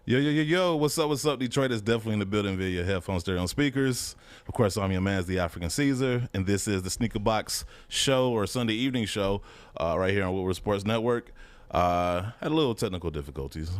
Yo, what's up, Detroit? Is definitely in the building via your headphone stereo and speakers. Of course, I'm your man's the African Caesar, and this is the Sneaker Box show or Sunday evening show right here on Woodward Sports Network. Had a little technical difficulties,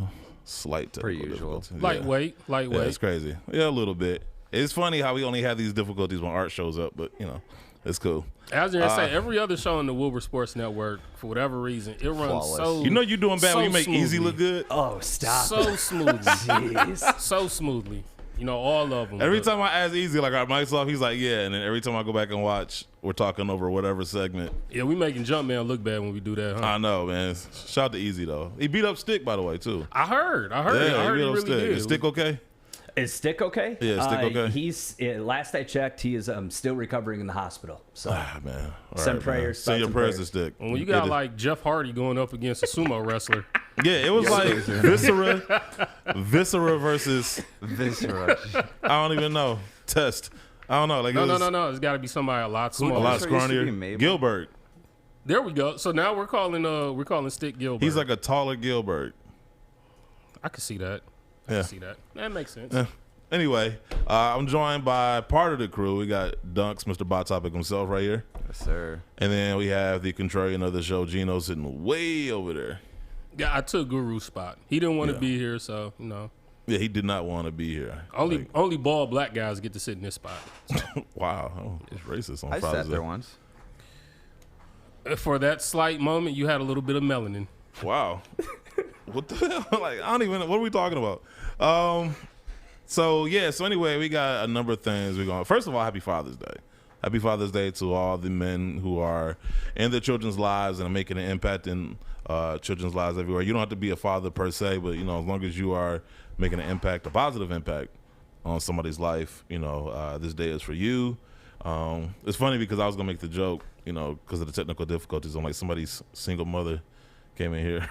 slight technical difficulties. Lightweight. Yeah, it's crazy. Yeah, a little bit. It's funny how we only have these difficulties when Art shows up, but, you know, it's cool. I was going to say, every other show on the Woodward Sports Network, for whatever reason, it runs Flawless. so You know you're doing bad so when you make smoothly. Easy look good? Oh, stop. So smoothly. Jeez. So smoothly. You know, all of them. Every time I ask Easy, like, our mic's off, he's like, yeah. And then every time I go back and watch, we're talking over whatever segment. Yeah, we making Jumpman look bad when we do that, huh? I know, man. Shout out to Easy, though. He beat up Stick, by the way, too. I heard Yeah, he beat up really Stick. did. Is Stick okay? Is Stick okay? Yeah, Stick okay? He's last I checked, he is still recovering in the hospital. So Man. All Send right, prayers, man. Send your thoughts and prayers to prayers. Stick. When you got like Jeff Hardy going up against a sumo wrestler. Yeah, it was like Viscera versus, Viscera. I don't even know, Test. I don't know. Like No. It's got to be somebody a lot smaller. A lot Viscera used to be scrawnier. Mabel. Gilbert. There we go. So now we're calling Stick Gilbert. He's like a taller Gilbert. I can see that. I Yeah. can see that. That makes sense. Anyway, I'm joined by part of the crew. We got Dunks, Mr. Bot Topic himself right here. Yes, sir. And then we have the contrarian of the show, Geeno, sitting way over there. Yeah, I took Guru's spot. He didn't want to be here, so you know. Yeah, he did not want to be here. Only bald black guys get to sit in this spot. Wow. Oh, it's racist on I Father's sat Day. there once. For that slight moment, you had a little bit of melanin. Wow. What the hell? Like, I don't even know. What are we talking about? So anyway, we got a number of things we're going. First of all, happy Father's Day. Happy Father's Day to all the men who are in their children's lives and are making an impact in children's lives everywhere. You don't have to be a father per se, but, you know, as long as you are making an impact, a positive impact on somebody's life, you know, this day is for you. It's funny because I was going to make the joke, you know, because of the technical difficulties. I'm like, somebody's single mother came in here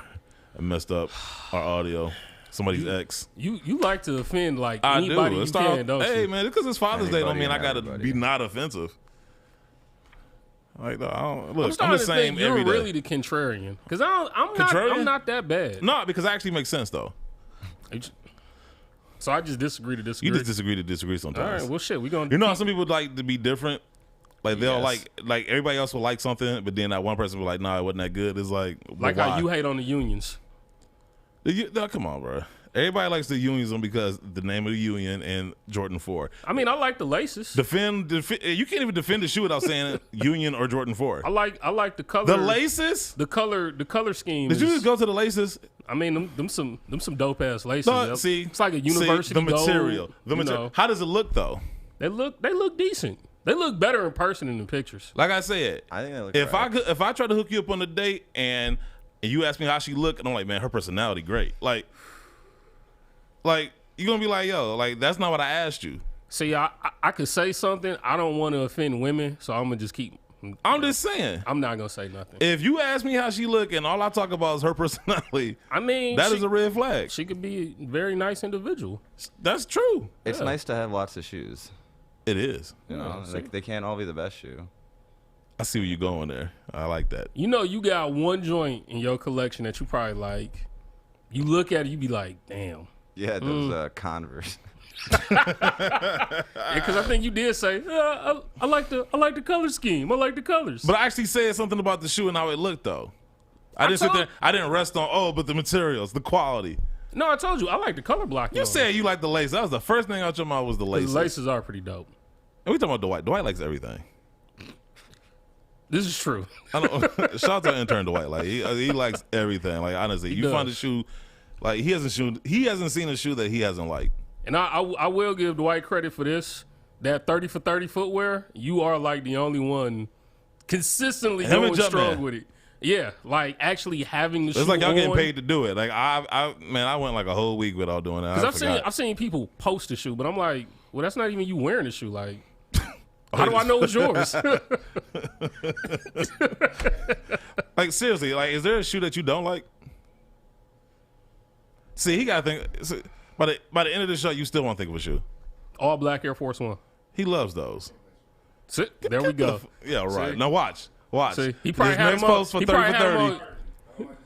and messed up our audio. Somebody's ex. You like to offend like I anybody do. you can, don't hey, you? man, because it's Father's Day don't Anybody mean I and got to everybody. be not offensive. Like, no, I don't, I'm look, I'm starting the to same think you're every day. really the contrarian because I'm Contrarian? not that bad. No, because it actually makes sense, though. So I just disagree to disagree. You just disagree to disagree All sometimes. right, well, shit, we gonna. You know how some people like to be different? Like, they'll Yes. like everybody else will like something, but then that one person will like, nah, it wasn't that good. It's like like why? how you hate on the unions. No, come on, bro. Everybody likes the unions because the name of the union and Jordan 4. I mean, I like the laces. Defend you can't even defend the shoe without saying union or Jordan 4. I like the color. The laces? The color scheme. Did you is- just go to the laces? I mean, them some dope ass laces. No, Yep. see, it's like a university the material. gold, The you material. know. How does it look though? They look decent. They look better in person than the pictures. Like I said, I think they look if right. if I try to hook you up on a date and you ask me how she look, and I'm like, man, her personality great. Like you're gonna be like, yo, like that's not what I asked you. See, I could say something. I don't want to offend women, so I'm gonna just keep. I'm just saying. I'm not gonna say nothing. If you ask me how she look and all I talk about is her personality, I mean, that is a red flag. She could be a very nice individual. That's true. It's Yeah. nice to have lots of shoes. It is. You know, see? like they can't all be the best shoe. I see where you're going there. I like that. You know, you got one joint in your collection that you probably like. You look at it, you be like, damn. Yeah, those Converse. Because I think you did say, I like the color scheme. I like the colors. But I actually said something about the shoe and how it looked though. I didn't sit told- there. I didn't rest on but the materials, the quality. no, I told you I like the color blocking. You on said you like the lace. That was the first thing out your mouth was the it. laces. The laces are pretty dope. And we talking about Dwight. Dwight likes everything. This is true. I don't, shout out to our intern Dwight. Like he likes everything. Like honestly, you does. find a shoe, like he hasn't seen a shoe that he hasn't liked. And I will give Dwight credit for this. That 30 for 30 footwear, you are like the only one consistently Him and going strong Jumpman. with it. Yeah, like actually having the shoe It's like y'all getting on. paid to do it. Like I went like a whole week without doing that. Because I've seen people post the shoe, but I'm like, well, that's not even you wearing the shoe. Like, how do I know it's yours? Like seriously, like is there a shoe that you don't like? See, he got to think. See, by the end of the show, you still won't think of a shoe. All black Air Force One. He loves those. Sit. There we go. Yeah, right. See? Now watch. See, he probably This had next them on- post for he 30 probably for had them 30. on-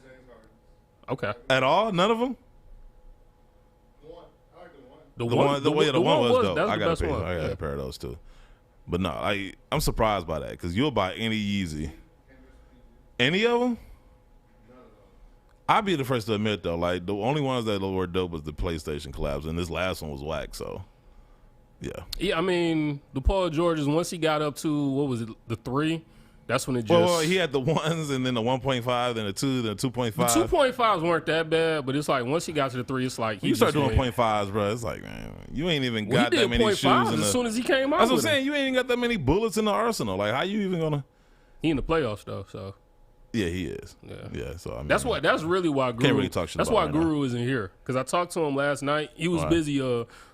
Okay. At all? None of them? The one was dope. That was I the got best one. I got a pair of those too. But no, I'm surprised by that because you'll buy any Yeezy. Any of them? I'd be the first to admit though, like the only ones that were dope was the PlayStation collabs, and this last one was whack. So, yeah. Yeah, I mean the Paul Georges. Once he got up to what was it, the 3? That's when it just. Well, he had the 1s, and then the 1.5, then the 2, then the 2.5. The 2.5s weren't that bad, but it's like once he got to the 3, it's like you start doing 0.5s, bro. It's like, man, you ain't even got that many shoes. As soon as he came out, that's what I'm saying. You ain't even got that many bullets in the arsenal. Like, how you even gonna? He in the playoffs though, so. Yeah, he is. Yeah. So I mean, that's really why Guru. Can't really talk shit that's about why right Guru now. isn't here because I talked to him last night. He was busy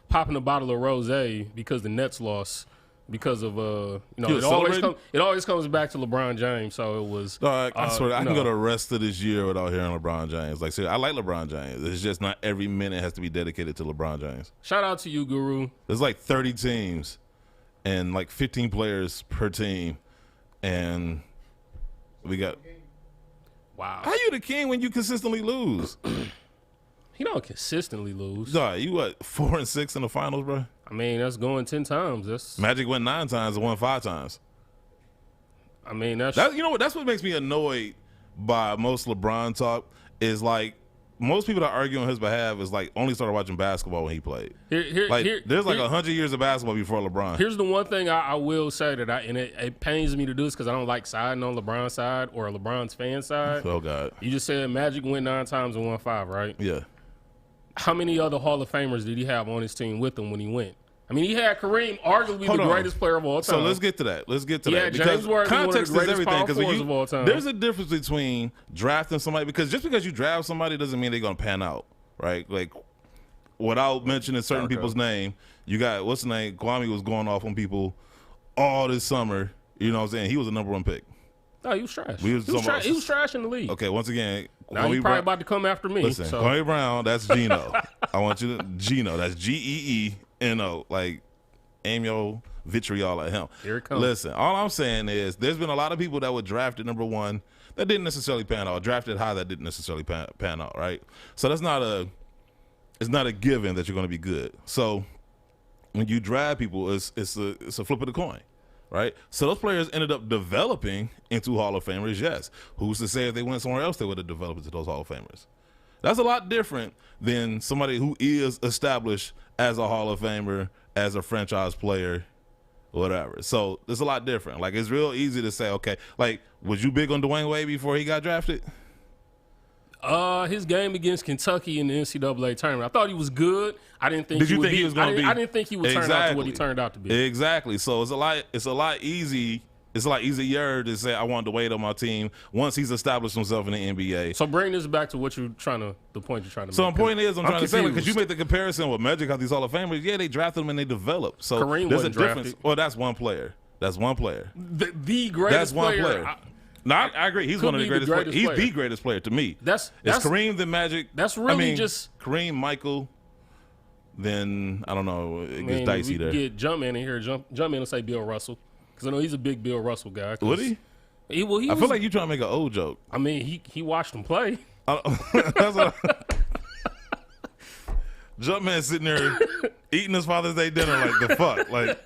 popping a bottle of rosé because the Nets lost because of it always comes back to LeBron James. So it was. I swear I can go the rest of this year without hearing LeBron James. Like, seriously, I like LeBron James. It's just not every minute has to be dedicated to LeBron James. Shout out to you, Guru. There's like 30 teams and like 15 players per team, and we got. Wow. How you the king when you consistently lose? He don't consistently lose. Sorry, you what 4-6 in the finals, bro? I mean, that's going 10 times. That's Magic went 9 times and won 5 times. I mean, that's You know what? That's what makes me annoyed by most LeBron talk is like most people that argue on his behalf is like only started watching basketball when he played. There's like 100 years of basketball before LeBron. Here's the one thing I will say that it pains me to do this because I don't like siding on LeBron's side or LeBron's fan side. Oh God! You just said Magic went 9 times and won 5, right? Yeah. How many other Hall of Famers did he have on his team with him when he went? I mean, he had Kareem, arguably the greatest player of all time. So let's get to that. Yeah, James Worthy, context one of the is greatest everything. power forwards of all time. There's a difference between drafting somebody because just because you draft somebody doesn't mean they're gonna pan out, right? Like without mentioning certain people's name, you got what's the name? Kwame was going off on people all this summer. You know what I'm saying? He was the #1 pick. Oh, he was trash. He was trash in the league. Okay, once again, now he's probably about to come after me. Listen, so. Kwame Brown, that's Geeno. I want you to Geeno. That's Geeno. Like aim your vitriol at him. Here it comes. Listen, all I'm saying is there's been a lot of people that were drafted #1 that didn't necessarily pan out, drafted high that didn't necessarily pan out, right? So it's not a given that you're going to be good. So when you draft people, it's a flip of the coin, right? So those players ended up developing into Hall of Famers, yes. Who's to say if they went somewhere else they would have developed into those Hall of Famers? That's a lot different than somebody who is established as a Hall of Famer, as a franchise player, whatever. So it's a lot different. Like it's real easy to say, okay, like was you big on Dwayne Wade before he got drafted? His game against Kentucky in the NCAA tournament, I thought he was good. I didn't think. Did you think he was going to be? I didn't think he would turn out to what he turned out to be. Exactly. So it's a lot easier to say I want Wade on my team once he's established himself in the NBA. So bring this back to what the point you're trying to make. So the point is, I'm trying to say because you confused. make the comparison with Magic, how these Hall of Famers, yeah, they drafted them and they developed. So Kareem there's a wasn't difference. drafted. Well, that's one player. The greatest. That's one player. No, I agree. He's one of the Could be the greatest players. greatest He's player. the greatest player to me. That's Kareem, then Magic. That's really just Kareem, Michael. Then I don't know. It gets dicey we there. Get Jumpman in here. Jumpman and say Bill Russell because I know he's a big Bill Russell guy. Would he? He I feel like you trying to make an old joke. I mean, he watched him play. That's what Jumpman sitting there eating his Father's Day dinner like the fuck. Like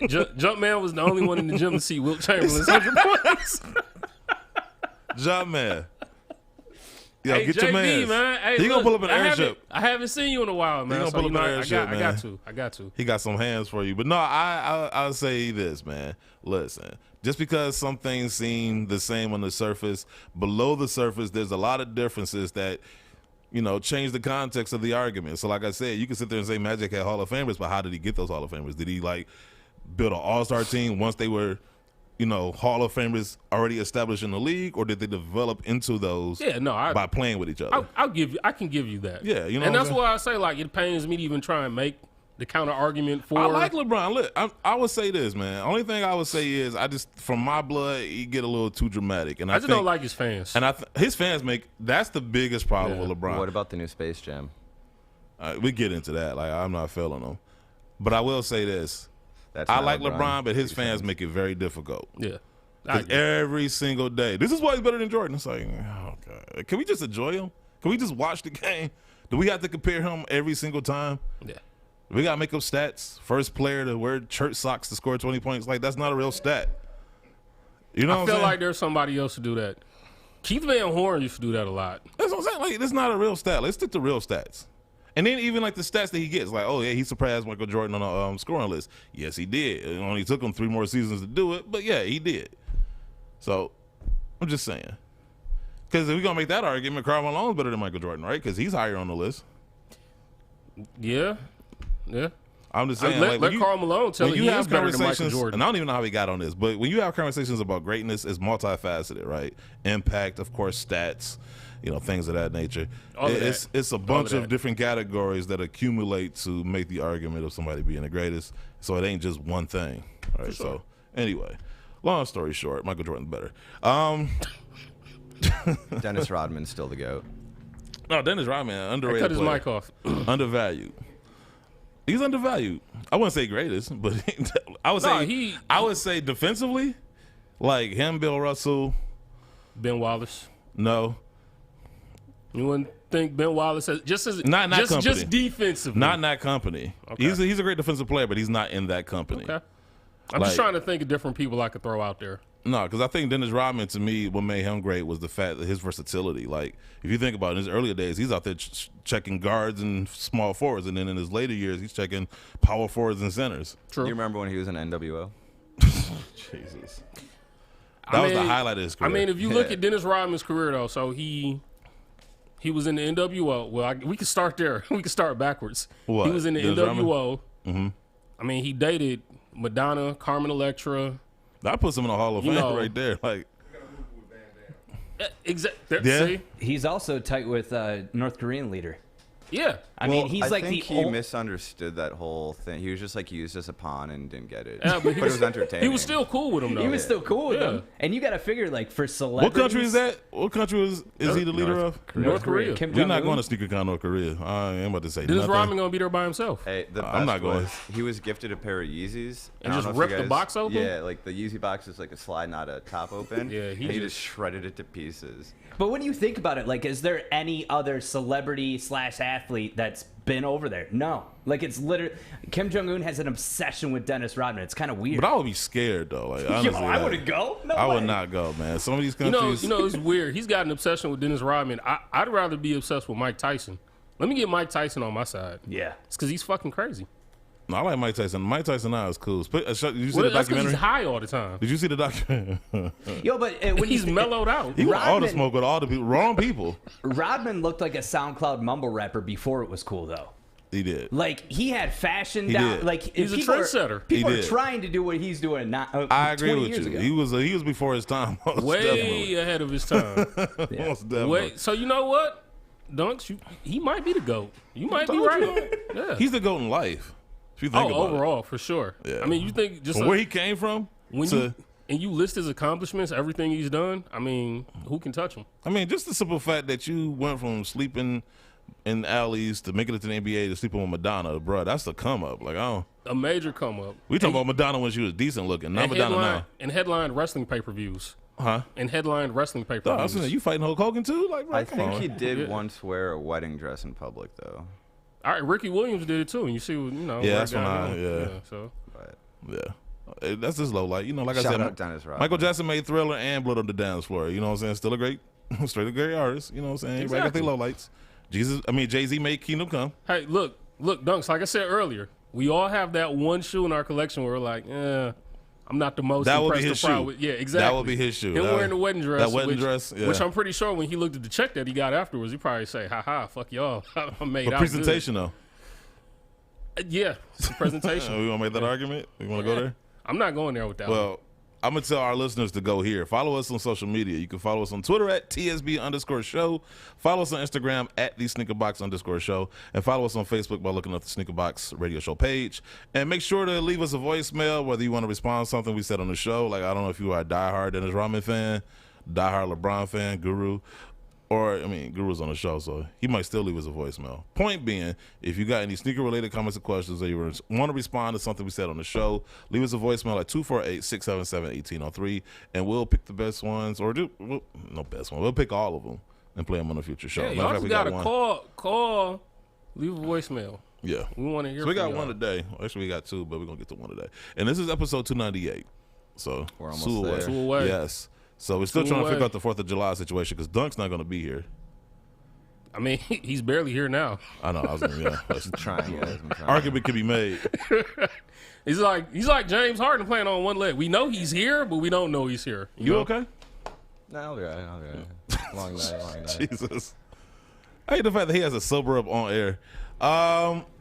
Jumpman was the only one in the gym to see Wilt Chamberlain's 100 points. Jumpman. Yo, Hey, get JB, your man. man. Hey, He gonna pull up an airship. I haven't seen you in a while, man. gonna pull up an airship, I man. got to. He got some hands for you. But no, I'll say this, man. Listen, just because some things seem the same on the surface, below the surface, there's a lot of differences that, change the context of the argument. So like I said, you can sit there and say Magic had Hall of Famers, but how did he get those Hall of Famers? Did he build an all-star team once they were Hall of Famers already established in the league, or did they develop into those by playing with each other? I can give you that. Yeah, and that's why I say it pains me to even try and make the counter argument for. I like LeBron. Look, I would say this, man. Only thing I would say is from my blood, he get a little too dramatic, and I just don't like his fans. And his fans that's the biggest problem with LeBron. What about the new Space Jam? We get into that. I'm not feeling him, but I will say this. I like LeBron, but his fans make it very difficult. Yeah. Every single day. This is why he's better than Jordan. It's like, oh, God. Can we just enjoy him? Can we just watch the game? Do we have to compare him every single time? Yeah. We got to make up stats. First player to wear church socks to score 20 points. Like, that's not a real stat. You know what I'm saying? I feel like there's somebody else to do that. Keith Van Horn used to do that a lot. That's what I'm saying. Like, it's not a real stat. Let's stick to real stats. And then even like the stats that he gets, like, oh yeah, he surpassed Michael Jordan on a scoring list. Yes, he did. It only took him 3 more seasons to do it, but yeah, he did. So I'm just saying, because if we're gonna make that argument, Karl Malone's better than Michael Jordan, right? Because he's higher on the list. Yeah. I'm just saying, let Karl Malone tell you he is better than Michael Jordan. And I don't even know how he got on this, but when you have conversations about greatness, it's multifaceted, right? Impact, of course, stats, things of that nature. It's a bunch of different categories that accumulate to make the argument of somebody being the greatest. So it ain't just one thing. All right. So anyway, long story short, Michael Jordan's better. Dennis Rodman's still the GOAT. No, Dennis Rodman, underrated. Cut his mic off. Undervalued. He's undervalued. I wouldn't say greatest, but I would say defensively, like him, Bill Russell, Ben Wallace. No. You wouldn't think Ben Wallace has just defensively. Not in that company. Okay. He's a great defensive player, but he's not in that company. Okay. I'm just trying to think of different people I could throw out there. No, because I think Dennis Rodman, to me, what made him great was the fact that his versatility. Like, if you think about it, in his earlier days, he's out there checking guards and small forwards, and then in his later years, he's checking power forwards and centers. True. You remember when he was in NWO? Jesus. That was the highlight of his career. I mean, if you look at Dennis Rodman's career, though, so he was in the NWO. Well, we could start there. We could start backwards. What? He was in the Dennis NWO. Mm-hmm. I mean, he dated Madonna, Carmen Electra. That puts him in the Hall of Fame right there. Like, exactly. Yeah. See? He's also tight with North Korean leader. Yeah. I mean, he's like think he misunderstood that whole thing. He was just like used as a pawn and didn't get it. Yeah, but it was entertaining. He was still cool with him, though. He was still cool with him. And you got to figure, like, for celebrities. what country is that? What country is he the leader of? North Korea. We're not going to SneakerCon North Korea. I am about to say Dennis nothing. Rodman going to be there by himself. Hey, I'm not going. He was gifted a pair of Yeezys. And just ripped the box open? Yeah, like the Yeezy box is like a slide, not a top open. Yeah, he just shredded it to pieces. But when you think about it, like, is there any other celebrity/athlete that's been over there? No. Like, it's literally Kim Jong-un has an obsession with Dennis Rodman. It's kind of weird. But I would be scared though. Like, honestly, I wouldn't go. No I way. would not go, man. Some of these countries, it's weird. He's got an obsession with Dennis Rodman. I'd rather be obsessed with Mike Tyson. Let me get Mike Tyson on my side. Yeah, it's because he's fucking crazy. No, I like Mike Tyson. Mike Tyson now is cool. Did you see the that's documentary? He's high all the time. Did you see the documentary? Yo, but when he's mellowed out, he went all the smoke with all the people, wrong people. Rodman looked like a SoundCloud mumble rapper before it was cool, though. He did. Like, he had fashion down. Did. Like, he's a trendsetter. People are trying to do what he's doing. I agree with you. Ago. He was before his time. Way ahead of his time. Most definitely. So you know what, Dunks? He might be the GOAT. You might be right. Yeah. He's the GOAT in life. If you think about overall, for sure. Yeah. I mean, you think just where he came from, you list his accomplishments, everything he's done. I mean, who can touch him? I mean, just the simple fact that you went from sleeping in alleys to making it to the NBA to sleeping with Madonna, bro. That's the come up. Like, a major come up. We talking about Madonna when she was decent looking, not Madonna now. And headline wrestling pay-per-views. Huh? And headline wrestling pay-per-views. You fighting Hulk Hogan too? Like, bro, I think he did once wear a wedding dress in public, though. All right, Ricky Williams did it too, and you see, Yeah, that's when so. Yeah. That's just low light. Like I Shout said, out Dennis Rodman. Michael Jackson made Thriller and Blood on the Dance Floor. You know what I'm saying? Still a great, straight a great artist. You know what I'm saying? Everybody got their low lights. Jay-Z made Kingdom Come. Hey, look, Dunks, like I said earlier, we all have that one shoe in our collection where we're like, I'm not the most that impressed. Would be his shoe. Yeah, exactly. That would be his shoe. Him wearing the wedding dress. That wedding dress, yeah. Which I'm pretty sure when he looked at the check that he got afterwards, he probably say, fuck y'all. I made out presentation, good. though. Yeah, it's a presentation. We want to make that argument? We want to go there? I'm not going there with that one. Well, I'm going to tell our listeners to go here. Follow us on social media. You can follow us on Twitter at TSB_show. Follow us on Instagram at @TheSneakerBox_show. And follow us on Facebook by looking up the Sneakerbox Radio Show page. And make sure to leave us a voicemail, whether you want to respond to something we said on the show. Like, I don't know if you are a diehard Dennis Rodman fan, diehard LeBron fan, Guru. Or, Guru's on the show, so he might still leave us a voicemail. Point being, if you got any sneaker-related comments or questions, or you want to respond to something we said on the show, leave us a voicemail at 248-677-1803, and we'll pick the best ones, or no best one. We'll pick all of them and play them on a future show. Yeah, y'all just got to call, leave a voicemail. Yeah. We want to hear. So we got from one y'all. today. Actually, we got two, but we're gonna get to one today. And this is episode 298. So We're almost there. Two away. Yes. So we're still Two trying to away. figure out the 4th of July situation because Dunk's not gonna be here. I mean, he's barely here now. I know. I was gonna, I'm trying, guys. I'm trying. argument could be made. He's like James Harden playing on one leg. We know he's here, but we don't know he's here. You know? okay? No, I'll be right. Long night. Jesus. I hate the fact that he has a sober up on air.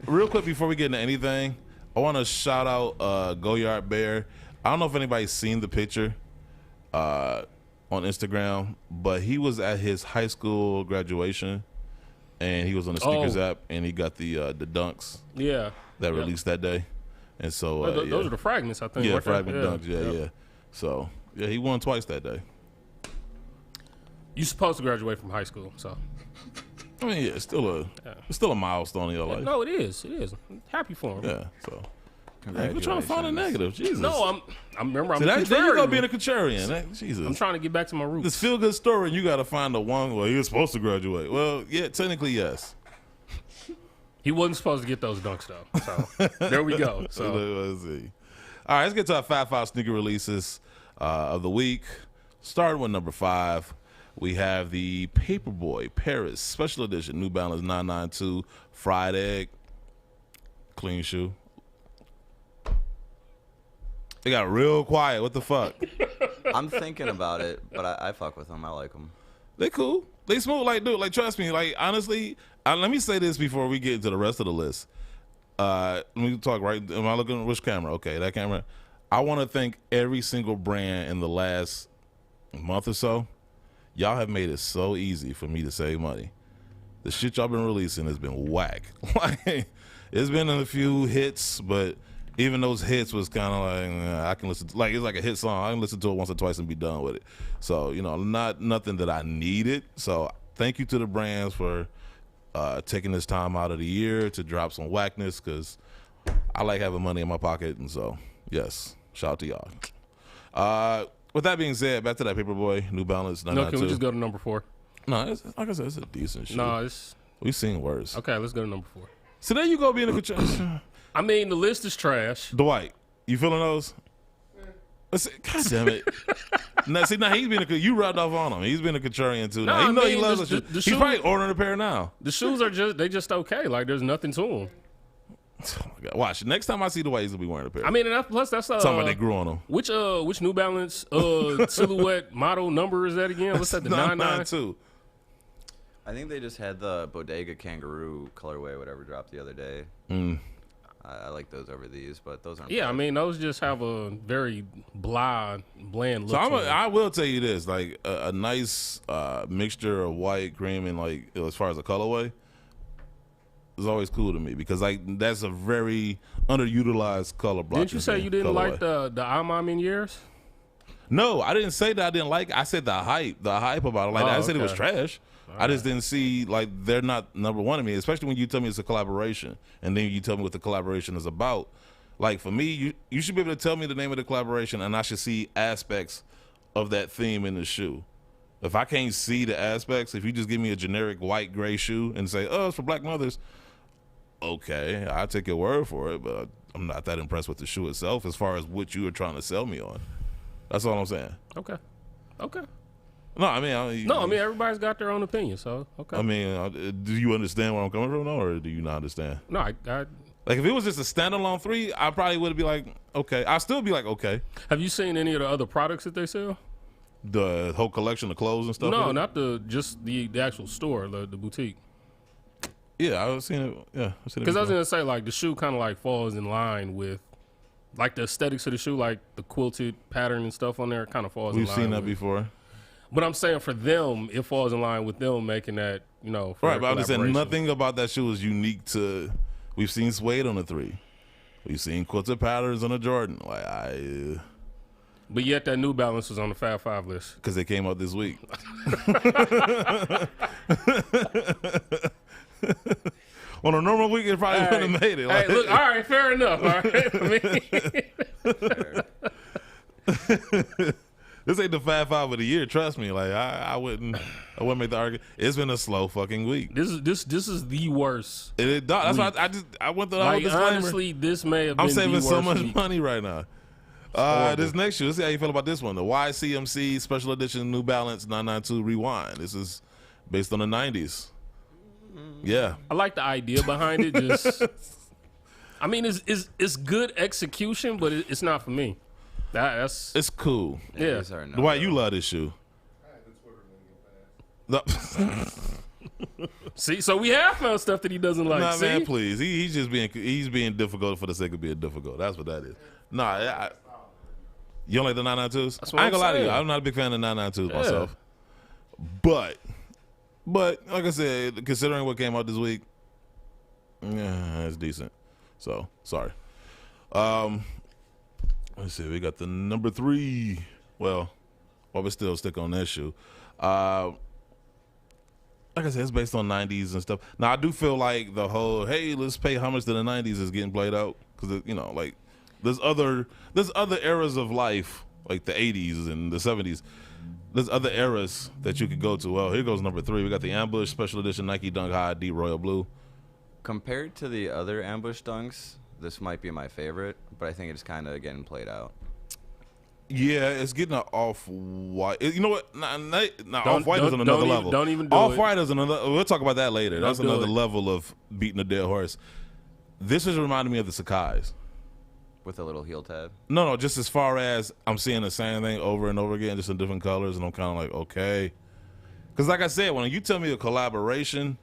Real quick before we get into anything, I want to shout out Go.A.T Bear. I don't know if anybody's seen the picture on Instagram, but he was at his high school graduation, and he was on the Sneakers app, and he got the dunks Yeah. that released that day. And so Those are the fragments, I think. yeah, weren't they? fragment dunks. Yeah. So yeah, he won twice that day. You're supposed to graduate from high school, so. I mean, yeah, it's still a milestone in your life. No, it is. It is. I'm happy for him. Yeah, so. Yeah, we're trying to find a negative. Jesus. No, I remember I'm a There you go contrarian. being a contrarian. Jesus. I'm trying to get back to my roots. This feel good story, and you got to find the one where he was supposed to graduate. Well, yeah, technically, yes. He wasn't supposed to get those dunks, though. So, there we go. So, Let's see. All right, let's get to our Fat 5 sneaker releases of the week. Starting with number 5, we have the Paperboy Paris Special Edition New Balance 992 Fried Egg. Clean shoe. They got real quiet. What the fuck? I'm thinking about it, but I fuck with them. I like them. They cool. They smooth. Like, dude, like, trust me. Like, honestly, let me say this before we get into the rest of the list. Let me talk right. Am I looking at which camera? Okay, that camera. I want to thank every single brand in the last month or so. Y'all have made it so easy for me to save money. The shit y'all been releasing has been whack. Like, it's been a few hits, but even those hits was kind of like I can listen to, like, it's like a hit song. I can listen to it once or twice and be done with it. So, you know, nothing that I needed. So thank you to the brands for taking this time out of the year to drop some whackness, because I like having money in my pocket. And so, yes, shout out to y'all. With that being said, back to that Paperboy New Balance 992. no, can we just go to number 4? No, like I said, it's a decent shit. No, it's We've seen worse. okay. Let's go to number 4. So there you go, being a contrarian. I mean, the list is trash. Dwight, you feeling those? God damn it. Now he's been you rubbed off on him. He's been a contrarian too. Now, No, you know I he mean, loves the it. He's shoe- probably ordering a pair now. The shoes are just okay. Like, there's nothing to them. Oh my God. Watch. Next time I see Dwight, he's gonna be wearing a pair. I mean, and plus that's Talking about they grew on him. Which New Balance silhouette model number is that again? What's that? The 992. I think they just had the Bodega Kangaroo colorway, whatever, dropped the other day. I like those over these, but those aren't. Yeah, bad. I mean, those just have a very bland look. So to them. I will tell you this: like a nice mixture of white, cream, and like as far as a colorway is always cool to me, because like that's a very underutilized color block. Didn't you say you didn't like the Maniéres? No, I didn't say that I didn't like it. I said the hype about it. Like, I didn't say it was trash. I just didn't see, like, they're not number one to me, especially when you tell me it's a collaboration and then you tell me what the collaboration is about. Like, for me, you should be able to tell me the name of the collaboration, and I should see aspects of that theme in the shoe. If I can't see the aspects, if you just give me a generic white gray shoe and say, oh, it's for black mothers, okay, I'll take your word for it, but I'm not that impressed with the shoe itself as far as what you are trying to sell me on. That's all I'm saying. Okay. No, I mean, everybody's got their own opinion, so okay. I mean, do you understand where I'm coming from, though, or do you not understand? No, I like, if it was just a standalone 3, I probably would be like, okay. I'd still be like, okay. Have you seen any of the other products that they sell? The whole collection of clothes and stuff? No, not just the actual store, the boutique. Yeah, I've seen it. Yeah, I've seen it. Because I was gonna say, like, the shoe kind of like falls in line with, like, the aesthetics of the shoe, like the quilted pattern and stuff on there, kind of falls in line. We've seen that before. But I'm saying for them, it falls in line with them making that, you know. For right, but I'm just saying collaboration. nothing about that shoe is unique to. We've seen suede on the 3. We've seen quilted patterns on a Jordan. Like, But yet that New Balance was on the Fab 5 list. because they came out this week. On a normal week, it probably wouldn't have made it. Like, Hey, look, all right, fair enough. All right. I mean, this ain't the Fab Five of the year. Trust me. Like I wouldn't make the argument. It's been a slow fucking week. This is the worst. That's why I went through the whole disclaimer. Honestly, this may have been I'm saving so much week. money right now. This next shoe, let's see how you feel about this one. The YCMC Special Edition New Balance 992 Rewind. This is based on the 90s. Yeah. I like the idea behind it. Just, I mean, it's good execution, but it's not for me. It's cool. Yeah. Dwight, you love this shoe. See, so we have found stuff that he doesn't like. Nah, see? man, please. He's being difficult for the sake of being difficult. That's what that is. Nah, you don't like the 992s? I ain't gonna lie to you. I'm not a big fan of the 992s myself. But like I said, considering what came out this week, yeah, it's decent. So sorry. Let's see. We got the number 3. Well, we still stick on that shoe. Like I said, it's based on 90s and stuff. Now I do feel like the whole hey, let's pay homage to the 90s is getting played out because like there's other eras of life like the 80s and the 70s. There's other eras that you could go to. Well, here goes number 3. We got the Ambush Special Edition Nike Dunk High Deep Royal Blue. Compared to the other Ambush dunks, this might be my favorite, but I think it's kind of getting played out. Yeah, it's getting an off-white. You know what? Off-white is on another level. Don't even do Off-white is another. We'll talk about that later. That's another it. level of beating a dead horse. This is reminding me of the CiCi's. With a little heel tab? No, just as far as I'm seeing the same thing over and over again, just in different colors, and I'm kind of like, okay. Because like I said, when you tell me a collaboration,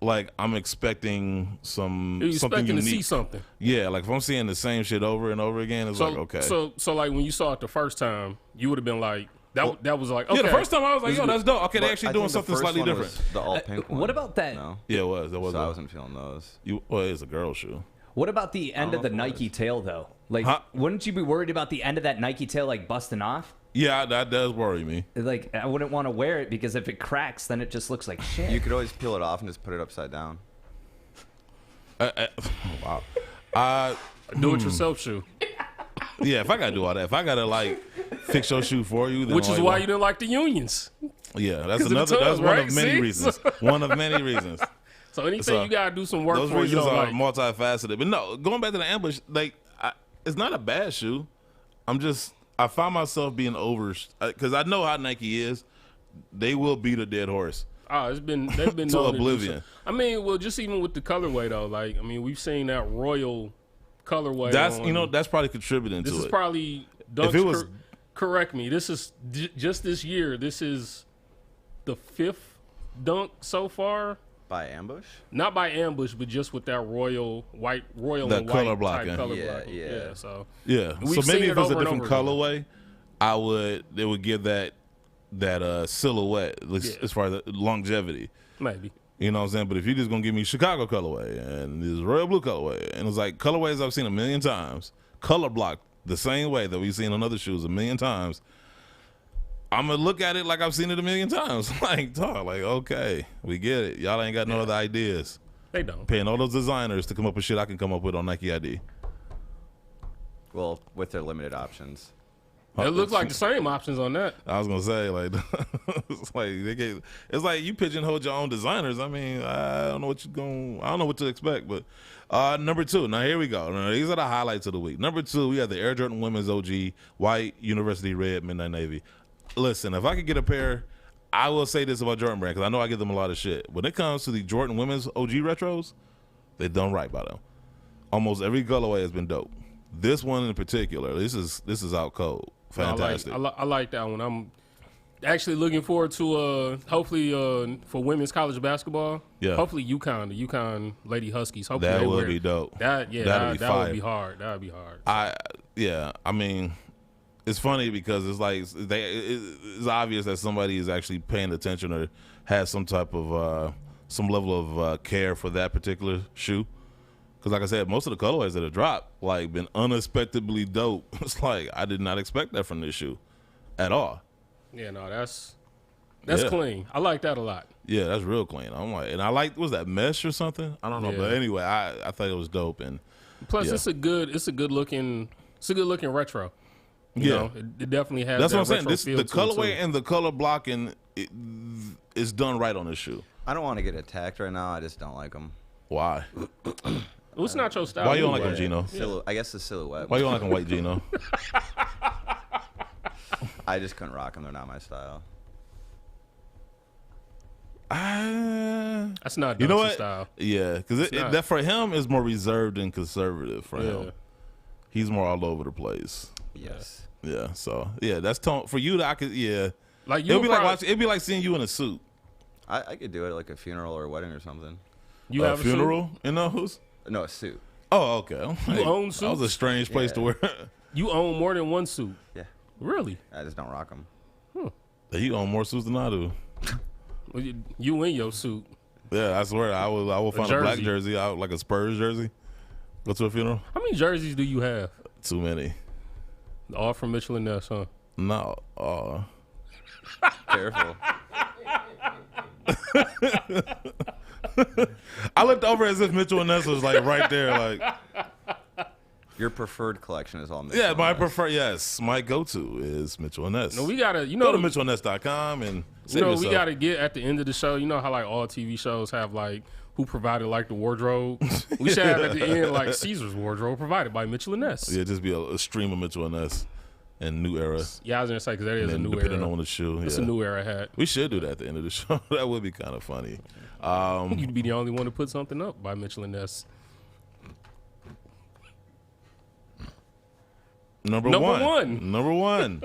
like I'm expecting something unique. To see something. Yeah, like if I'm seeing the same shit over and over again, it's like, okay. So like when you saw it the first time, you would have been like, that was like, okay. Yeah, the first time I was like, yo, that's dope. Okay, they're actually doing the something first slightly one different. was the all pink one. What about that? No. Yeah, it was. That was. So I wasn't feeling those. Well, it's a girl shoe. What about the end of the Nike tail, though? Like, wouldn't you be worried about the end of that Nike tail, like, busting off? Yeah, that does worry me. Like, I wouldn't want to wear it because if it cracks, then it just looks like shit. You could always peel it off and just put it upside down. Wow. Do-it-yourself shoe. Yeah, if I gotta do all that, if I gotta like fix your shoe for you, then Which is why you didn't like the unions. Yeah, that's another. That's one of many reasons. One of many reasons. So anything you gotta do some work those for, reasons you don't are like. multifaceted. But no, going back to the Ambush, like it's not a bad shoe. I find myself being because I know how Nike is. They will beat a dead horse. Oh, they've been to oblivion. I mean, well, just even with the colorway though, like I mean, we've seen that royal colorway. That's that's probably contributing to it. This is probably Dunks. If it was, correct me. This is just this year. This is the 5th dunk so far. By Ambush? Not by Ambush, but just with that royal that and color white blocking. type color Yeah. blocking. So so maybe if it was a different colorway, it would give that silhouette as far as longevity. Maybe. You know what I'm saying? But if you're just gonna give me Chicago colorway and this royal blue colorway, and it's like colorways I've seen a million times, color blocked the same way that we've seen on other shoes a million times, I'm gonna look at it like I've seen it a million times. Like, okay, we get it. Y'all ain't got no other ideas. They don't. Paying all those designers to come up with shit I can come up with on Nike ID. Well, with their limited options. It looks like the same options on that. I was gonna say it's like you pigeonhole your own designers. I mean, I don't know what to expect. But number 2. Now here we go. Now, these are the highlights of the week. Number 2, we have the Air Jordan Women's OG White University Red Midnight Navy. Listen, if I could get a pair, I will say this about Jordan Brand because I know I give them a lot of shit. When it comes to the Jordan Women's OG retros, they've done right by them. Almost every colorway has been dope. This one in particular, this is out cold. Fantastic. I like that one. I'm actually looking forward to hopefully for women's college basketball. Yeah. Hopefully the UConn Lady Huskies. Hopefully that they would be dope. That would be hard. That would be hard. I mean, it's funny because it's like it's obvious that somebody is actually paying attention or has some type of some level of care for that particular shoe. Because like I said, most of the colorways that have dropped like been unexpectedly dope. It's like I did not expect that from this shoe at all. Yeah, no, that's clean. I like that a lot. Yeah, that's real clean. I'm like, and I like, was that mesh or something? I don't know, but anyway, I thought it was dope. And plus, it's a good looking retro. You know, it definitely has. That's that what I'm saying. retro feel The to it, colorway too. and the color blocking is done right on this shoe. I don't want to get attacked right now. I just don't like them. Why? Well, it's not your style. Why you don't like anyway. them, Geeno? I guess the silhouette. Why you don't like them white, Geeno? I just couldn't rock them. They're not my style. That's not You know Dunks' what? style. Yeah, because that for him is more reserved and conservative. For him, he's more all over the place. Yes. Yeah. So yeah, that's tone for you. That I could. Yeah. Like you It'd be like watching. It'd be like seeing you in a suit. I could do it at like a funeral or a wedding or something. You have a funeral in those? No, a suit. Oh, okay. You own suits? That was a strange place to wear. You own more than one suit. Yeah. Really? I just don't rock them. You own more suits than I do. Well, you in your suit. Yeah, I swear I will find a black jersey. jersey out like a Spurs jersey. Go to a funeral. How many jerseys do you have? Too many. All from Mitchell and Ness, huh? No. Careful. I looked over as if Mitchell and Ness was like right there, like. Your preferred collection is all Mitchell. Yeah, my and Ness. yes, my go-to is Mitchell and Ness. No, we gotta, go to mitchellandness.com and you know, we gotta get at the end of the show. You know how like all TV shows have like who provided like the wardrobe. We should have at the end like Caesar's wardrobe provided by Mitchell and Ness. Yeah, just be a stream of Mitchell and Ness and New Era. Yeah, I was gonna say because that is a new depending era. on the shoe. It's a new era hat. We should do that at the end of the show. That would be kind of funny. You'd be the only one to put something up by Mitchell and Ness. Number one.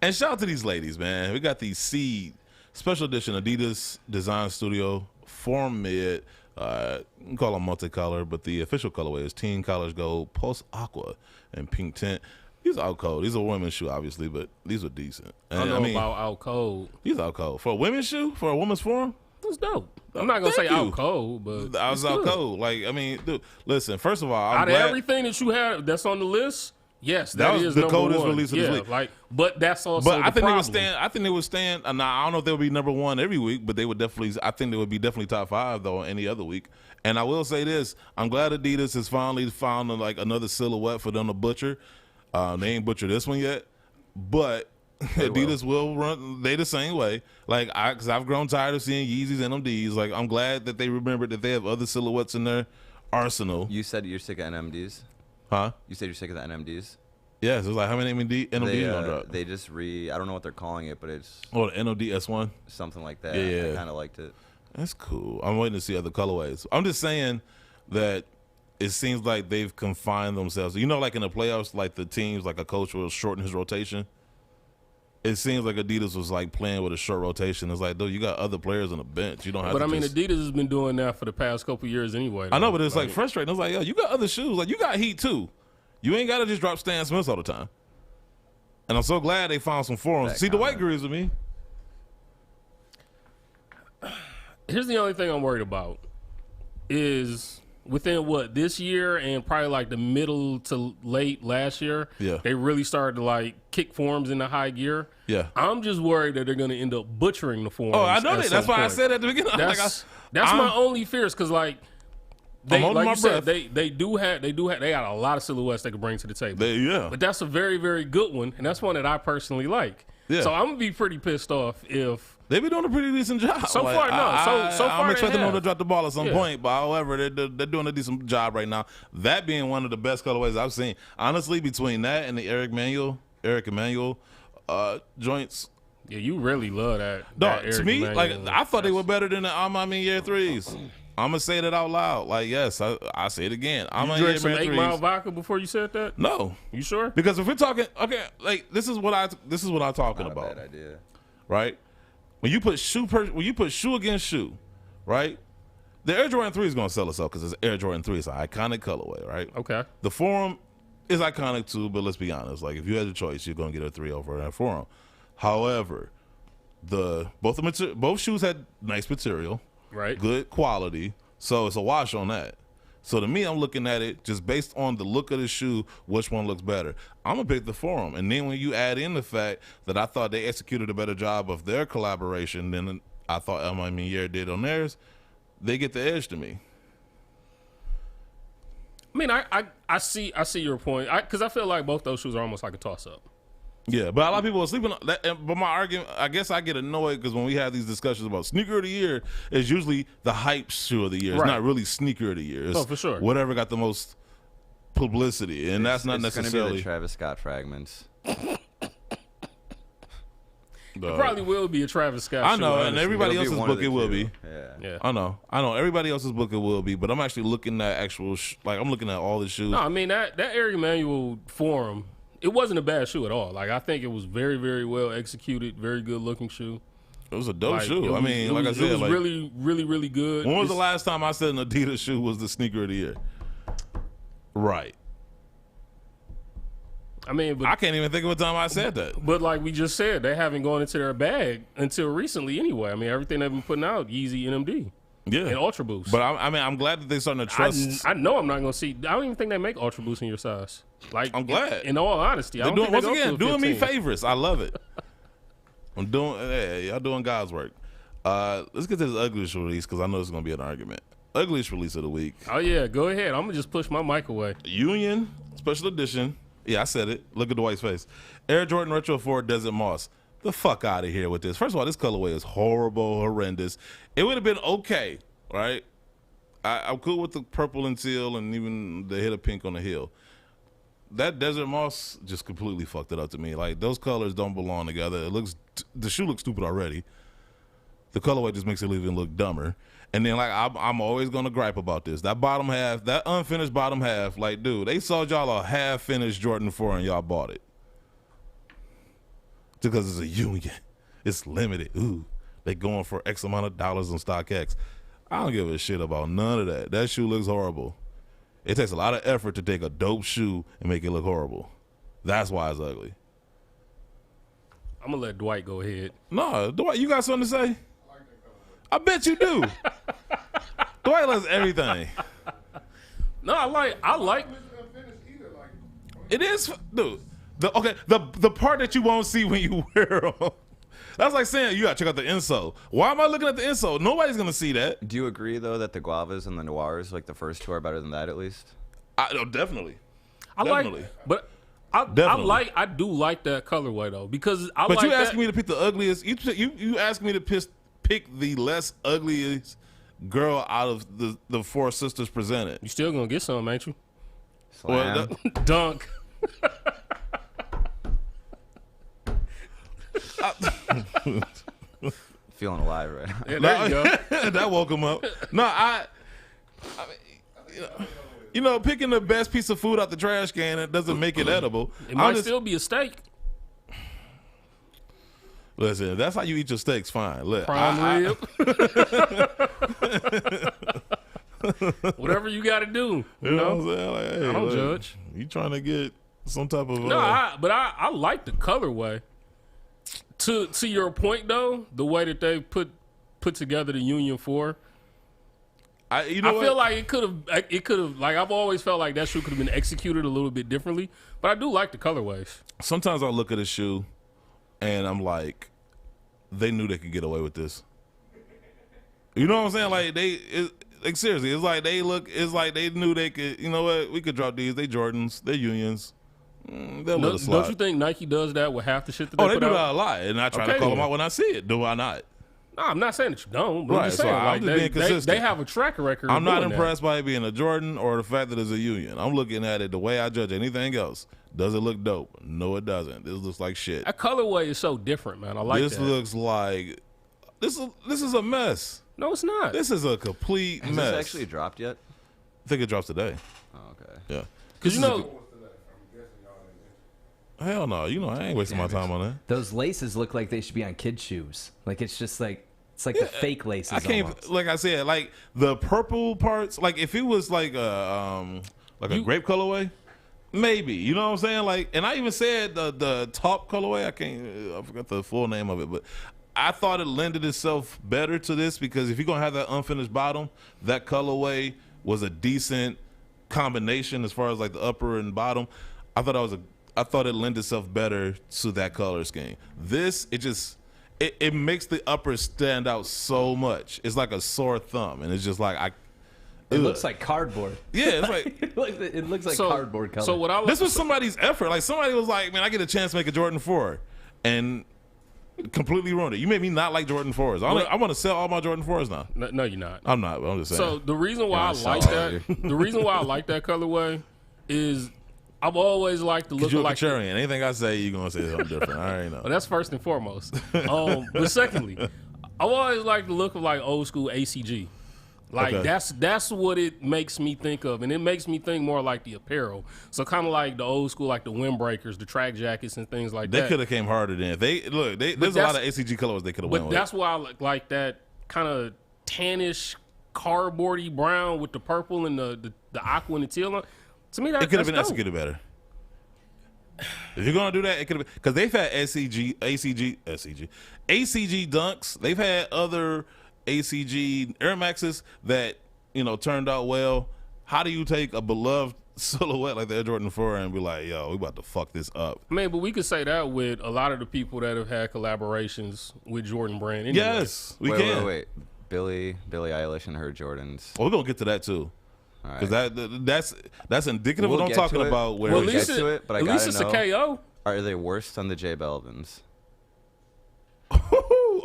And shout out to these ladies, man. We got these S.E.E.D special edition Adidas Design Studio Form Mid. You can call them multicolor, but the official colorway is Teen College Gold, Pulse Aqua, and Pink Tint. These are out cold. These are women's shoe, obviously, but these are decent. And, I know about out cold. These out cold. For a women's shoe? For a women's form? That's dope. I'm not gonna say out cold, but I was out cold. Like, I mean, dude, listen, first of all, out of everything that you have that's on the list, yes, that is the number coldest one. release of this week. Like, but that's also. But I think problem. they would stand. Now I don't know if they would be number one every week, but they would definitely. I think they would be definitely top 5 though any other week. And I will say this: I'm glad Adidas has finally found like another silhouette for them to butcher. They ain't butchered this one yet, but Adidas will run. They the same way. Like because I've grown tired of seeing Yeezys and NMDs. Like I'm glad that they remembered that they have other silhouettes in their arsenal. You said you're sick of NMDs? Huh? You said you're sick of the NMDs? Yes, it's like how many NMDs gonna drop? They just I don't know what they're calling it, but it's the NOD S1? something like that. Yeah. I kind of liked it. That's cool. I'm waiting to see other colorways. I'm just saying that it seems like they've confined themselves. You know, like in the playoffs, like the teams, like a coach will shorten his rotation. It seems like Adidas was like playing with a short rotation. It's like, dude, you got other players on the bench. You don't have. But to I mean, Adidas has been doing that for the past couple years anyway. I know, but it's like frustrating. It's like, yo, you got other shoes. Like you got Heat too. You ain't got to just drop Stan Smiths all the time. And I'm so glad they found some forums. See, Dwight agrees with me. Here's the only thing I'm worried about is within this year and probably like the middle to late last year, they really started to like kick forms into high gear. Yeah. I'm just worried that they're going to end up butchering the forms. Oh, I know that. That's why I said at the beginning. That's my only fears because like they got a lot of silhouettes they can bring to the table. But that's a very, very good one, and that's one that I personally like. Yeah. So I'm gonna be pretty pissed off if they be doing a pretty decent job. So far, no. So far, I'm expecting them to drop the ball at some point, but however, they're doing a decent job right now. That being one of the best colorways I've seen. Honestly, between that and the Eric Emanuel joints. Yeah, you really love that. Dog, to me, like I thought they were better than the Maniére 3s. I'm gonna say that out loud. Like, yes, I say it again. You drank some 8 Mile vodka before you said that? No. You sure? Because if we're talking, okay, like this is what I'm talking about. Not a bad idea. Right? When you put shoe against shoe, right? The Air Jordan 3 is gonna sell itself because it's Air Jordan 3. It's an iconic colorway, right? Okay. The Forum is iconic too, but let's be honest. Like, if you had a choice, you're gonna get a 3 over that Forum. However, both shoes had nice material. Right. Good quality. So it's a wash on that. So to me, I'm looking at it just based on the look of the shoe, which one looks better. I'm going to pick the Forum. And then when you add in the fact that I thought they executed a better job of their collaboration than I thought Maniére did on theirs, they get the edge to me. I mean, I see your point. Because I feel like both those shoes are almost like a toss-up. Yeah, but a lot of people are sleeping on that. But my argument, I guess I get annoyed because when we have these discussions about sneaker of the year, it's usually the hype shoe of the year. It's not really sneaker of the year. It's for sure. Whatever got the most publicity, and that's not necessarily. It's going to be the Travis Scott fragments. It probably will be a Travis Scott. I know, shoe, and everybody else's book it will be. Yeah. I know. Everybody else's book it will be, but I'm actually looking at actual. I'm looking at all the shoes. No, I mean that Air Emanuel Forum. It wasn't a bad shoe at all. Like I think it was very, very well executed, very good looking shoe. It was a dope shoe. It was really, really, really good. When was the last time I said an Adidas shoe was the sneaker of the year? Right. I mean, but, I can't even think of a time I said that. But like we just said, they haven't gone into their bag until recently anyway. I mean, everything they've been putting out, Yeezy, NMD. Yeah. And Ultra Boost. But I'm glad that they're starting to trust. I know I'm not going to see. I don't even think they make Ultra Boost in your size. Like, I'm glad. In all honesty, they're doing, once again, doing me favors. I love it. Y'all doing God's work. Let's get to this ugliest release because I know it's going to be an argument. Ugliest release of the week. Oh, yeah. Go ahead. I'm going to just push my mic away. Union Special Edition. Yeah, I said it. Look at Dwight's face. Air Jordan Retro 4 Desert Moss. The fuck out of here with this. First of all, this colorway is horrible, horrendous. It would have been okay, right? I'm cool with the purple and teal and even the hit of pink on the heel. That Desert Moss just completely fucked it up to me. Like, those colors don't belong together. The shoe looks stupid already. The colorway just makes it even look dumber. And then, like, I'm always going to gripe about this. That bottom half, that unfinished bottom half, like, dude, they sold y'all a half-finished Jordan 4 and y'all bought it. Because it's a Union. It's limited. Ooh, they going for X amount of dollars on StockX. I don't give a shit about none of that. That shoe looks horrible. It takes a lot of effort to take a dope shoe and make it look horrible. That's why it's ugly. I'm going to let Dwight go ahead. No, Dwight, you got something to say? I bet you do. Dwight loves everything. No, I like. It is, dude. The part that you won't see when you wear them. That's like saying you gotta check out the insole. Why am I looking at the insole? Nobody's gonna see that. Do you agree though that the Guavas and the Noirs, like the first two, are better than that at least? Definitely. I do like that colorway though because I. But like you asking me to pick the ugliest. You asked me to pick the less ugliest girl out of the four sisters presented. You still gonna get some, ain't you? Slam. Dunk. Feeling alive right now. Yeah, there you go. That woke him up. No, I mean, picking the best piece of food out the trash can, it doesn't make it edible. It might still be a steak. Listen, if that's how you eat your steaks, fine. Prime rib. Whatever you got to do. You know what I'm saying? Like, hey, I don't judge. You trying to get some type of... but I like the colorway. To your point, though, the way that they put together the Union 4, I feel like it could have, like, I've always felt like that shoe could have been executed a little bit differently, but I do like the colorways. Sometimes I look at a shoe and I'm like, they knew they could get away with this. You know what I'm saying? Like, seriously, it's like they knew they could, you know what, we could drop these. They Jordans, they Unions. They'll let us slide. Don't you think Nike does that with half the shit that they put out? They do that a lot, and I try to call them out when I see it. Do I not? No, I'm not saying that you don't, but right, I'm just saying, I'm just being consistent. They have a track record. I'm not impressed by it being a Jordan or the fact that it's a Union. I'm looking at it the way I judge anything else. Does it look dope? No, it doesn't. This looks like shit. That colorway is so different, man. I like this. This looks like this is a mess. No, it's not. This is a complete mess. Has this actually dropped yet? I think it drops today. Oh, okay. Yeah. Because hell no. I ain't wasting my time on that. Those laces look like they should be on kids' shoes. Like it's just like the fake laces. I can't. Almost. Like I said, like the purple parts. Like if it was like a grape colorway, maybe. You know what I'm saying? Like, and I even said the top colorway. I forgot the full name of it, but I thought it lended itself better to this because if you're gonna have that unfinished bottom, that colorway was a decent combination as far as like the upper and bottom. I thought it lent itself better to that color scheme. This, it makes the upper stand out so much. It's like a sore thumb, and it's just like It looks like cardboard. Yeah, it's like it looks like cardboard color. So what I this was somebody's effort. Like somebody was like, man, I get a chance to make a Jordan 4, and completely ruined it. You made me not like Jordan 4s. I want to sell all my Jordan 4s now. No, you're not. I'm not. But I'm just saying. So the reason why I like that, the reason why I like that colorway is I've always liked the look you're of like contrarian. Anything I say, you're gonna say something different. I already know. Well, that's first and foremost. But secondly, I've always liked the look of like old school ACG. Like that's what it makes me think of, and it makes me think more like the apparel. So kind of like the old school, like the windbreakers, the track jackets, and things like that. They could have came harder than there's a lot of ACG colors they could have went with. But that's why I like that kind of tannish, cardboardy brown with the purple and the aqua and the teal. To me, it could have been executed better. If you're gonna do that, it could have been because they've had ACG dunks. They've had other ACG Air Maxes that turned out well. How do you take a beloved silhouette like the Air Jordan 4 and be like, yo, we about to fuck this up? Man, but we could say that with a lot of the people that have had collaborations with Jordan Brand. Anyway. Yes, we can. Wait. Billie Eilish and her Jordans. Well, we're gonna get to that too. Because that's indicative of what I'm talking about. Where we'll get to it, but I gotta it's know, a KO. Are they worse than the J Balvins?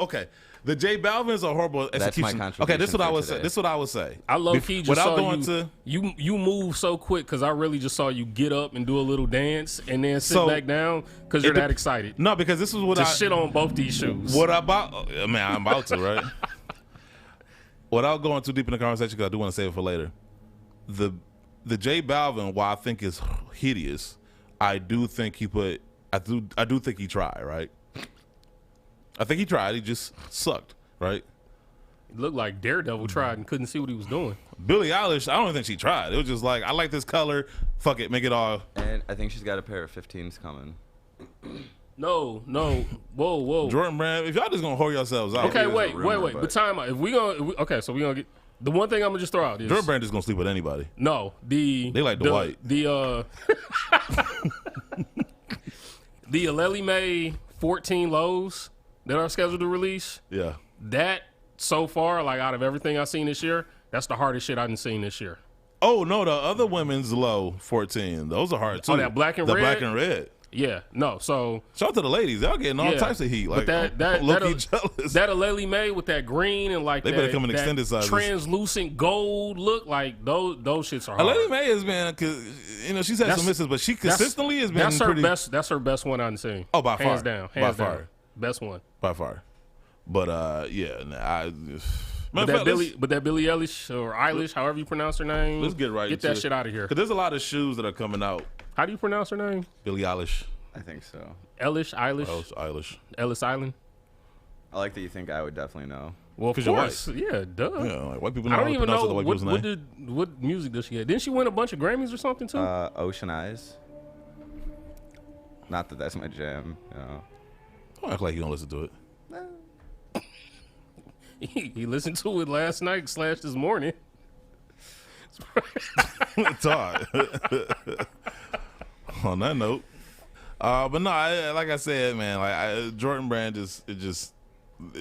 Okay, the J Balvins are horrible execution. That's my contribution. Okay, this is what I would say. This is what I would say. I low key just saw you move so quick because I really just saw you get up and do a little dance and then sit back down because you're that excited. No, because this is what I shit on both these shoes. What about? Man, I'm about to right. Without going too deep in the conversation, because I do want to save it for later. The J Balvin, while I think is hideous, I do think he think he tried, right? I think he tried. He just sucked, right? It looked like Daredevil tried and couldn't see what he was doing. Billie Eilish, I don't even think she tried. It was just like, I like this color. Fuck it, make it all. And I think she's got a pair of 15s coming. No. Whoa. Jordan Brand, if y'all just gonna whore yourselves out. Okay, wait. But time out. So we gonna get. The one thing I'm gonna just throw out is Jordan Brand is gonna sleep with anybody. No, they like the white. The Aleli May 14 lows that are scheduled to release. Yeah. That so far, like out of everything I've seen this year, that's the hardest shit I've seen this year. Oh no, the other women's low 14, those are hard too. Oh, that black and red. Black and red. Yeah, no. So shout out to the ladies, y'all getting all types of heat. Like that jealous. That Aleli May with that green and like they better come in extended sizes. Translucent gold look, like those shits are hard. Aleli May has been, cause she's had some misses, but she consistently has been pretty. That's her best one I've seen. Oh, by far, hands down, far, best one by far. But but that Billie Eilish or Eilish, however you pronounce her name. Let's get right. Get that shit out of here. Cause there's a lot of shoes that are coming out. How do you pronounce her name? Billie Eilish. I think so. Eilish. Eilish. Ellis Island. I like that you think I would definitely know. Well, of course. Yeah, duh. Yeah, like white people know. I don't even know the what music does she get. Didn't she win a bunch of Grammys or something too? Ocean Eyes. Not that that's my jam. Don't act like you don't listen to it. He listened to it last night / this morning. Todd. On that note, but no, like I said, man, Jordan Brand it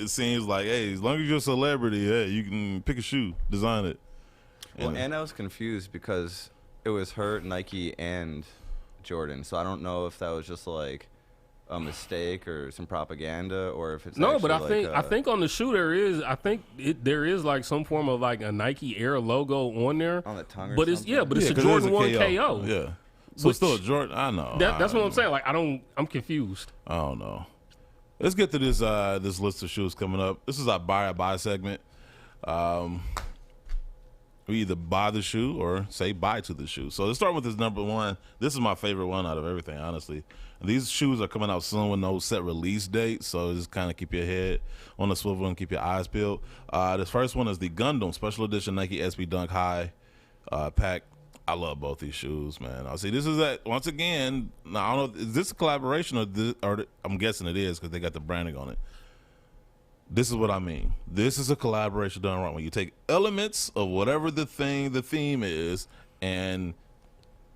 seems like, hey, as long as you're a celebrity, hey, you can pick a shoe, design it. And I was confused because it was her, Nike, and Jordan, so I don't know if that was just like a mistake or some propaganda, or if it's but I think on the shoe there is like some form of like a Nike Air logo on there on the tongue, but it's a Jordan 1 KO. Yeah, so it's still a Jordan. I know. That's what I'm saying. Like I'm confused. I don't know. Let's get to this list of shoes coming up. This is our buy segment. We either buy the shoe or say bye to the shoe. So let's start with this number one. This is my favorite one out of everything, honestly. And these shoes are coming out soon with no set release date, so just kind of keep your head on the swivel and keep your eyes peeled. This first one is the Gundam Special Edition Nike SB Dunk High pack. I love both these shoes, man. I see this is once again. Now I don't know, is this a collaboration or I'm guessing it is because they got the branding on it. This is what I mean. This is a collaboration done right. When you take elements of whatever the theme is, and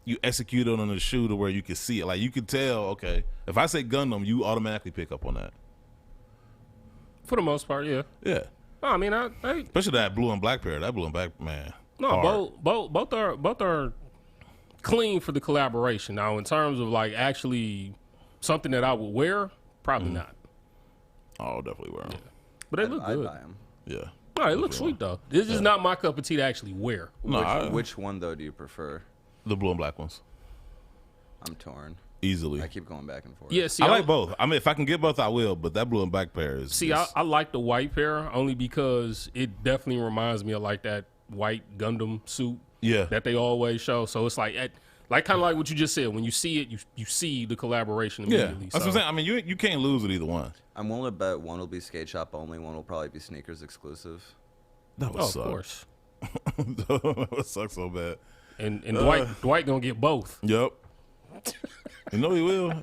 you execute it on the shoe to where you can see it. Like you can tell, okay, if I say Gundam, you automatically pick up on that. For the most part, yeah. Yeah. I mean, especially that blue and black pair. That blue and black, man. No, both are clean for the collaboration. Now, in terms of like actually something that I would wear, probably not. I'll definitely wear them. Yeah. But they look I'd good. buy 'em. Yeah. No, they look sweet though. This is not my cup of tea to actually wear. No, Which one though do you prefer? the blue and black ones. I'm torn. Easily. I keep going back and forth. Yeah, see, I like both. I mean, if I can get both, I will. But that blue and black pair is. See, just, I like the white pair only because it definitely reminds me of like that white Gundam suit that they always show. So it's like kind of like what you just said. When you see it, you see the collaboration immediately. That's what I'm saying. I mean, you can't lose with either one. I'm willing to bet one will be skate shop only, one will probably be sneakers exclusive. That would suck. Of course. That would suck so bad. And Dwight gonna get both. Yep. You know he will.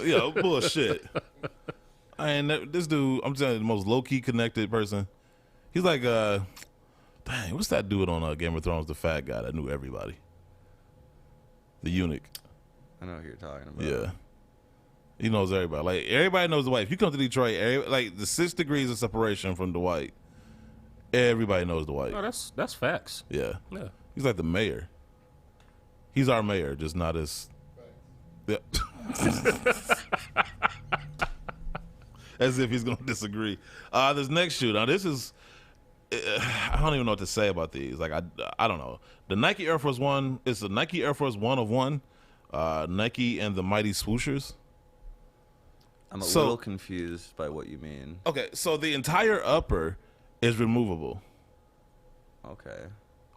Yeah, bullshit. This dude, I'm telling you, the most low key connected person. He's like, dang, what's that dude on Game of Thrones? The fat guy that knew everybody. The eunuch. I know who you're talking about. Yeah. He knows everybody. Like everybody knows Dwight. If you come to Detroit, like the 6 degrees of separation from Dwight, everybody knows Dwight. No, that's facts. Yeah. Yeah. He's like the mayor. He's our mayor, just not as. Yeah. As if he's gonna disagree. This next shoe. Now this is. I don't even know what to say about these. Like I don't know. The Nike Air Force One. It's the Nike Air Force 1 of 1. Nike and the Mighty Swooshers. I'm a little confused by what you mean. Okay, so the entire upper is removable. Okay.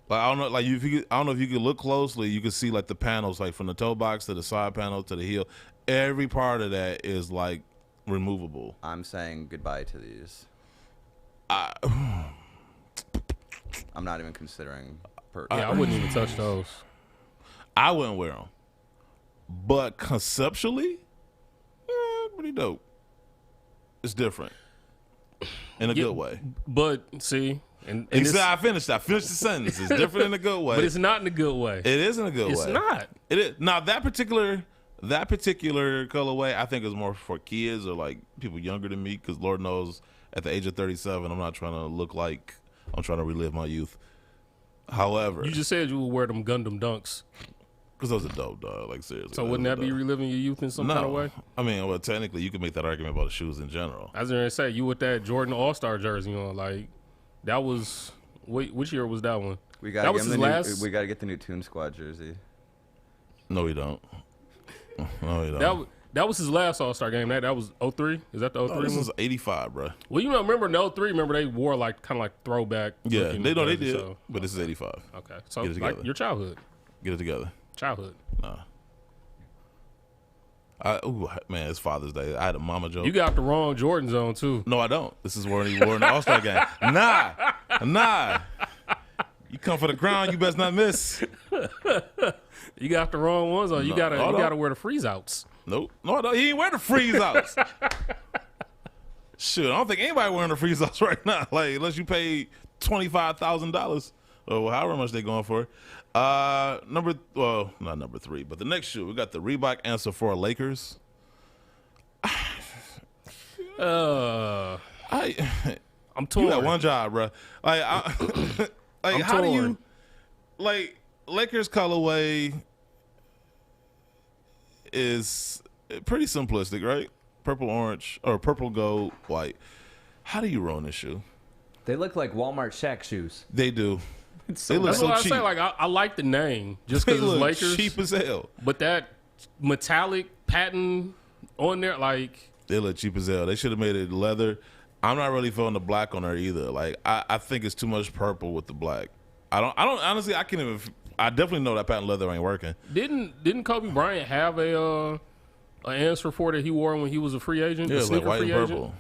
Like I don't know, like I don't know if you could look closely, you can see like the panels, like from the toe box to the side panel to the heel. Every part of that is like removable. I'm saying goodbye to these. I I'm not even considering. I wouldn't even touch those. I wouldn't wear them, but conceptually, pretty dope. It's different in a good way. But see, and I finished the sentence. It's different in a good way, but it's not in a good way. It is in a good way. It's not. It is. Now that particular colorway, I think is more for kids or like people younger than me. Because Lord knows, at the age of 37, I'm not trying to look like I'm trying to relive my youth. However, you just said you would wear them Gundam dunks. Because those are dope, dog. Like seriously. So wouldn't that be reliving your youth in some kind of way? I mean, well, technically, you could make that argument about the shoes in general. I was going to say, you with that Jordan All-Star jersey on, like, that was, which year was that one? We got to get the new Toon Squad jersey. No, we don't. No, we don't. That was his last All-Star game. That was 03? Is that the 03 this one? is 85, bro. Well, remember in 03, remember they wore, like, kind of like throwback. Yeah, they did. So. But this is 85. Okay. So, like, your childhood. Get it together. Childhood. Nah. Man, it's Father's Day. I had a mama joke. You got the wrong Jordans on, too. No, I don't. This is where he wore in the All-Star game. Nah. You come for the crown, you best not miss. You got the wrong ones on. You gotta wear the freeze outs. Nope. No, he ain't wear the freeze outs. Shoot, I don't think anybody wearing the freeze outs right now. Like, unless you pay $25,000 or however much they're going for. Not number 3, but the next shoe, we got the Reebok Answer 4 Lakers. I'm torn. You got one job, bro. Like, how torn. Do you like Lakers colorway is pretty simplistic, right? Purple, orange, or purple, gold, white. How do you roll this shoe? They look like Walmart Shaq shoes. They do. They look so cheap. I say. Like I like the name just because it's Lakers. Cheap as hell. But that metallic patent on there, like they look cheap as hell. They should have made it leather. I'm not really feeling the black on there either. Like I think it's too much purple with the black. I don't honestly. I can't even. I definitely know that patent leather ain't working. Didn't Kobe Bryant have an answer for that he wore when he was a free agent? Yeah, it was like white and purple.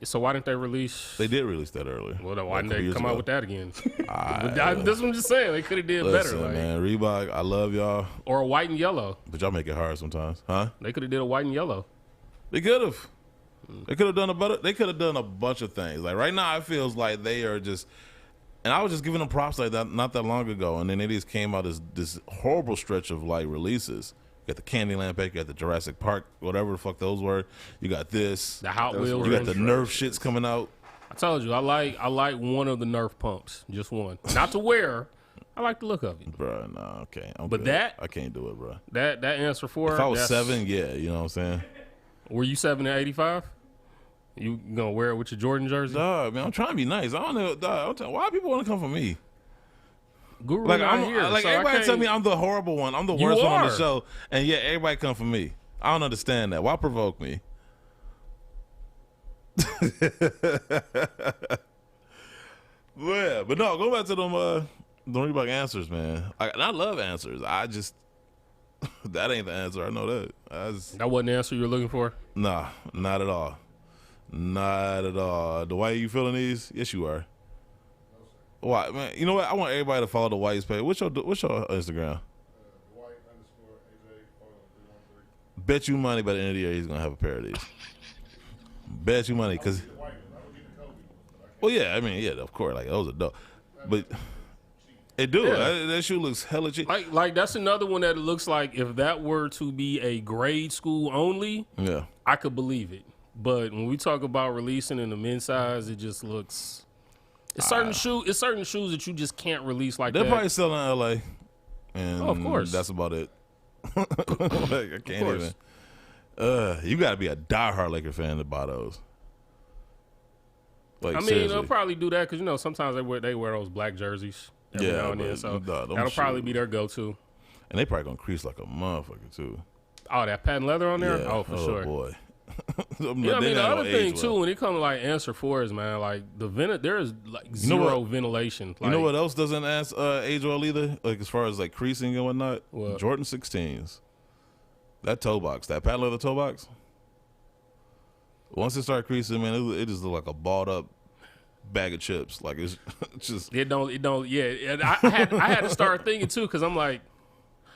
So why didn't they release? They did release that earlier. Well, then why didn't they come out with that again? That's what I'm just saying. They could have did better. Like, man, Reebok, I love y'all. Or a white and yellow. But y'all make it hard sometimes, huh? They could have did a white and yellow. They could have. They could have done They could have done a bunch of things. Like right now, it feels like they are just. And I was just giving them props like that not that long ago, and then they just came out this horrible stretch of like releases. You got the Candyland pack, you got the Jurassic Park, whatever the fuck those were. You got this. The Hot Wheels. You got the Nerf shits coming out. I told you, I like one of the Nerf pumps, just one. Not to wear. I like the look of it. Bro, nah, okay. I'm but good. that I can't do it, bro. That answer for if I was 7, yeah, you know what I'm saying? Were you 7 at 85? You gonna wear it with your Jordan jersey? Dog, man, I'm trying to be nice. I don't know, dog. Why people want to come for me? Guru Like not here, like so everybody tell me I'm the horrible one. I'm the worst one on the show, and yet everybody come for me. I don't understand that. Why provoke me? Yeah, but no, go back to them Reebok answers, man. I love answers. I just that ain't the answer. I know that. That wasn't the answer you were looking for? Nah, not at all. Not at all. The way you feeling these? Yes, you are. Why, man? You know what? I want everybody to follow the White's page. What's your Instagram? White_AJ. Bet you money by the end of the year he's gonna have a pair of these. Bet you money, cause. Well, yeah, I mean, yeah, of course, like those are dope, but it do. Yeah. That shoe looks hella cheap. Like that's another one that it looks like if that were to be a grade school only, yeah, I could believe it. But when we talk about releasing in the men's size, it just looks. It's certain shoes that you just can't release like they're that. They're probably selling in LA, and of course, that's about it. Like, I can't even. You got to be a diehard Laker fan to buy those. Like, I mean, seriously. they'll probably do that because sometimes they wear those black jerseys every now and then, so that'll probably be their go-to. And they probably gonna crease like a motherfucker too. Oh, that patent leather on there? Yeah. Oh, for sure. Boy. Yeah, I mean the other thing too, when it comes to like answer fours, man, like there is like zero ventilation. Like, you know what else doesn't age well either? Like as far as like creasing and whatnot, what? Jordan 16s. That toe box, that patent leather toe box. Once it start creasing, man, it just look like a balled up bag of chips. Like it's just it don't. Yeah, I had to start thinking too because I'm like,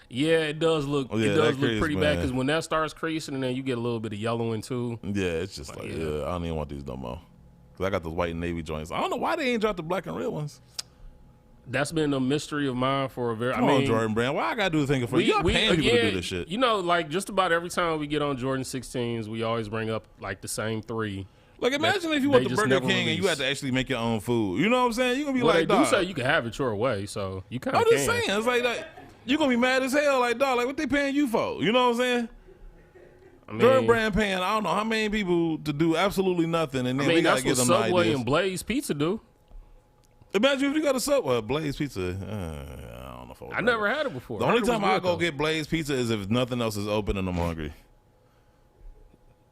yeah, it does look look pretty bad because when that starts creasing and then you get a little bit of yellowing too. Yeah, it's just like I don't even want these no more. Cause I got those white and navy joints. I don't know why they ain't dropped the black and red ones. That's been a mystery of mine for a very. Come on, Jordan Brand. Why I gotta do the thing for you? Y'all paying people to do this shit. Like just about every time we get on Jordan 16s, we always bring up like the same 3. Like imagine if you went to Burger King and you had to actually make your own food. You know what I'm saying? You're gonna be like, they do say you can have it your way, so you kind of. I'm just saying, it's like you're gonna be mad as hell, like dog, like what they paying you for? You know what I'm saying? I mean, Jordan Brand paying I don't know how many people to do absolutely nothing, and then we gotta give them Subway ideas. and Blaze Pizza do. Imagine if you got a Subway, Blaze Pizza. I don't know if I never had it before. The only time I go get Blaze Pizza is if nothing else is open and I'm hungry.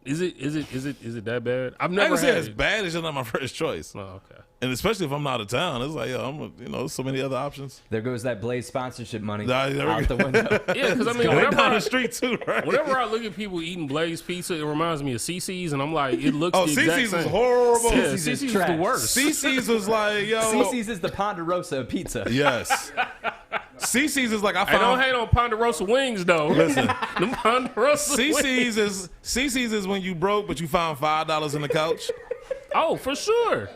Is it that bad? I've I never can say had it's bad. It's just not my first choice. Oh, okay. And especially if I'm out of town, it's like so many other options. There goes that Blaze sponsorship money Nah, out the window. Yeah, because I mean, whenever down the street too, right? Whenever I look at people eating Blaze Pizza, it reminds me of CiCi's, and I'm like, it looks. the exact CiCi's same. is horrible. Yeah, CiCi's is the worst. CiCi's was like, yo. CiCi's is the Ponderosa of pizza. Yes. CiCi's is like I don't found. hate on Ponderosa wings though. Listen, the Ponderosa CiCi's is when you broke but you found $5 in the couch. Oh, for sure.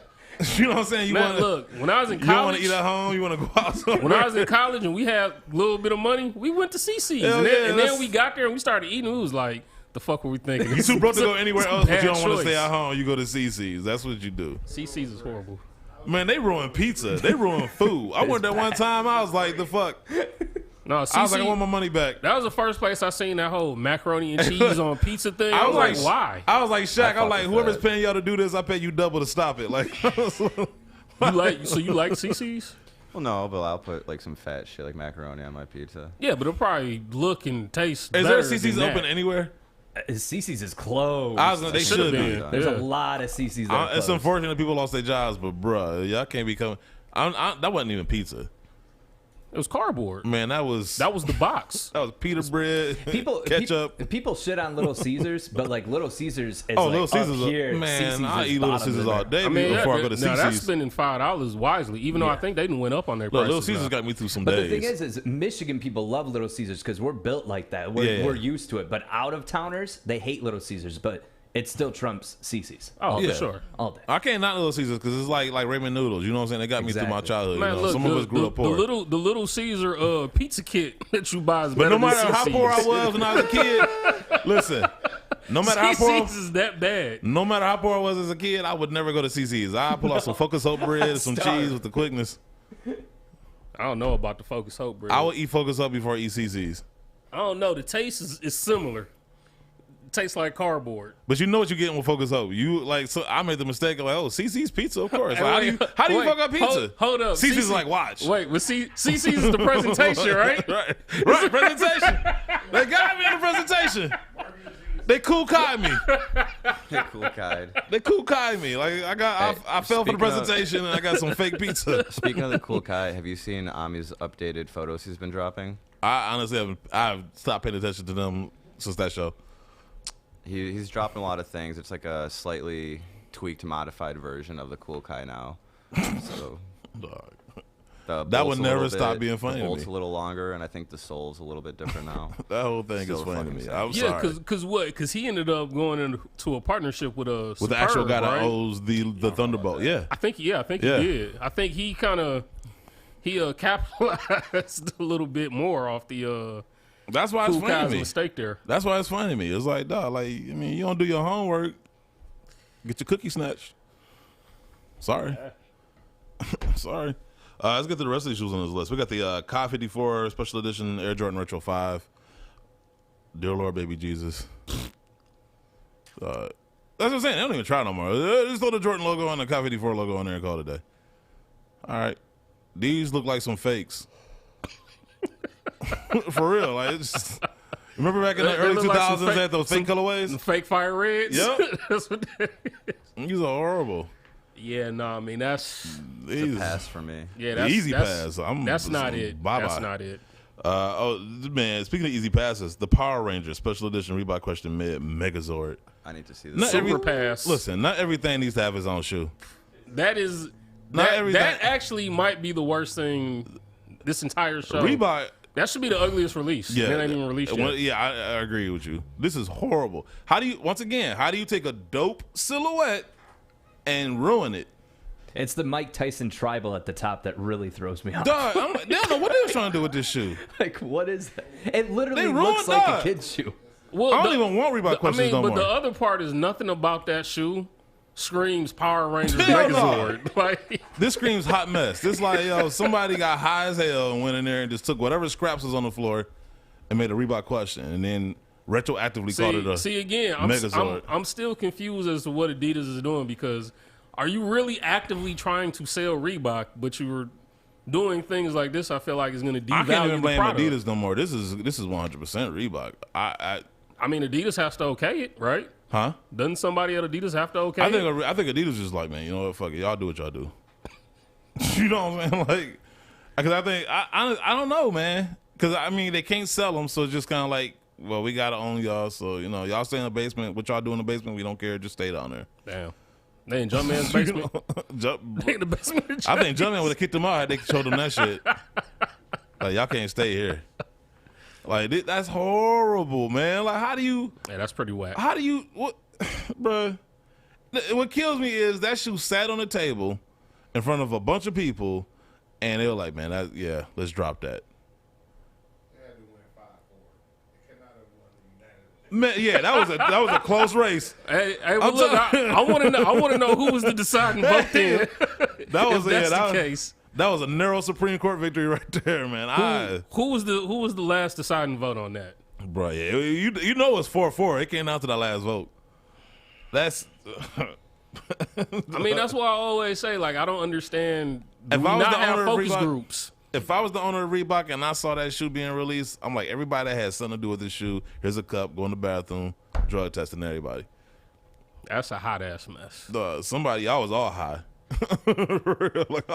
You know what I'm saying? Look, when I was in you want college, to eat at home. You want to go out somewhere. when I was in college and we had a little bit of money, we went to CiCi's, Hell and then we got there and we started eating. It was like, the fuck were we thinking? You too broke to go anywhere else, but you don't want to choice. stay at home. You go to CiCi's. That's what you do. CiCi's is horrible. Man, they ruin pizza. They ruin food. I went there one time. I was like, the fuck. No, I was like, I want my money back. That was the first place I seen that whole macaroni and cheese on pizza thing. I was like, why? I was like, Shaq. I was like, whoever's paying y'all to do this, I pay you double to stop it. Like, you like CiCi's? Well, no, but I'll put like some fat shit like macaroni on my pizza. Yeah, but it'll probably look and taste. Is better there a CiCi's than open that. anyway? CiCi's is closed. They should be. There's a lot of CiCi's that are It's closed. unfortunate people lost their jobs, but bruh, y'all can't be coming. That wasn't even pizza. It was cardboard. Man, that was the box. That was pita bread, ketchup. People shit on Little Caesars, but like Little Caesars is Little Caesars, up here. man, CiCi's I is eat Little bottom Caesars in all there. day before I go to CiCi's. That's spending $5 wisely, even though I think they didn't went up on their prices. Little Caesars now. got me through some But days. the thing is Michigan people love Little Caesars because we're built like that. We're used to it. But out of towners, they hate Little Caesars, but it still trumps CiCi's. Oh, for sure. All day. I can't not Little Caesars because it's like ramen noodles. You know what I'm saying? They got me through my childhood. Man, look, some of us grew up poor. The Little Caesar pizza kit that you buy is But better no matter than how CiCi's. poor I was when I was a kid, listen, No matter how poor, CiCi's is that bad. no matter how poor I was as a kid, I would never go to CiCi's. I pull out some Focus Hope bread, some cheese with the quickness. I don't know about the Focus Hope bread. I would eat Focus Hope before I eat CiCi's. I don't know. The taste is similar. It tastes like cardboard. But you know what you're getting with Focus Hope. You like, so I made the mistake of like, oh, CiCi's pizza, of course. Like, how do you fuck up pizza? Hold up. CiCi's like, watch. Wait, but CiCi's is the presentation, right? right, presentation. They got me in the presentation. They cool Kai me. Cool Kai. They cool Kai me. Like I fell for the presentation and I got some fake pizza. Speaking of the cool Kai, have you seen Ami's updated photos he's been dropping? I honestly I've stopped paying attention to them since that show. He's dropping a lot of things. It's like a slightly tweaked, modified version of the cool Kai now. So Dog. that would never stop being funny to me. The bolt's a little longer, and I think the sole's a little bit different now. That whole thing Still is funny to me. fucking I'm sorry. Because what? Because he ended up going into a partnership with a With the actual guy that right? owns the Thunderbolt. Yeah. I think he did. I think he kind of capitalized a little bit more off the That's why it's cool funny to Kai's me. mistake there. That's why it's funny to me. It's like, dog, like, I mean, you don't do your homework, get your cookie snatched. Sorry. Sorry. Let's get to the rest of these shoes on this list. We got the Kai 54 Special Edition Air Jordan Retro 5. Dear Lord, baby Jesus. That's what I'm saying. They don't even try no more. Just throw the Jordan logo and the Kai 54 logo on there and call it a day. All right. These look like some fakes. For real. Like, it's, remember back in the early 2000s, they had those fake colorways? The fake fire reds? Yep. That's what These are horrible. Yeah, no, I mean, that's... It's a pass for me. Yeah, the that's easy that's, pass. That's not it. Bye-bye. That's not it. Man, speaking of easy passes, the Power Rangers Special Edition Reebok Question Mid Megazord. I need to see this. Not Super pass. Listen, not everything needs to have its own shoe. That is... Not everything. That actually might be the worst thing this entire show. Reebok... That should be the ugliest release. Yeah, It ain't even released yet. Yeah, I agree with you. This is horrible. How do you take a dope silhouette and ruin it? It's the Mike Tyson tribal at the top that really throws me off. Dog, they don't know what they were trying to do with this shoe. Like, what is that? It literally They ruined looks like that. a kid's shoe. Well, I don't even want Reebok Questions no but more. the other part is nothing about that shoe screams Power Rangers Hell no. Megazord. Like, This screams hot mess. This like, yo, somebody got high as hell and went in there and just took whatever scraps was on the floor and made a Reebok Question and then retroactively called it a Megazord. I'm still confused as to what Adidas is doing, because are you really actively trying to sell Reebok, but you were doing things like this? I feel like it's going to devalue I can't even blame the product. Adidas no more. This is 100% Reebok. I mean, Adidas has to okay it, right? Huh? Doesn't somebody at Adidas have to okay I it? think Adidas is just like, man, you know what? Fuck it. Y'all do what y'all do. You know what I'm saying? Like, because I think, I don't know, man. Because, I mean, they can't sell them, so it's just kind of like, well, we got to own y'all. So, you know, y'all stay in the basement. What y'all do in the basement, we don't care. Just stay down there. Damn. They in Jumpman's basement? They in the basement of I think Jumpman would have kicked them out had they showed them that shit. Like, y'all can't stay here. Like, that's horrible, man. Like, how do you... Yeah, that's pretty whack. How do you... What, bruh. What kills me is that shoe sat on the table in front of a bunch of people, and they were like, man, let's drop that. Man, yeah, that was a close race. Hey, well, look, I want to know who was the deciding vote then. That was if that's the case. That was a narrow Supreme Court victory right there, man. Who was the last deciding vote on that? Bro, yeah, you know it's 4-4. It came down to that last vote. That's. I mean, that's why I always say, like, I don't understand. If I was not the have owner of focus Reebok, groups. If I was the owner of Reebok and I saw that shoe being released, I'm like, everybody that has something to do with this shoe, here's a cup, go in the bathroom, drug testing everybody. That's a hot ass mess. Y'all was all high. Like,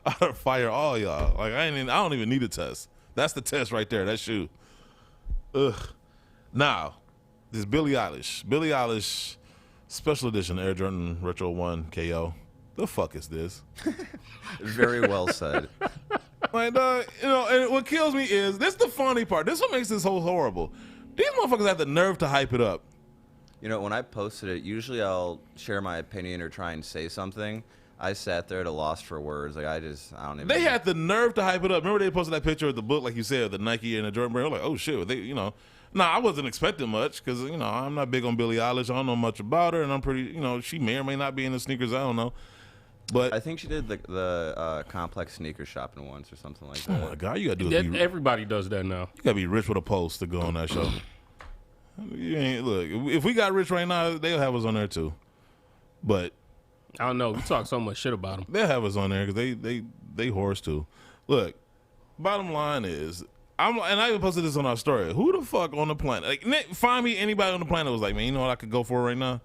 I'd fire all y'all. Like, I don't even need a test. That's the test right there. That shoe. Ugh. Now, this Billie Eilish Special Edition Air Jordan Retro 1 KO. The fuck is this? Very well said. Like, you know, and what kills me is, this the funny part. This is what makes this whole horrible. These motherfuckers have the nerve to hype it up. You know, when I posted it, usually I'll share my opinion or try and say something. I sat there at a loss for words. Like, I don't even. They had the nerve to hype it up. Remember they posted that picture of the book, like you said, the Nike and the Jordan brand. Like, oh shit, they, you know, Nah, I wasn't expecting much because, you know, I'm not big on Billie Eilish. I don't know much about her, and I'm pretty, you know, she may or may not be in the sneakers. I don't know. But I think she did the complex sneaker shopping once or something like that. oh, my God, you got to do it. Everybody does that now. You got to be rich with a post to go on that show. You ain't, look, if we got rich right now, they'll have us on there, too. But I don't know. We talk so much shit about them. they'll have us on there because they horse, too. Look, bottom line is, and I even posted this on our story. Who the fuck on the planet? Like, find me anybody on the planet was like, man, you know what I could go for right now?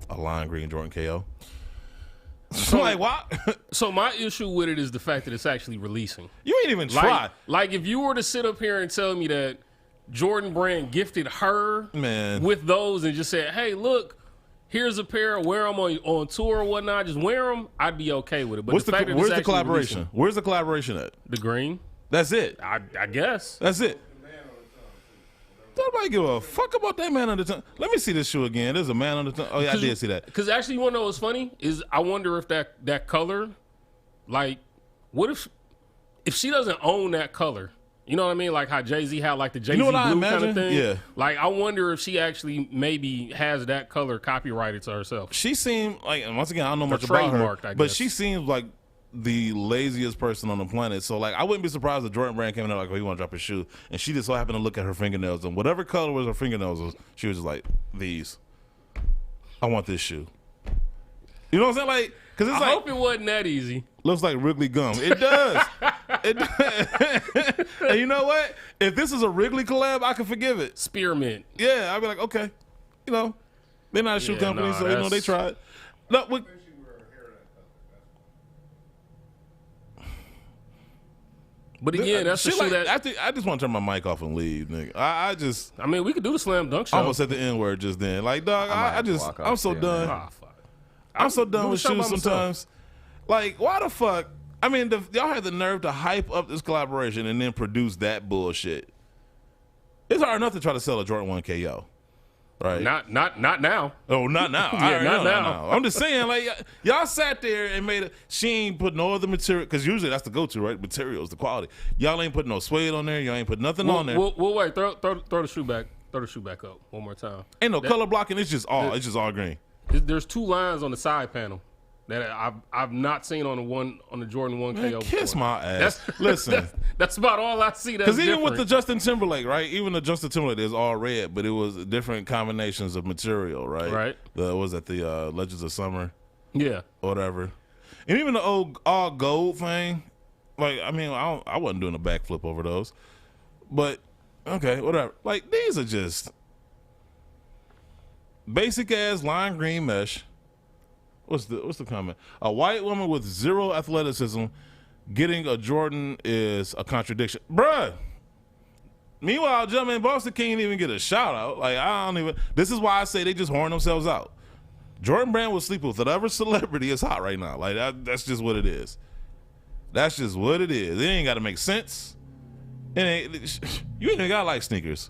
A lime green Jordan KO. So, like, what? So my issue with it is the fact that it's actually releasing. You ain't even tried. Like if you were to sit up here and tell me that Jordan Brand gifted her with those and just said, hey, look, here's a pair, wear them on tour or whatnot, just wear them, I'd be okay with it. But where's the collaboration? Where's the collaboration at? The green. That's it. I guess. That's it. Nobody give a fuck about that man on the tongue. Let me see this shoe again. There's a man on the tongue. Oh, yeah, I did see that. Because actually, you want to know what's funny? Is I wonder if that color, like, what if she doesn't own that color? You know what I mean? Like how Jay-Z had like the Jay-Z blue kind of thing. Yeah. Like I wonder if she actually maybe has that color copyrighted to herself. She seemed like, and once again, I don't know much about her, but she seems like the laziest person on the planet. So like, I wouldn't be surprised if Jordan Brand came in there like, oh, you want to drop his shoe, and she just so happened to look at her fingernails, and whatever color was her fingernails was, she was just like, these. I want this shoe. You know what I'm saying? Like, because it's I hope it wasn't that easy. Looks like Wrigley gum. It does. And you know what? If this is a Wrigley collab, I can forgive it. Spearmint. Yeah, I'd be like, okay. You know, they're not a shoe company, so you know they tried. No, but again, that's the shoe that I just want to turn my mic off and leave, nigga. I mean, we could do the slam dunk show. I almost said the N word just then. Like, dog, I'm so done. Oh, fuck. I'm so done with shoes sometimes. Like, why the fuck? I mean, y'all had the nerve to hype up this collaboration and then produce that bullshit. It's hard enough to try to sell a Jordan 1 KO. Right. Not now. Oh, not now. Yeah, not now. I'm just saying, like, y'all sat there and made she ain't put no other material, because usually that's the go-to, right? Materials, the quality. Y'all ain't put no suede on there. Y'all ain't put nothing on there. Well, wait. Throw the shoe back. Throw the shoe back up one more time. Ain't no color blocking. It's just all green. There's two lines on the side panel that I've not seen on the Jordan 1 KO. Kiss before. my ass. Listen. That's about all I see. Because even with the Justin Timberlake, right? Even the Justin Timberlake is all red, but it was different combinations of material, right? Right. Was that the Legends of Summer? Yeah. Whatever. And even the old all gold thing, like, I mean, I wasn't doing a backflip over those. But, okay, whatever. Like, these are just basic ass lime green mesh. What's the comment? A white woman with zero athleticism getting a Jordan is a contradiction. Bruh. Meanwhile, Jumpman Boston can't even get a shout out. Like, I don't even. This is why I say they just horn themselves out. Jordan Brand will sleep with whatever celebrity is hot right now. Like, that's just what it is. That's just what it is. It ain't got to make sense. You ain't got to like sneakers.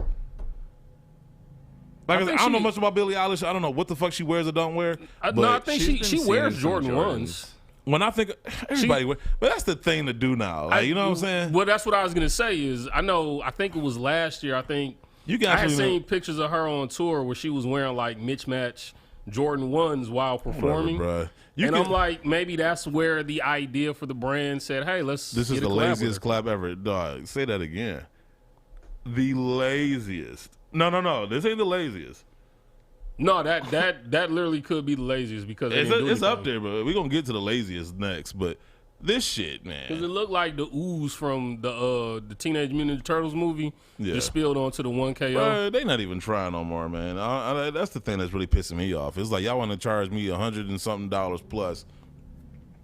Like I don't know much about Billie Eilish. I don't know what the fuck she wears or don't wear. No, I think she wears Jordan 1s. When I think everybody wears, but that's the thing to do now. Like, you know what I'm saying? Well, that's what I was gonna say. Is I think it was last year. I think I had seen pictures of her on tour where she was wearing like mismatch Jordan 1s while performing. Whatever, I'm like, maybe that's where the idea for the brand said, "Hey, let's." This is the laziest collab ever, dog. Say that again. The laziest. No. This ain't the laziest. No, that literally could be the laziest because it's up there, but we're gonna get to the laziest next. But this shit, man, because it looked like the ooze from the Teenage Mutant Ninja Turtles movie just spilled onto the 1 KO. They not even trying no more, man. That's the thing that's really pissing me off. It's like y'all want to charge me $100 and something plus.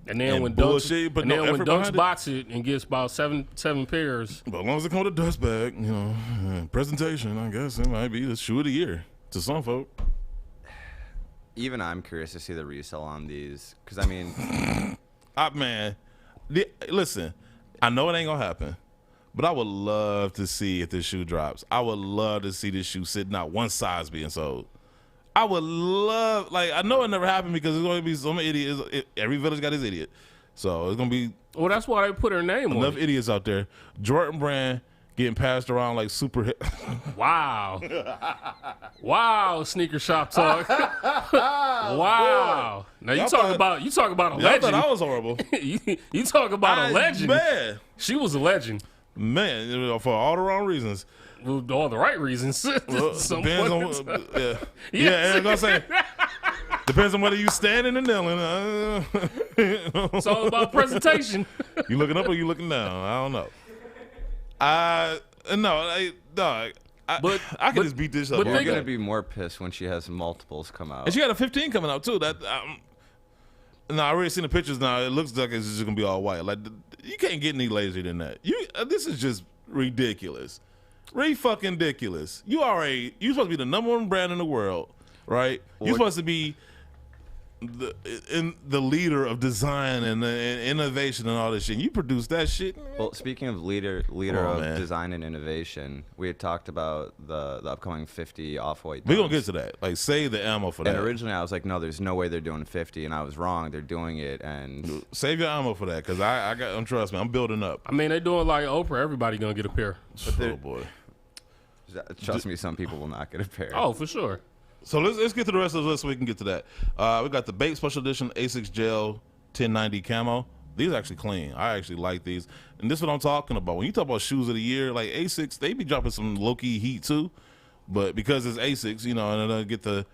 And then when Dunks box it and gets about seven pairs. But as long as it comes with a dust bag, you know, presentation, I guess it might be the shoe of the year to some folk. Even I'm curious to see the resell on these, because I mean, listen, I know it ain't gonna happen, but I would love to see if this shoe drops. I would love to see this shoe sitting out one size being sold. I would love, like, I know it never happened because there's going to be some idiots. Every village got his idiot. So it's going to be. Well, that's why they put her name on it. Enough idiots out there. Jordan Brand getting passed around like super hit. Wow. Wow, sneaker shop talk. Wow. Now you talk about a Y'all legend. thought I was horrible. you talk about a legend. Man. She was a legend. Man, for all the wrong reasons. Well, all the right reasons. Well, depends on yeah, I'm gonna say depends on whether you standing or kneeling. It's all about presentation. You looking up or you looking down? I don't know. Dog. I can just beat this up. But You're they gonna be more pissed when she has multiples come out. And she got a 15 coming out too. I already seen the pictures now. It looks like it's just gonna be all white. Like you can't get any lazier than that. This is just ridiculous. Fucking ridiculous. You supposed to be the #1 brand in the world, right? You're supposed to be the leader of design and innovation and all this shit. You produce that shit. Well, speaking of leader of design and innovation, we had talked about the upcoming 50 Off-White. We're gonna get to that. Like, save the ammo for that. And originally I was like, no, there's no way they're doing 50, and I was wrong. They're doing it, and save your ammo for that, because trust me, I'm building up. I mean, they're doing like Oprah. Everybody gonna get a pair. Oh boy. Trust me, some people will not get a pair. Oh, for sure. So let's get to the rest of the list so we can get to that. We got the BAPE Special Edition Asics Gel 1090 Camo. These are actually clean. I actually like these. And this is what I'm talking about. When you talk about shoes of the year, like Asics, they be dropping some low-key heat too. But because it's Asics, and they get the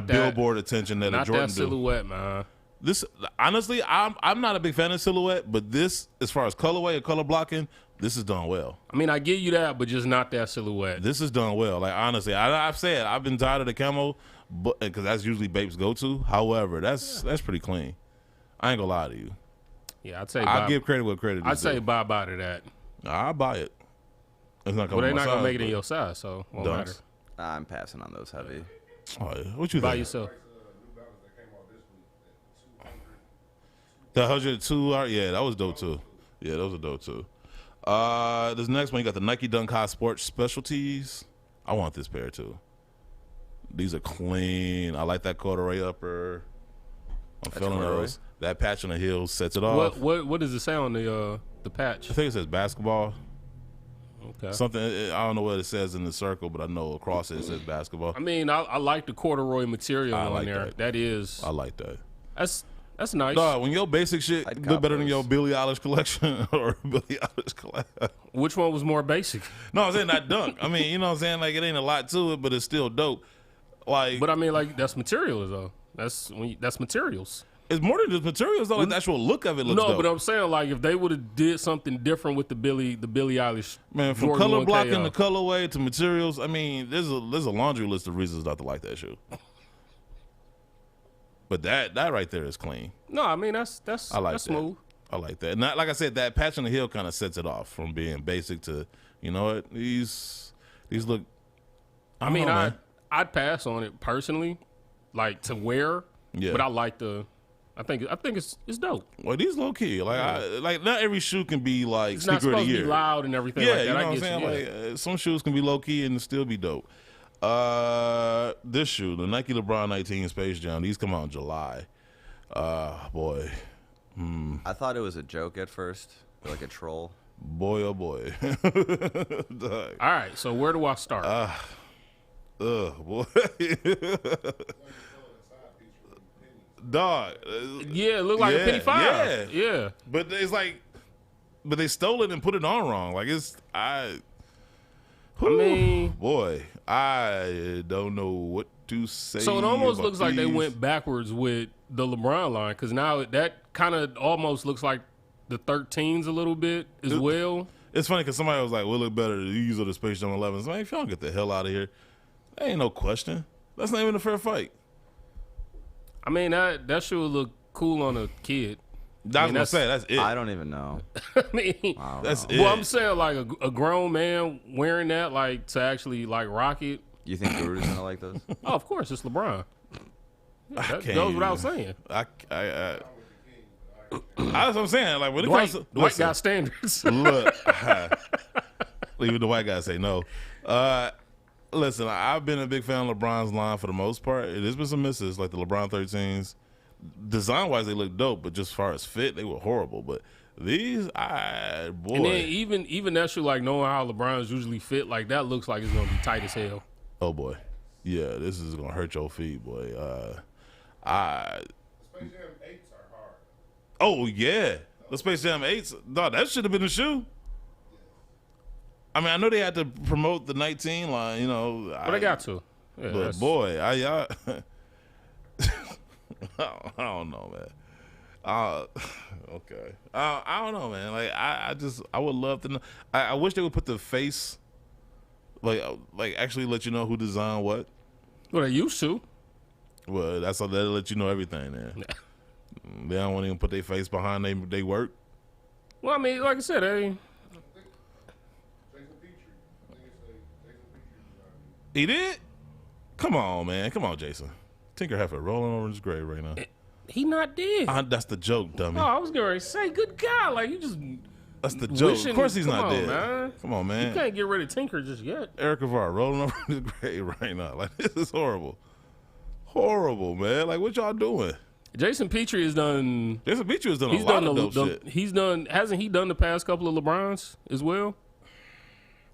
billboard attention that a Jordan do. Not that silhouette, man. This, honestly, I'm not a big fan of silhouette, but this, as far as colorway and color blocking, this is done well. I mean, I give you that, but just not that silhouette. This is done well. Like, honestly, I've said I've been tired of the camo, but because that's usually BAPE's go-to. However, that's pretty clean. I ain't gonna lie to you. Yeah, I'd say I'll give credit where credit is. I'd say bye to that. I'll buy it. It's not coming. Well, they're not gonna make it in your size, so it won't matter. I'm passing on those heavy. Oh, yeah. What you buy think? yourself? The 102 yeah, that was dope too. Yeah, those are dope too. This next one, you got the Nike Dunk High Sports Specialties. I want this pair too. These are clean. I like that corduroy upper. I'm feeling those. That patch on the heel sets it off. What does it say on the patch? I think it says basketball. Okay. Something, I don't know what it says in the circle, but I know across it says basketball. I mean, I like the corduroy material on there. That is. I like that. That's nice. Dog, when your basic shit look better than your Billie Eilish collection or Billie Eilish collection. Which one was more basic? No, I'm saying that dunk. I mean, you know what I'm saying? Like, it ain't a lot to it, but it's still dope. Like, but I mean, like, that's materials though. That's materials. It's more than just materials though. Like, the actual look of it looks dope. No, but I'm saying, like, if they would have did something different with the Billie Eilish, man, from Jordan color blocking 1K, to colorway to materials, I mean, there's a laundry list of reasons not to like that shoe. But that right there is clean. No, I mean that's smooth. I like that. And like I said, that patch on the heel kind of sets it off from being basic to, you know what, these look. I mean, I'd pass on it personally, like to wear. Yeah. But I like I think it's dope. Well, these low key. Like not every shoe can be like it's sneaker not supposed of the year. To be loud and everything. Yeah, like that. You know I what I'm get saying? Like some shoes can be low key and still be dope. This shoe, the Nike LeBron 19 Space Jam, these come out in July. Boy. I thought it was a joke at first, like a troll. Boy, oh boy. All right, so where do I start? Boy. Dog. Yeah, it looked like a penny five. Yeah. But it's like, they stole it and put it on wrong. Like I mean, boy, I don't know what to say. So it almost looks like they went backwards with the LeBron line, because now that kind of almost looks like the 13s a little bit as well. It's funny because somebody was like, "Will it look better to use of the Space Jam 11s?" Man, if y'all get the hell out of here, that ain't no question. That's not even a fair fight. I mean, that should look cool on a kid. That's it. I don't even know. I mean, that's it. Well, I'm saying like a grown man wearing that, like to actually like rock it. You think Guru's gonna like those? Oh, of course, it's LeBron. That goes without saying. That's what I'm saying. Like when it comes to white guy standards. Look, even the white guys say no. Listen, I've been a big fan of LeBron's line for the most part. There's been some misses, like the LeBron 13s. Design-wise, they look dope, but just as far as fit, they were horrible. But These, boy. And then even that shit, like knowing how LeBron's usually fit, like that looks like it's gonna be tight as hell. Oh boy, yeah, this is gonna hurt your feet, boy. Space Jam 8s are hard. Oh yeah, the Space Jam 8s. No, that should have been a shoe. I mean, I know they had to promote the 19 line, you know. But I got to. Yeah, but boy, I don't know, man. Okay. I don't know, man. Like I would love to know. I wish they would put the face, like actually let you know who designed what. Well, they used to. Well, that's how they'll let you know everything. Then they don't want to even put their face behind they work. Well, I mean, like I said, He did? Come on, man. Come on, Jason. Tinker Heifer rolling over his grave right now. He not dead. That's the joke, dummy. Oh, I was going to say, good God. Like, you just... That's the joke. Of course he's not dead. Man. Come on, man. You can't get rid of Tinker just yet. Eric Avar rolling over his grave right now. Like, this is horrible. Horrible, man. Like, what y'all doing? Jason Petrie has done... Jason Petrie has done a lot of dope shit. He's done... Hasn't he done the past couple of LeBrons as well?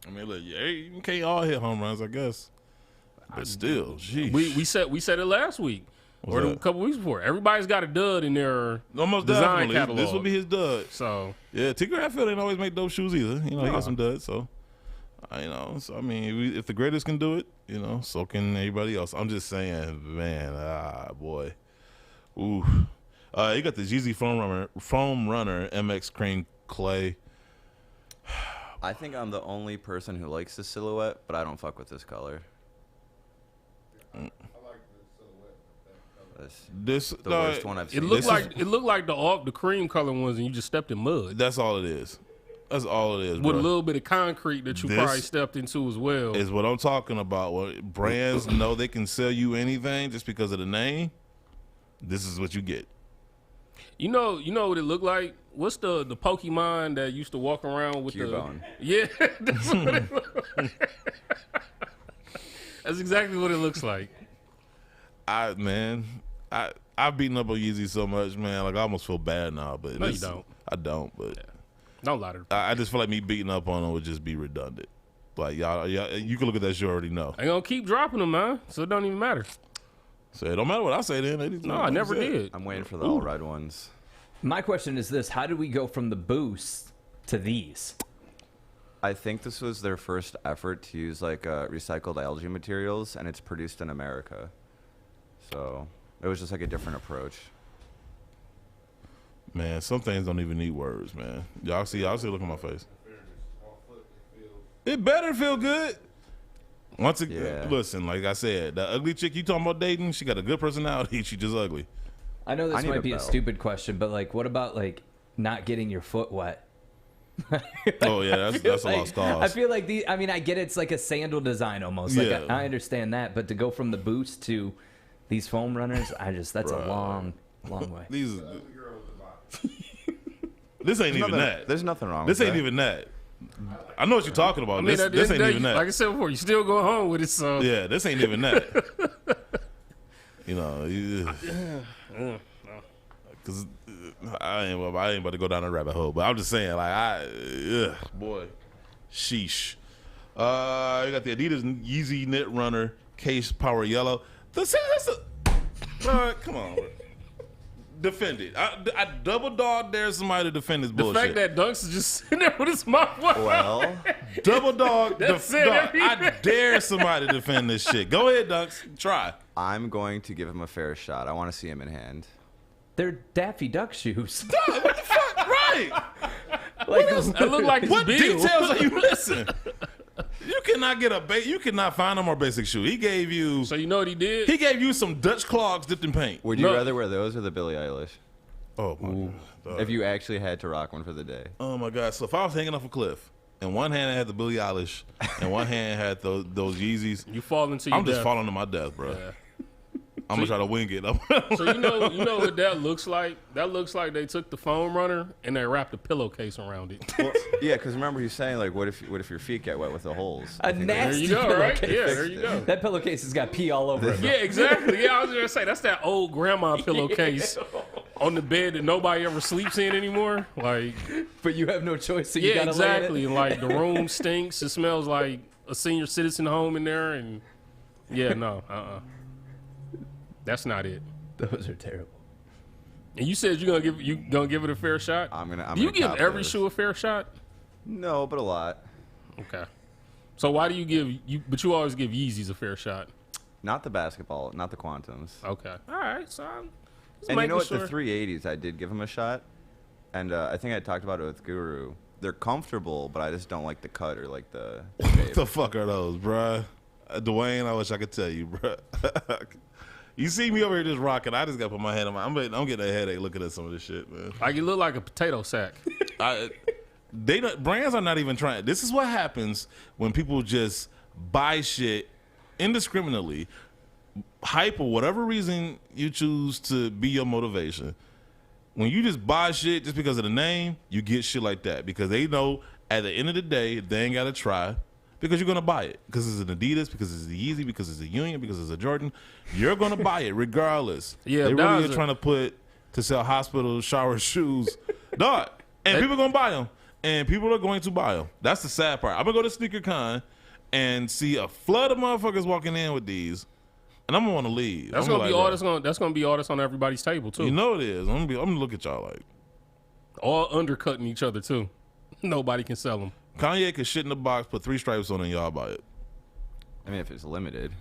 I mean, look, you can't all hit home runs, I guess. But still, sheesh. We said it last week. Or a couple weeks before. Everybody's got a dud in their almost design definitely catalog. This will be his dud. So yeah, Tinker Hatfield ain't always make dope shoes either. You know, he got some duds. So so I mean, if the greatest can do it, you know, so can everybody else. I'm just saying, man. Boy, ooh. You got the Yeezy Foam Runner MX Cream Clay. I think I'm the only person who likes the silhouette, but I don't fuck with this color. This the worst one I've seen. It looked like the cream color ones, and you just stepped in mud. That's all it is. That's all it is, with bro. a little bit of concrete that you probably stepped into as well. Is what I'm talking about. When brands know they can sell you anything just because of the name, this is what you get. You know what it looked like? What's the Pokemon that used to walk around with Cubone. Yeah, that's what it looked like. That's exactly what it looks like. I've beaten up on Yeezy so much, man. Like I almost feel bad now, but no, you don't. I don't, but don't lie to I just feel like me beating up on them would just be redundant. Like y'all, you can look at that show already know. I ain't gonna keep dropping them, man. So it don't even matter. So it don't matter what I say then. No, I never did. I'm waiting for the all red ones. My question is this: how did we go from the Boost to these? I think this was their first effort to use like recycled algae materials, and it's produced in America. So it was just like a different approach. Man, some things don't even need words, man. Y'all see, look at my face. It better feel good. Once again, listen, like I said, the ugly chick you talking about dating, she got a good personality. She just ugly. I know this might be a stupid question, but like, what about like not getting your foot wet? Oh yeah, that's a lost cause. I feel like I get it's like a sandal design almost. Like Yeah. I understand that, but to go from the Boost to these foam runners, that's a long way. This ain't even that. There's nothing wrong. This with ain't that. even that. I know what you're talking about. I mean, this ain't even that. Like I said before, you still go home with it, so Yeah, this ain't even that. You know, because I ain't about to go down a rabbit hole, but I'm just saying, like, boy, sheesh. You got the Adidas Yeezy Knit Runner Case Power Yellow. Come on. Defend it. I double dog dare somebody to defend this bullshit. The fact that Dunks is just sitting there with his mouth wide. Well, double dog. I dare somebody to defend this shit. Go ahead, Dunks. Try. I'm going to give him a fair shot. I want to see him in hand. They're Daffy Duck shoes. What the fuck? Right. It look like what Bill. details are you missing? You cannot you cannot find a more basic shoe. He gave you. So you know what he did? He gave you some Dutch clogs dipped in paint. Would you rather wear those or the Billie Eilish? Oh my God. If you actually had to rock one for the day. Oh my God. So if I was hanging off a cliff, and one hand I had the Billie Eilish, and one hand had those Yeezys, you fall into your I'm just death. falling to my death, bro. Yeah. I'm gonna try to wing it. So you know what that looks like? That looks like they took the foam runner and they wrapped a pillowcase around it. Well, yeah, because remember he's saying like, what if your feet get wet with the holes? A nasty there you go, right? pillowcase. Yeah, there you go. That pillowcase has got pee all over it. Yeah, exactly. Yeah, I was gonna say that's that old grandma pillowcase. on the bed that nobody ever sleeps in anymore. Like, But you have no choice, so you yeah, gotta exactly. lay And in it. like the room stinks. It smells like a senior citizen home in there. And yeah, no, that's not it. Those are terrible. And you said you're gonna give it a fair shot. I'm gonna Do you give cop every those. shoe a fair shot? No, but a lot. Okay. So why do you give you? But you always give Yeezys a fair shot. Not the basketball, not the Quantums. Okay. All right. So I'm just And you making know what? sure. The 380s, I did give them a shot, and I think I talked about it with Guru. They're comfortable, but I just don't like the cut or like the What shape. the fuck are those, bruh? Dwayne, I wish I could tell you, bruh. You see me over here just rocking. I just got to put my hand on my. I'm getting a headache looking at some of this shit, man. Like you look like a potato sack. Brands are not even trying. This is what happens when people just buy shit indiscriminately, hype or whatever reason you choose to be your motivation. When you just buy shit just because of the name, you get shit like that because they know at the end of the day they ain't got to try because you're gonna buy it because it's an Adidas, because it's a Yeezy, because it's a Union, because it's a Jordan. You're gonna buy it regardless. Yeah, they really Dawes are trying to sell hospital shower shoes, dog, and people gonna buy them. And people are going to buy them. That's the sad part. I'm gonna go to SneakerCon and see a flood of motherfuckers walking in with these, and I'm gonna want to leave. That's I'm gonna be like, all. bro, That's gonna be all that's on everybody's table too. You know it is. I'm gonna look at y'all like All undercutting each other too. Nobody can sell them. Kanye could shit in the box, put 3 stripes on, it, and y'all buy it. I mean, if it's limited.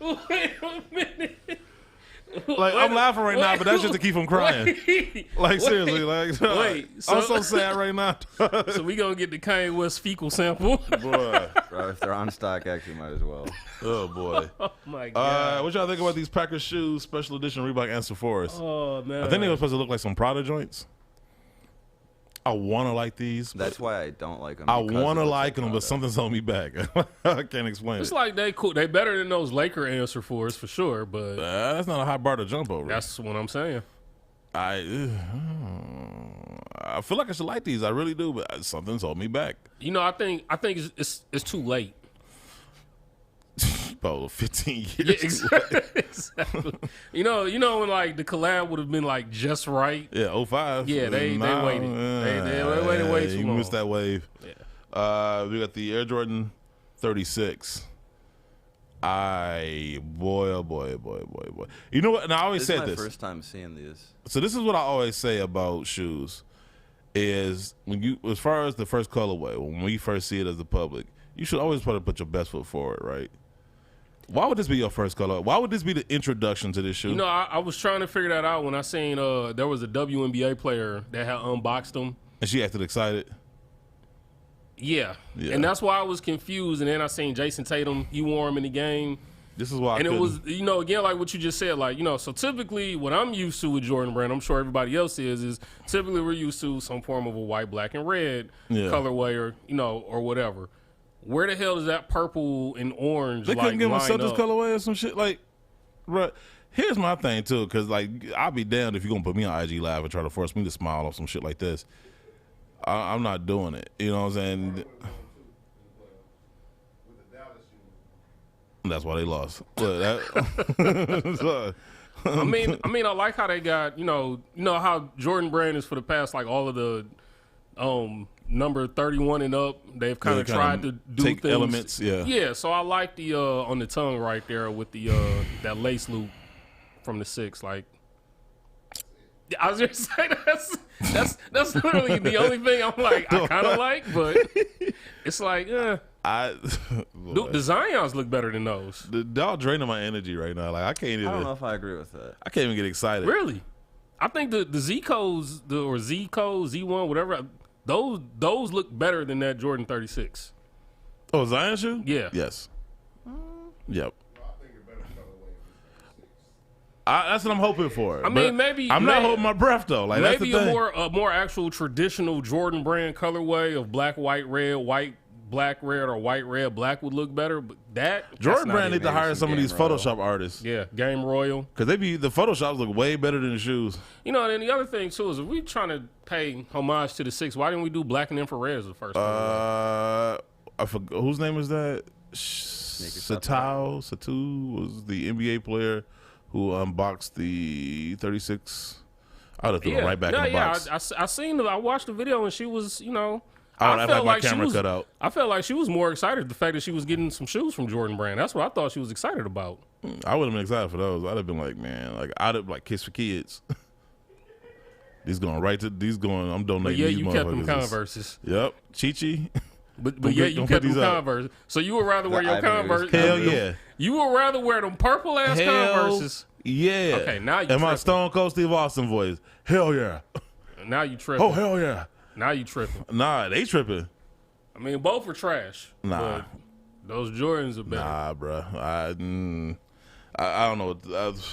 Wait a minute. Like I'm laughing right now, but that's just to keep from crying. Like seriously, like Wait, I'm so sad right now. So we gonna get the Kanye West fecal sample. Boy, Bro, if they're on stock, actually might as well. oh boy. Oh my god. What y'all think about these Packers shoes, special edition Reebok Answer Forest? Oh man. I think they were supposed to look like some Prada joints. I want to like these. That's why I don't like them. I want to like them, but something's holding me back. I can't explain It's it. like they cool. They better than those Laker answer for us for sure. But That's not a high bar to jump over. that's what I'm saying. I feel like I should like these. I really do, but something's holding me back. You know, I think it's too late. About 15 years. Yeah, exactly. You know when like the collab would have been like just right. Yeah, 05. Yeah, they waited. They waited way too you long. missed that wave. Yeah. We got the Air Jordan 36. Boy, oh boy, boy, boy, boy. You know what? And I always This is said my this. first time seeing these. So this is what I always say about shoes is when you, as far as the first colorway, when we first see it as the public, you should always try to put your best foot forward, right? Why would this be your first color? Why would this be the introduction to this shoe? You know, I was trying to figure that out when I seen there was a WNBA player that had unboxed them. And she acted excited. Yeah. Yeah. And that's why I was confused. And then I seen Jason Tatum, he wore them in the game. This is why And I it couldn't. was, you know, again, like what you just said, like, you know, so typically what I'm used to with Jordan Brand, I'm sure everybody else is typically we're used to some form of a white, black, and red colorway or, you know, or whatever. Where the hell does that purple and orange They couldn't give him a line Celtics up? colorway or some shit. Like, bro, here's my thing, too, because, like, I'll be damned if you're going to put me on IG Live and try to force me to smile or some shit like this. I'm not doing it. You know what I'm saying? With the Dallas shoes. That's why they lost. But that, I mean, I like how they got, you know how Jordan Brand is for the past, like all of the number 31 and up. They've kind of tried to do take things. elements. Yeah. Yeah, so I like the on the tongue right there with the that lace loop from the 6. Like, I was just saying that's literally the only thing I'm like I kind of like, but it's like, the Zions look better than those. Y'all draining my energy right now. Like I can't even. I don't know if I agree with that. I can't even get excited. Really, I think the Z codes or Z code Z1 whatever those look better than that Jordan 36. Oh, Zion shoe? Yeah. Yes. Yep. I think it better colorway. That's what I'm hoping for. I mean, maybe I'm not holding my breath though. Like that's maybe the thing. a more actual traditional Jordan Brand colorway of black, white, red, white, black, red, or white, red, black would look better. But Jordan not Brand it. need to Maybe hire some some of these Game Royal. Photoshop artists yeah, Game Royal. because the Photoshops look way better than the shoes. You know, and then the other thing too is if we trying to pay homage to the 6, why didn't we do black and infrared as the first colorway? I forgot whose name is that. Satu was the NBA player who unboxed the 36. I would have threw it right back in the box. I watched the video and she was, I felt like my camera cut out. I felt like she was more excited the fact that she was getting some shoes from Jordan Brand. That's what I thought she was excited about. I would have been excited for those. I'd have been like, man, like I'd have like Kiss for Kids. I'm donating But these you kept them Converses. Yep. CiCi. But yeah, you kept them Converse. So you would rather wear your Converse. Hell yeah. You would rather wear them purple ass Converses. Yeah. Okay, now you and my Stone Cold Steve Austin voice. Hell yeah. Now you tripping. Oh, hell yeah. Now you tripping. Nah, they tripping. I mean, both are trash. Nah. But those Jordans are better. Nah, bro. I don't know.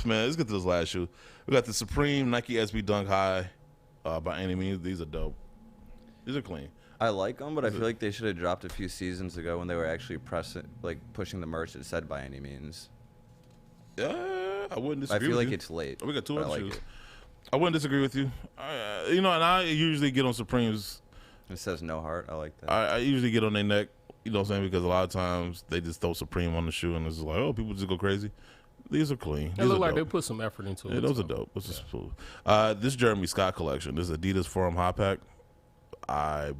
Man, let's get to this last shoe. We got the Supreme Nike SB Dunk High by any means. These are dope. These are clean. I like them, but I feel like they should have dropped a few seasons ago when they were actually pushing the merch that said by any means. I wouldn't disagree. I feel with like you. it's late. We got two other shoes. It. I wouldn't disagree with you. And I usually get on Supremes. It says no heart. I like that. I usually get on their neck. You know what I'm saying? Because a lot of times they just throw Supreme on the shoe and it's just like, oh, people just go crazy. These are clean. They look like they put some effort into it. Yeah, those are dope. This Jeremy Scott collection. This is Adidas Forum High Pack.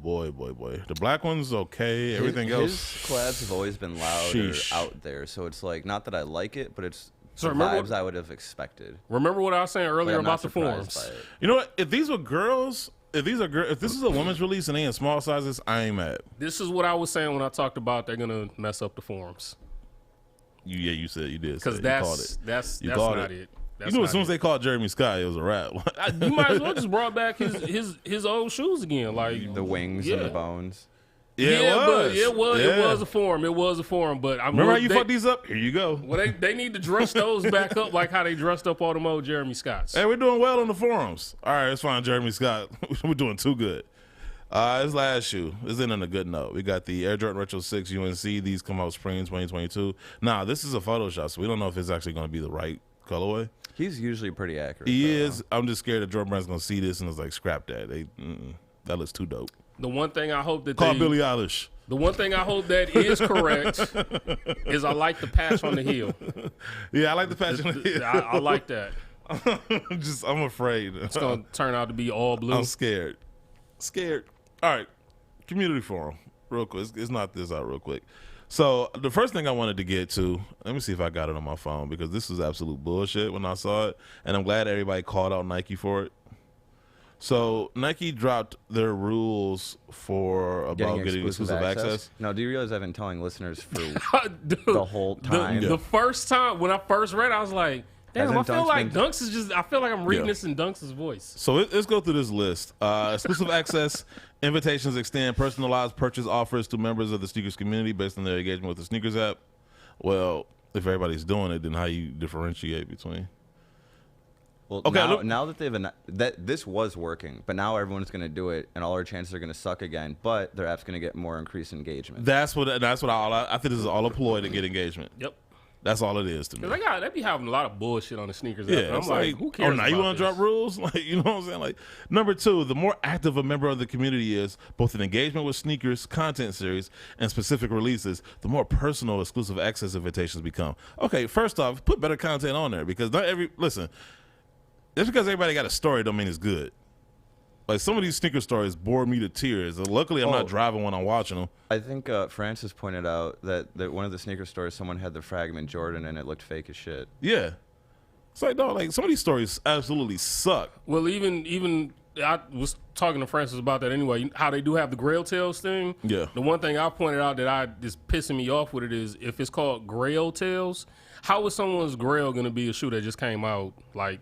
Boy. The black one's okay. Everything else. His collabs have always been loud or out there. So it's like, not that I like it, but it's so vibes I would have expected. Remember what I was saying earlier about the forums? You know what? If these were girls, if this is a women's release and they in small sizes, I ain't mad. This is what I was saying when I talked about they're gonna mess up the forums. You said you did. Because that's not it. That's as soon as they called Jeremy Scott, it was a wrap. You might as well just brought back his old shoes again, like the wings and the bones. Yeah, it was a forum. It was a forum. But remember how you fucked these up? Here you go. Well, they need to dress those back up like how they dressed up all them old Jeremy Scotts. Hey, we're doing well on the forums. All right, let's find Jeremy Scott. We're doing too good. His last shoe is in on a good note. We got the Air Jordan Retro 6 UNC. These come out spring 2022. Now, this is a Photoshop, so we don't know if it's actually going to be the right colorway. He's usually pretty accurate. He is. I'm just scared that Jordan Brand's going to see this and it's like, scrap that. That looks too dope. The one thing I hope that Call Billie Eilish. The one thing I hope that is correct is I like the patch on the heel. Yeah, I like the patch on the heel. I like that. I'm afraid. It's going to turn out to be all blue. I'm scared. All right, community forum, real quick. It's not this out real quick. So the first thing I wanted to get to, let me see if I got it on my phone because this is absolute bullshit when I saw it, and I'm glad everybody called out Nike for it. So Nike dropped their rules about getting exclusive access. Now, do you realize I've been telling listeners for the whole time? The first time when I first read it, I was like, damn, I feel like Dunks is just, I feel like I'm reading this in Dunks' voice. So let's go through this list. Exclusive access invitations extend personalized purchase offers to members of the sneakers community based on their engagement with the sneakers app. Well, if everybody's doing it, then how you differentiate between? Well, okay, now that this was working, but now everyone's going to do it, and all our chances are going to suck again. But their app's going to get more increased engagement. That's what I think. This is all a ploy to get engagement. Yep. That's all it is to me. They be having a lot of bullshit on the sneakers. Yeah, I'm like, who cares? Oh, now you want to drop rules? Like, you know what I'm saying? Like, number two, the more active a member of the community is, both in engagement with sneakers, content series, and specific releases, the more personal exclusive access invitations become. Okay, first off, put better content on there because listen, just because everybody got a story don't mean it's good. Like, some of these sneaker stories bore me to tears. Luckily, I'm not driving when I'm watching them. I think Francis pointed out that one of the sneaker stores, someone had the fragment Jordan, and it looked fake as shit. Yeah. It's like, no, like, some of these stories absolutely suck. Well, even I was talking to Francis about that anyway, how they do have the Grail Tales thing. Yeah. The one thing I pointed out that is pissing me off with it is if it's called Grail Tales, how is someone's Grail going to be a shoe that just came out, like,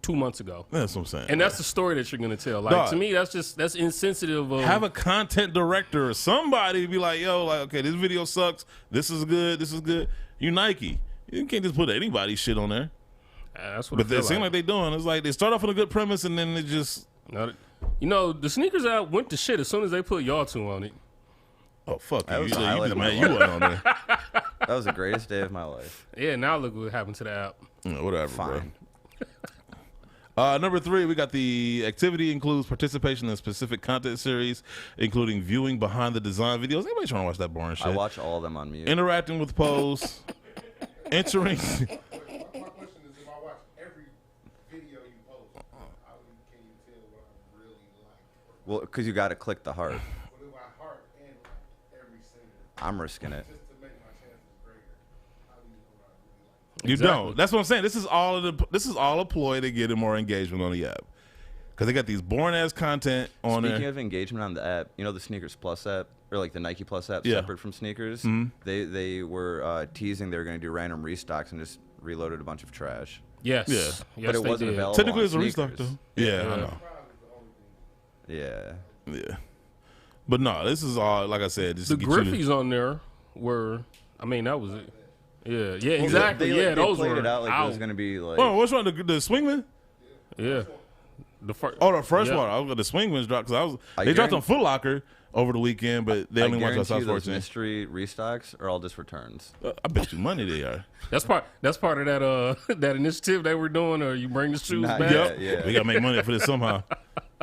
2 months ago? That's what I'm saying. And that's the story that you're going to tell. Like, to me, that's insensitive. Have a content director or somebody to be like, yo, like, okay, this video sucks. This is good. You Nike. You can't just put anybody's shit on there. That's what but they seem like they're doing. It's like they start off on a good premise and then they just... the sneakers app went to shit as soon as they put y'all two on it. Oh, fuck you. You went on there. That was the greatest day of my life. Yeah, now look what happened to the app. Whatever, Fine. Number 3, we got the activity includes participation in specific content series, including viewing behind the design videos. Anybody trying to watch that boring shit? I watch all of them on mute. Interacting with posts, entering. My question is, if I watch every video you post, how can you tell what I really like? Well, because you got to click the heart. What if I heart and like every single? I'm risking it. Just to make my chances greater. How do you know what I really like? You Exactly. don't. That's what I'm saying. This is all a ploy to get more engagement on the app. Because they got these boring ass content on Speaking there. of engagement on the app, you know the Sneakers Plus app, or like the Nike Plus app, Yeah. separate from Sneakers. They were teasing they were going to do random restocks and just reloaded a bunch of trash. Yes. Yeah. Yes, But it they wasn't did. available. Technically, on it's a restock Sneakers. though. Yeah, I know. Yeah. Yeah, but no, this is all like I said. Just The to get you to- Griffies on there were, I mean, that was it. Yeah, exactly. They those played were it out like out. it was going to be like. Oh, what's wrong? The Swingman? Yeah. The first. Oh, the first Yeah. one. I was the Swingman's dropped because I they dropped on guarantee- Foot Locker over the weekend, but they I only watched on guarantee South those 14. mystery restocks are all just returns. I bet you money they are. That's part of that that initiative they were doing, or you bring the shoes Not back. yet. Yeah. We gotta make money for this somehow.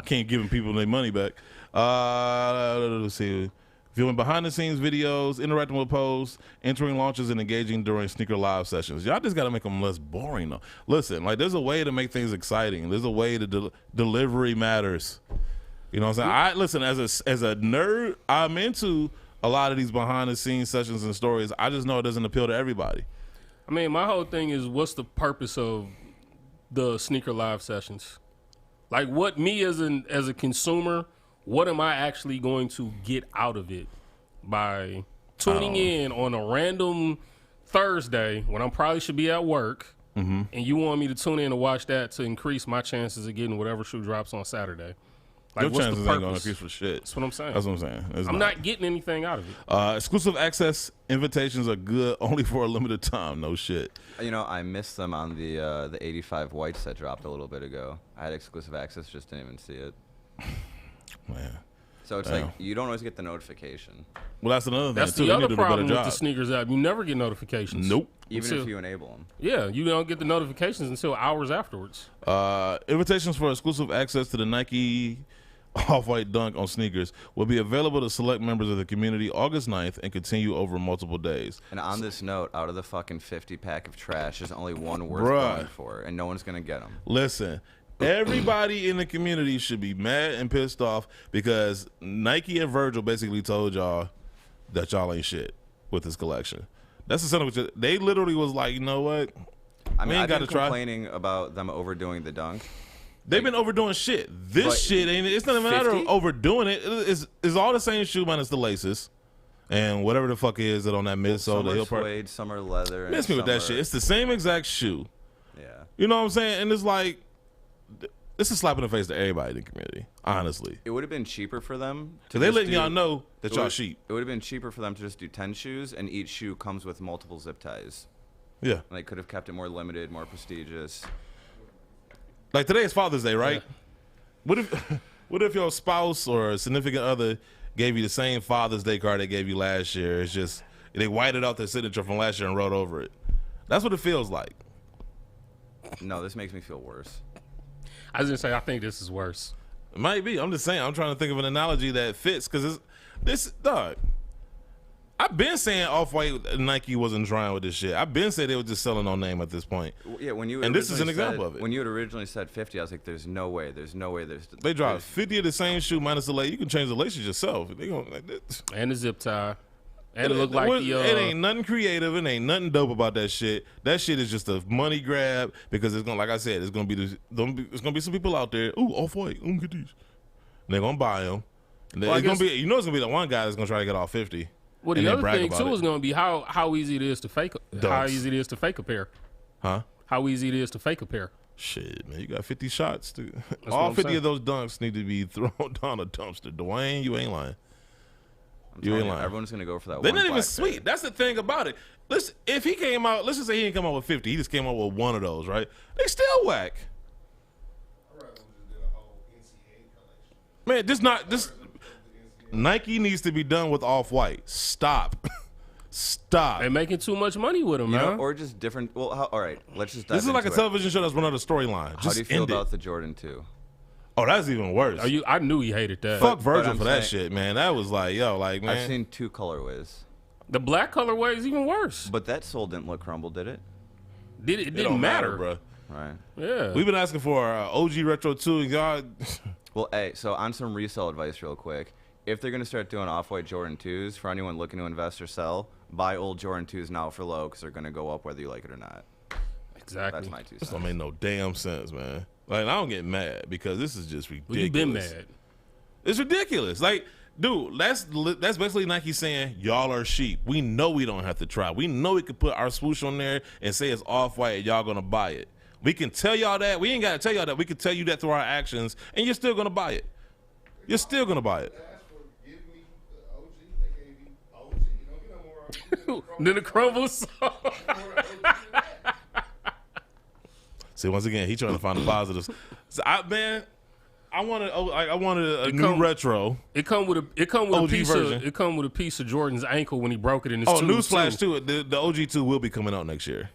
Can't give people their money back. Let's see. Viewing behind the scenes videos, interacting with posts, entering launches, and engaging during sneaker live sessions. Y'all just gotta make them less boring though. Listen, like there's a way to make things exciting. There's a way to delivery matters. You know what I'm saying? Listen, as a nerd, I'm into a lot of these behind the scenes sessions and stories. I just know it doesn't appeal to everybody. I mean, my whole thing is, what's the purpose of the sneaker live sessions? Like, what me as a consumer, what am I actually going to get out of it by tuning in on a random Thursday when I probably should be at work, and you want me to tune in to watch that to increase my chances of getting whatever shoe drops on Saturday? Like, Your what's chances the ain't gonna purpose? increase for shit. That's what I'm saying. That's what I'm saying. It's I'm not getting anything out of it. Exclusive access invitations are good only for a limited time. No shit. You know, I missed them on the 85 whites that dropped a little bit ago. I had exclusive access, just didn't even see it. Man. So it's Damn. like you don't always get the notification, Well, that's another thing. That's too. the They other need to do a problem better with the job. sneakers app. You never get notifications. Nope. even So- if you enable them. Yeah, you don't get the notifications until hours afterwards. Invitations for exclusive access to the Nike Off-White Dunk on sneakers will be available to select members of the community August 9th and continue over multiple days. And on this note, out of the fucking 50 pack of trash, there's only one worth Bruh. going for, and no one's gonna get them. Listen, everybody in the community should be mad and pissed off because Nike and Virgil basically told y'all that y'all ain't shit with this collection. That's the son of a. They literally was like, you know what? I mean, ain't I've gotta been try. complaining about them overdoing the dunk. They've been overdoing shit. This But shit ain't. It's not a matter of 50? overdoing it. It's all the same shoe minus the laces and whatever the fuck is it on that midsole, Some the are heel part. suede, some are leather. and Miss me with some that are- shit. It's the same exact shoe. Yeah. You know what I'm saying? And it's like, it's a slap in the face to everybody in the community. Honestly, It would have been cheaper for them. because they letting y'all know that y'all sheep. It would have been cheaper for them to just do 10 shoes, and each shoe comes with multiple zip ties. Yeah. And they could have kept it more limited, more prestigious. Like today is Father's Day, right? What if your spouse or a significant other gave you the same Father's Day card they gave you last year? It's just they whited out their signature from last year and wrote over it. That's what it feels like. No, this makes me feel worse. I was gonna say, I think this is worse. It might be. I'm just saying. I'm trying to think of an analogy that fits because this dog. I've been saying Off-White Nike wasn't trying with this shit. I've been saying they were just selling on name at this point. Yeah, when you And this is an originally example said- of it. When you had originally said 50, I was like, "There's no way. There's no way. There's." They dropped there's- 50 of the same shoe minus the lace. You can change the laces yourself. They gonna like this. And the zip tie. And it looked like the it ain't nothing creative. It ain't nothing dope about that shit. That shit is just a money grab because it's gonna, like I said, it's gonna be some people out there. Ooh, Off-White. Let me get these. And they're gonna buy them. And Well, I it's gonna guess- be, you know, it's gonna be the one guy that's gonna try to get all 50. Well, and the then other brag thing about too it. is going to be how easy it is to fake a pair. Huh? How easy it is to fake a pair. Shit, man, you got 50 shots. what All I'm 50 saying. of those dunks need to be thrown down a dumpster. Dwayne, you ain't lying. I'm You telling ain't you, lying. everyone's gonna go for that. They're one not even black sweet. pair. That's the thing about it. Listen, if he came out, let's just say he didn't come out with 50. He just came out with one of those, right? They still whack. I'd rather them just did a whole NCAA collection. Man, this Nike needs to be done with Off-White. Stop. Stop. They're making too much money with them, You know, man. or just different. Well, all right. Let's just. Dive This is like a into it. television show that's run out of storyline. How Just do you feel end about it. the Jordan 2? Oh, that's even worse. I knew he hated that. Fuck Virgil I'm for that saying- shit, man. That was like, yo, like, man. I've seen 2 colorways, The black colorway is even worse. but that sole didn't look crumbled, did it? It it didn't don't matter, bro. Right. Yeah. We've been asking for OG Retro 2, and y'all. Well, hey, so on some resale advice, real quick. If they're gonna start doing off-white Jordan 2s, for anyone looking to invest or sell, buy old Jordan 2s now for low, because they're gonna go up whether you like it or not. exactly. That's my 2 This cents. don't make no damn sense, man. Like, I don't get mad because this is just ridiculous. Well, you been mad. It's ridiculous. Like, dude, that's basically Nike saying y'all are sheep. We know we don't have to try. We know we could put our swoosh on there and say it's off-white and y'all gonna buy it. We can tell y'all that. We ain't gotta tell y'all that. We can tell you that through our actions, and you're still gonna buy it. You're still gonna buy it. Ask for give me the OG. They gave you OG. You don't get no more OG. Then the crumbles. See, once again, he trying to find the positives. So I wanted a new come- retro. It come with a OG piece version. of it come with a piece of Jordan's ankle when he broke it in his Oh, tubes, newsflash too. too. The OG 2 will be coming out next year.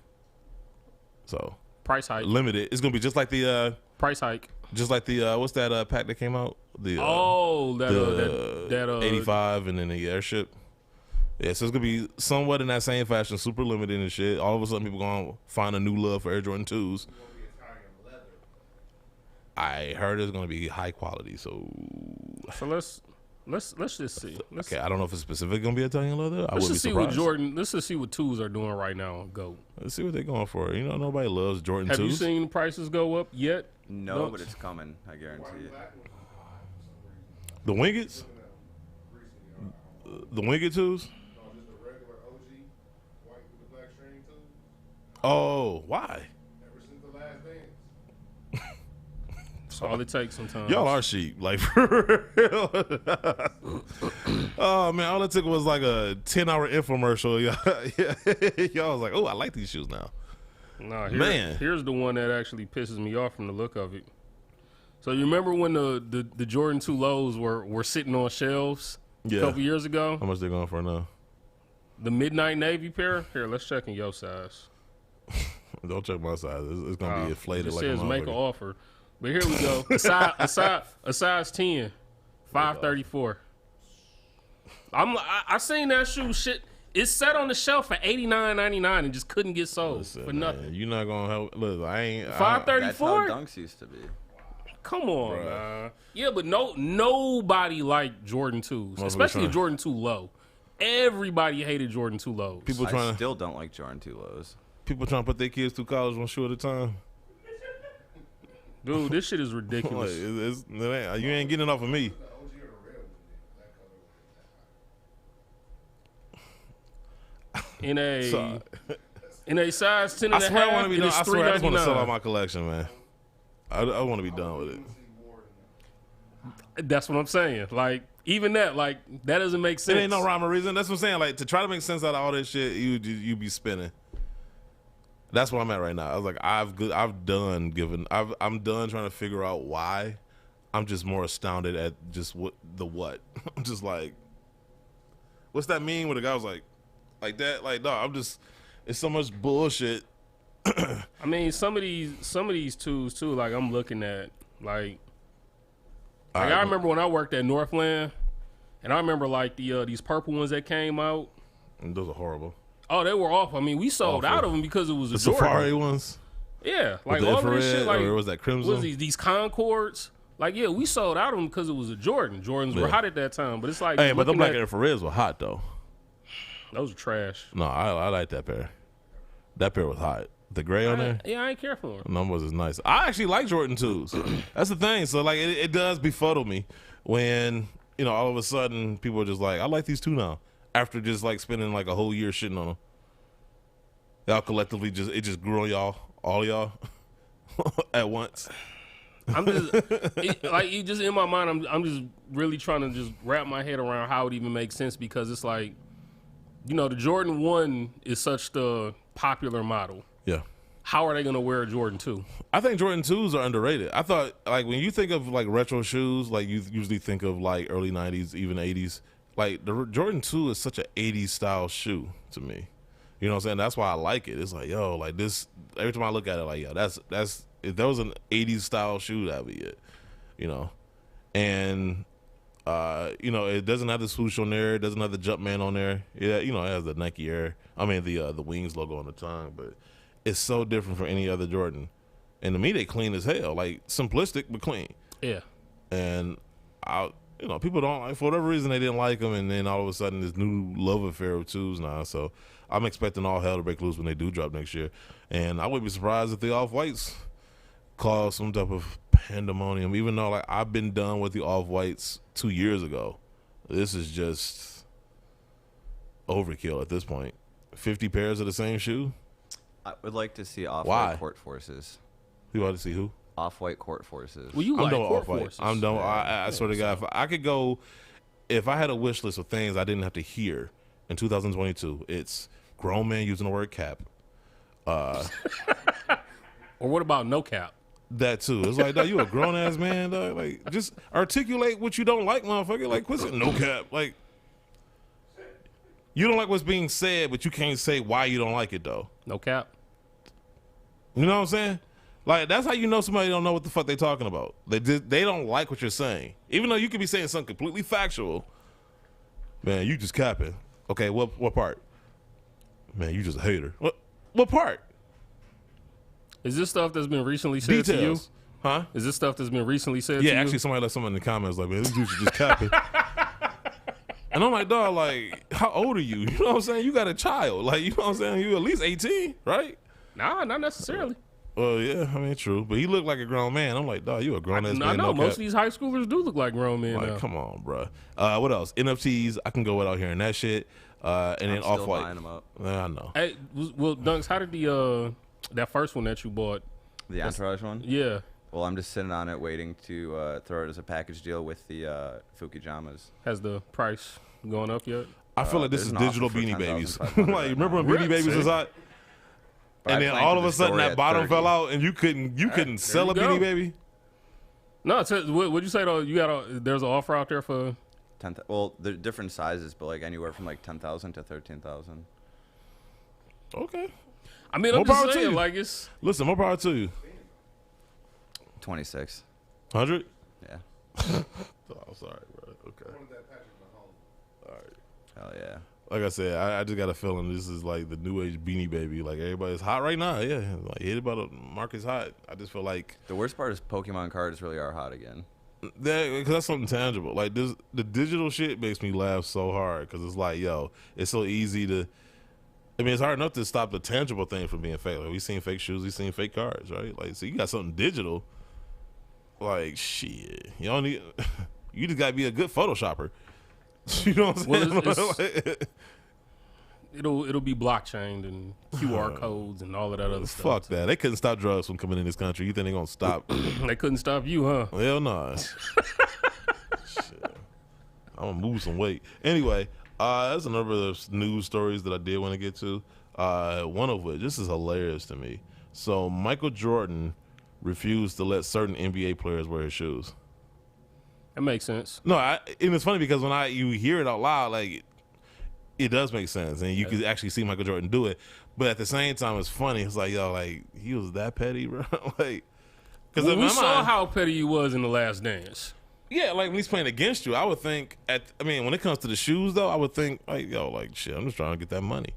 So Price hike. limited. It's gonna be just like the Price hike. what's that pack that came out? The that 85 and then the airship. Yeah, so it's gonna be somewhat in that same fashion, super limited and shit. All of a sudden, people gonna find a new love for Air Jordan 2s. I heard it's gonna be high quality. So So let's just see. okay, I don't know if it's specifically gonna be Italian leather. I Let's would be just see what surprised. Jordan. Let's just see what twos are doing right now. Go. Let's see what they're going for. You know, nobody loves Jordan Have 2s. you seen prices go up yet? No, but it's coming. I guarantee it. The Wingets? The Winget 2s? No, just a regular OG, white with the black string too. Oh, why? Ever since the last dance. That's all it takes sometimes. Y'all are sheep, like for real. Oh man, all it took was like a 10-hour infomercial. Y'all was like, oh, I like these shoes now. Nah, Man. here's the one that actually pisses me off from the look of it. So you remember when the Jordan 2 lows were sitting on shelves a couple years ago? How much they going for now? The Midnight Navy pair? Here, let's check in your size. Don't check my size. It's gonna be inflated It like a says make an motherfucker. offer. But here we go. A size 10, 534. I seen that shoe shit. It's set on the shelf for $89.99 and just couldn't get sold Listen, for man, nothing. you're not gonna help. Look, I ain't. That's how 534. dunks used to be. Come on, Bruh. man. Yeah, but nobody liked Jordan 2s, Motherfucker especially trying- Jordan 2 low. Everybody hated Jordan 2 lows. People I trying still don't like Jordan 2 lows. to put their kids through college one shoe at a time. Dude, this shit is Like, ridiculous. you ain't getting it off of me. The OG or the red one, that color. In a size 10 I and a swear I want half, to be it done. is I swear I just want to sell out $3.99. my collection, man. I want to be done with it. That's what I'm saying. Like, even that, like, that doesn't make sense. It ain't no rhyme or reason. That's what I'm saying. Like, to try to make sense out of all this shit, you be spinning. That's where I'm at right now. I was like, I'm done trying to figure out why. I'm just more astounded at just what. I'm just like, what's that mean? When the guy was like that, like, no, it's so much bullshit. I mean, some of these twos too. Like I'm looking at, like I remember when I worked at Northland, and I remember like these purple ones that came out. And those are horrible. Oh, they were off. I mean, we sold Awful. out of them because it was a The Jordan. Safari ones, Yeah, like the all of this shit. infrared, Like or was that crimson? what was these Concords? Like yeah, we sold out of them because it was a Jordan. Jordans were Yeah. hot at that time, but it's like Hey, but them looking black at- infrareds were hot though. those are trash. No, I like that pair. That pair was hot. The gray on there. Yeah, I ain't care for them. Numbers is nice. I actually like Jordan 2s. That's the thing. So like it does befuddle me when, all of a sudden people are just like, I like these two now. After just like spending like a whole year shitting on them. Y'all collectively it just grew on y'all, all y'all at once. I'm just you just in my mind. I'm just really trying to just wrap my head around how it even makes sense because it's like, the Jordan 1 is such the popular model. Yeah. How are they gonna wear a Jordan 2? I think Jordan 2s are underrated. I thought like when you think of like retro shoes, like you usually think of like early 90s, even 80s, like the Jordan 2 is such an 80s style shoe to me. You know what I'm saying? That's why I like it. It's like, yo, like this. Every time I look at it, like, yo, that's if there was an 80s style shoe, that'd be it. You know, and you know, it doesn't have the swoosh on there. It doesn't have the Jumpman on there. Yeah, you know, it has the Nike Air. I mean, the Wings logo on the tongue, but it's so different from any other Jordan. And to me, they clean as hell. Like simplistic but clean. Yeah. And you know, people don't like, for whatever reason they didn't like them, and then all of a sudden this new love affair with twos now. So I'm expecting all hell to break loose when they do drop next year. And I wouldn't be surprised if the Off-Whites cause some type of pandemonium, even though like I've been done with the Off-Whites 2 years ago. This is just overkill at this point. 50 pairs of the same shoe? I would like to see Off-White court forces. You want to see who? Off-White court forces. Well, you I'm like done with court Off-White. forces. I'm done. I swear to God, if I could go, if I had a wish list of things I didn't have to hear in 2022, it's grown man using the word cap. Or what about no cap? That too. It's like, dog, you a grown ass man, dog. Like, just articulate what you don't like, motherfucker. Like, quit saying no cap. Like, you don't like what's being said, but you can't say why you don't like it though. No cap. You know what I'm saying? Like, that's how you know somebody don't know what the fuck they talking about. They don't like what you're saying, even though you could be saying something completely factual. Man, you just capping. Okay, what part? Man, you just a hater. What part? Is this stuff that's been recently said to you? Details. Huh? Is this stuff that's been recently said to you? Yeah, actually, somebody left something in the comments like, man, this dude should just cap it. And I'm like, dog, like, how old are you? You know what I'm saying? You got a child. Like, you know what I'm saying? You at least 18, right? Nah, not necessarily. Well, yeah, I mean, true. But he looked like a grown man. I'm like, dog, you a grown ass man. I know. No Most cap. of these high schoolers do look like grown men Like, now. come on, bro. What else? NFTs, I can go without hearing that shit. And then I'm still Off-White. buying them up. I know. Hey, well, Dunks, how did the that first one that you bought? The Entourage one? Yeah. Well, I'm just sitting on it waiting to throw it as a package deal with the Fukijamas. Has the price gone up yet? I feel like this there's is an digital offer for Beanie Babies. 10,500 Like, right remember when now. Beanie Babies was hot? But And I then planned all for of the a sudden story that at bottom 30. fell out, and you couldn't sell a there you Beanie go. Baby. No, what'd you say though? There's an offer out there for. Well, they're different sizes, but like anywhere from like 10,000 to 13,000. Okay. I mean, More I'm power just to saying, you. like it's. Listen, more power to you. 26. 100? Yeah. Oh, sorry, bro. Okay. One of that Patrick Mahomes. All right. Hell yeah. Like I said, I just got a feeling this is like the new age Beanie Baby. Like everybody's hot right now. Yeah, like hit about the market's hot. I just feel like The worst part is Pokemon cards really are hot again. because that's something tangible. Like this, the digital shit makes me laugh so hard because it's like, yo, it's so easy to. I mean, it's hard enough to stop the tangible thing from being fake. Like we seen fake shoes, we seen fake cards, right? Like, so you got something digital. Like shit, you don't need. You just gotta be a good Photoshopper. You know what I'm saying? It'll be blockchained and QR codes and all of that other stuff. Fuck that. They couldn't stop drugs from coming in this country. You think they're gonna stop? They couldn't stop you, huh? Hell no. Shit. I'm gonna move some weight. Anyway, there's a number of news stories that I did want to get to. One of which, this is hilarious to me. So Michael Jordan refused to let certain NBA players wear his shoes. That makes sense. No, and it's funny because when you hear it out loud, like it does make sense, and you can actually see Michael Jordan do it. But at the same time, it's funny. It's like, yo, like he was that petty, bro. Like, because Well, we saw how petty he was in The Last Dance. yeah, like when he's playing against you, I would think. When it comes to the shoes, though, I would think like, yo, like shit, I'm just trying to get that money.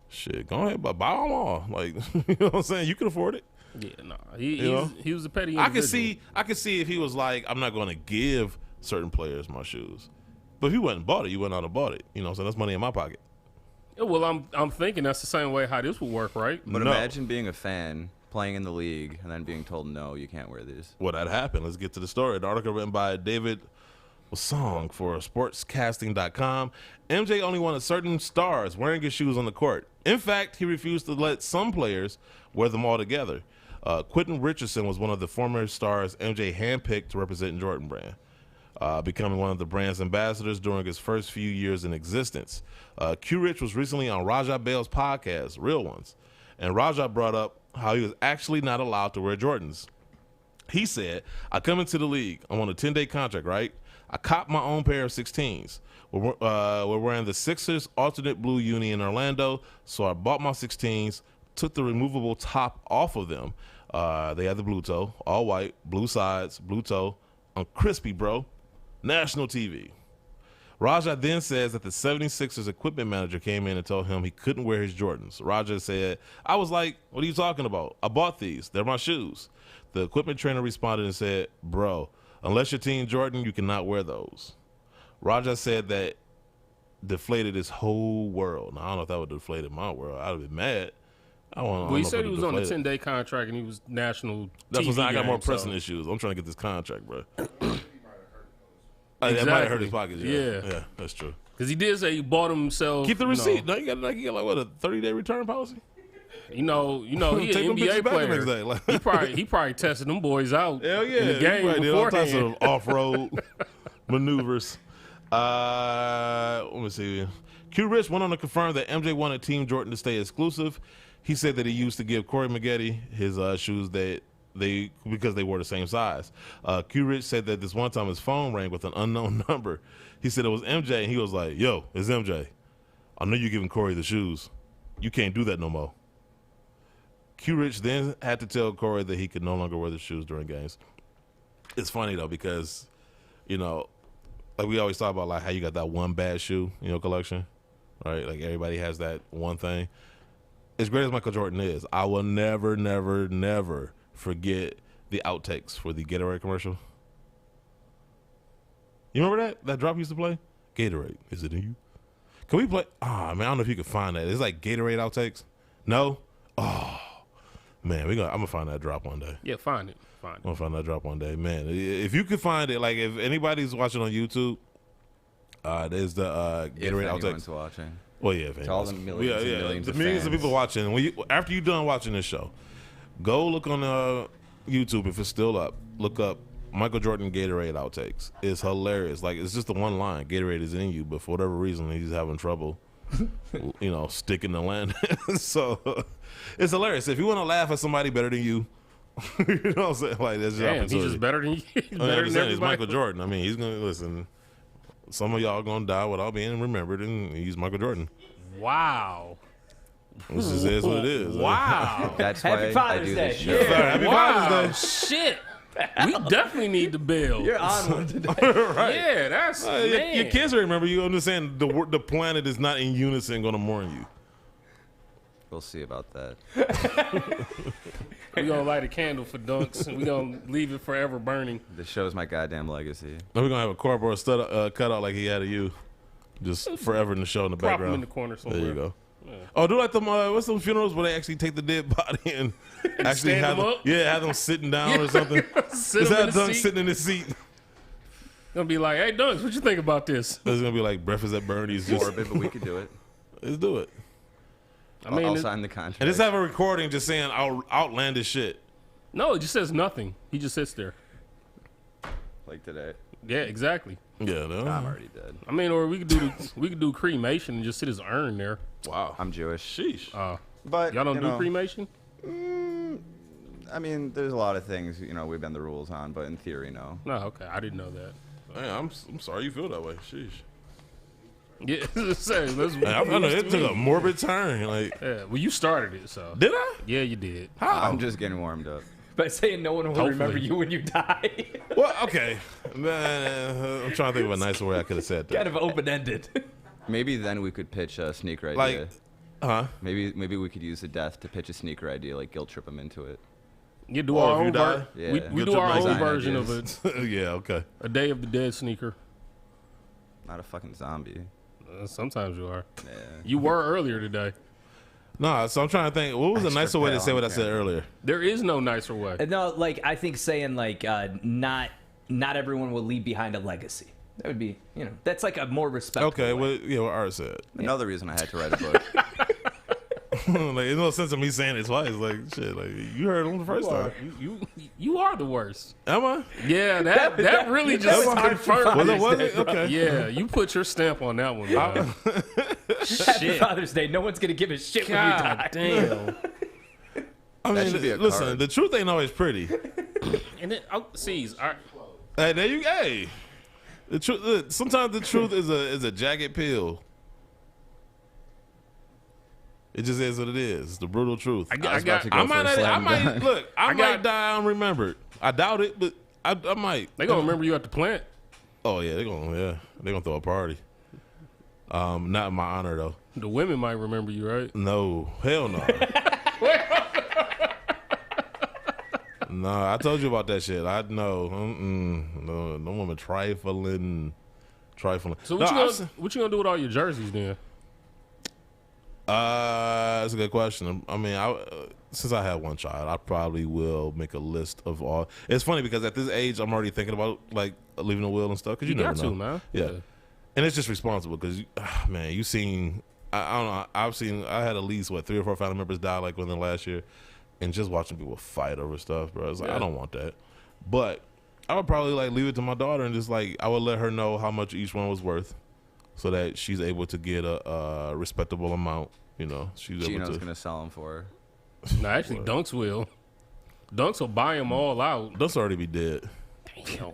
Shit, go ahead, but buy them all. Like, you know what I'm saying? You can afford it. Yeah, nah. He was a petty individual. I could see if he was like, I'm not going to give certain players my shoes. But if he went and bought it, you wouldn't have bought it. You know, so that's money in my pocket. Yeah, well, I'm thinking that's the same way how this would work, right? But No. imagine being a fan, playing in the league, and then being told, no, you can't wear these. Well, that happened. Let's get to the story. The article written by David Song for sportscasting.com. MJ only wanted certain stars wearing his shoes on the court. In fact, he refused to let some players wear them all together. Quentin Richardson was one of the former stars MJ handpicked to represent Jordan Brand, becoming one of the brand's ambassadors during his first few years in existence. Q-Rich was recently on Raja Bell's podcast, Real Ones, and Raja brought up how he was actually not allowed to wear Jordans. He said, I come into the league. I'm on a 10-day contract, right? I copped my own pair of 16s. We're wearing the Sixers alternate blue uni in Orlando, so I bought my 16s, took the removable top off of them. They had the blue toe, all white, blue sides, blue toe. I'm crispy, bro. National TV. Raja then says that the 76ers equipment manager came in and told him he couldn't wear his Jordans. Raja said, I was like, what are you talking about? I bought these. They're my shoes. The equipment trainer responded and said, bro, unless you're Team Jordan, you cannot wear those. Raja said that deflated his whole world. Now, I don't know if that would have deflated my world. I'd have been mad. Well, he said he was on a 10-day contract and he was national That's TV what I got more game, pressing issues. I'm trying to get this contract, bro. Exactly. That might have hurt his pockets. Yeah, that's true. Because he did say he bought himself. Keep the receipt. No, you got like what, a 30-day return policy? You know, he an Take them pictures NBA back the player. next day. Like, he probably tested them boys out. Hell yeah, in the game he probably did all types beforehand. of off-road maneuvers. Let me see. Q Rich went on to confirm that MJ wanted Team Jordan to stay exclusive. He said that he used to give Corey Maggette his shoes because they wore the same size. Q Rich said that this one time his phone rang with an unknown number. He said it was MJ, and he was like, yo, it's MJ. I know you're giving Corey the shoes. You can't do that no more. Q Rich then had to tell Corey that he could no longer wear the shoes during games. It's funny, though, because, like we always talk about like how you got that one bad shoe, collection, right? Like everybody has that one thing. As great as Michael Jordan is, I will never, never, never forget the outtakes for the Gatorade commercial. You remember that? That drop used to play? Gatorade, is it in you? Can we play? Man, I don't know if you can find that. It's like Gatorade outtakes. No? Oh, man, I'm going to find that drop one day. Yeah, find it. I'm going to find that drop one day. Man, if you could find it, like if anybody's watching on YouTube, there's the Gatorade outtakes. Anyone's watching. Well, yeah, To all the millions and millions the of millions of fans. people watching. After you're done watching this show, go look on YouTube if it's still up. Look up Michael Jordan Gatorade outtakes. It's hilarious. Like it's just the one line, Gatorade is in you, but for whatever reason he's having trouble, sticking the land. So it's hilarious. If you want to laugh at somebody better than you, you know what I'm saying? Like that's your Damn, he's opportunity. just better than you. He's I'm better just than saying, it's everybody. Michael Jordan. I mean, he's gonna listen. Some of y'all gonna die without being remembered, and he's Michael Jordan. Wow. This just is what it is. Wow. That's Happy why I Father's do Day. this show. Yeah. Happy Wow. Father's Day. Shit. We definitely need the bill. You're on one today. Right. Yeah, that's man. Your kids remember you. I'm just saying the planet is not in unison going to mourn you. We'll see about that. We gonna light a candle for Dunks, and we gonna leave it forever burning. This show's my goddamn legacy. Then we're going to have a cardboard cut out like he had of you. Just forever in the show in the Prop him in background. the corner somewhere. There you go. Oh, do like them, what's them funerals where they actually take the dead body and actually stand have them them, up? have them sitting down or something. Sit Is him in that the Dunk seat. sitting in his seat? Gonna be like, hey Dunks, what you think about this? It's gonna be like Breakfast at Bernie's. Just Morbid, but we could do it. let's do it. I mean, I'll it- sign the contract. And just have a recording just saying outlandish shit. no, it just says nothing. He just sits there. like today. Yeah, exactly. Yeah, no. I'm already dead. I mean, or we could do cremation and just sit his urn there. Wow. I'm Jewish. Sheesh. But Y'all don't you do know, cremation? I mean, there's a lot of things we've been the rules on, but in theory, no. No, okay, I didn't know that. Hey, I'm sorry you feel that way. Sheesh. Yeah, say, let's, Hey, I know it took a morbid turn. Like, yeah, well, you started it, so did I? yeah, you did. How? I'm just getting warmed up. By saying no one will Hopefully. remember you when you die. Well, okay. I'm trying to think of a nicer way I could have said that. Kind of open-ended. Maybe then we could pitch a sneaker Like, idea. Maybe we could use the death to pitch a sneaker idea, like guilt trip them into it. You do Or our if you own die? version. Yeah. We Guilt do trip our own design version of ideas. it. yeah, okay. A Day of the Dead sneaker. Not a fucking zombie. Sometimes you are. Yeah. You were earlier today. No, so I'm trying to think. What was the Extra nicer way to say what I pound, said yeah. earlier? There is no nicer way. No, like I think saying like not everyone will leave behind a legacy. That would be, that's like a more respectful Okay, way. what Art said. Another reason I had to write a book. Like, there's no sense of me saying it twice. Like, shit, like, you heard him the first time. You are the worst. Am I? Yeah, that really just was hard to confirmed find. Was it. it? Okay. Yeah, you put your stamp on that one. Man. Happy Shit. Father's Day. No one's gonna give a shit when you God die. damn. I That mean, should be a listen, card. the truth ain't always pretty. And then, see, Hey, there you go. Hey. The truth. Sometimes the truth is a jagged pill. It just is what it is. It's the brutal truth. I might die unremembered. I doubt it, but I might. They gonna remember you at the plant. Oh yeah, they're gonna throw a party. Not in my honor though. The women might remember you, right? No, hell no. No, I told you about that shit. I know. No woman trifling. So what you gonna do with all your jerseys then? That's a good question. I mean, since I have one child, I probably will make a list of all. It's funny because at this age, I'm already thinking about like leaving a will and stuff. Because you never know, man. Yeah, and it's just responsible because, man, you seen. I don't know. I had at least 3 or 4 family members die like within the last year, and just watching people fight over stuff, bro. It's like I don't want that. But I would probably like leave it to my daughter and just like I would let her know how much each one was worth, so that she's able to get a respectable amount. You know, she's Geeno's gonna sell them for her. No, actually, Dunks will. Dunks will buy them all out. Dunks already be dead. Damn.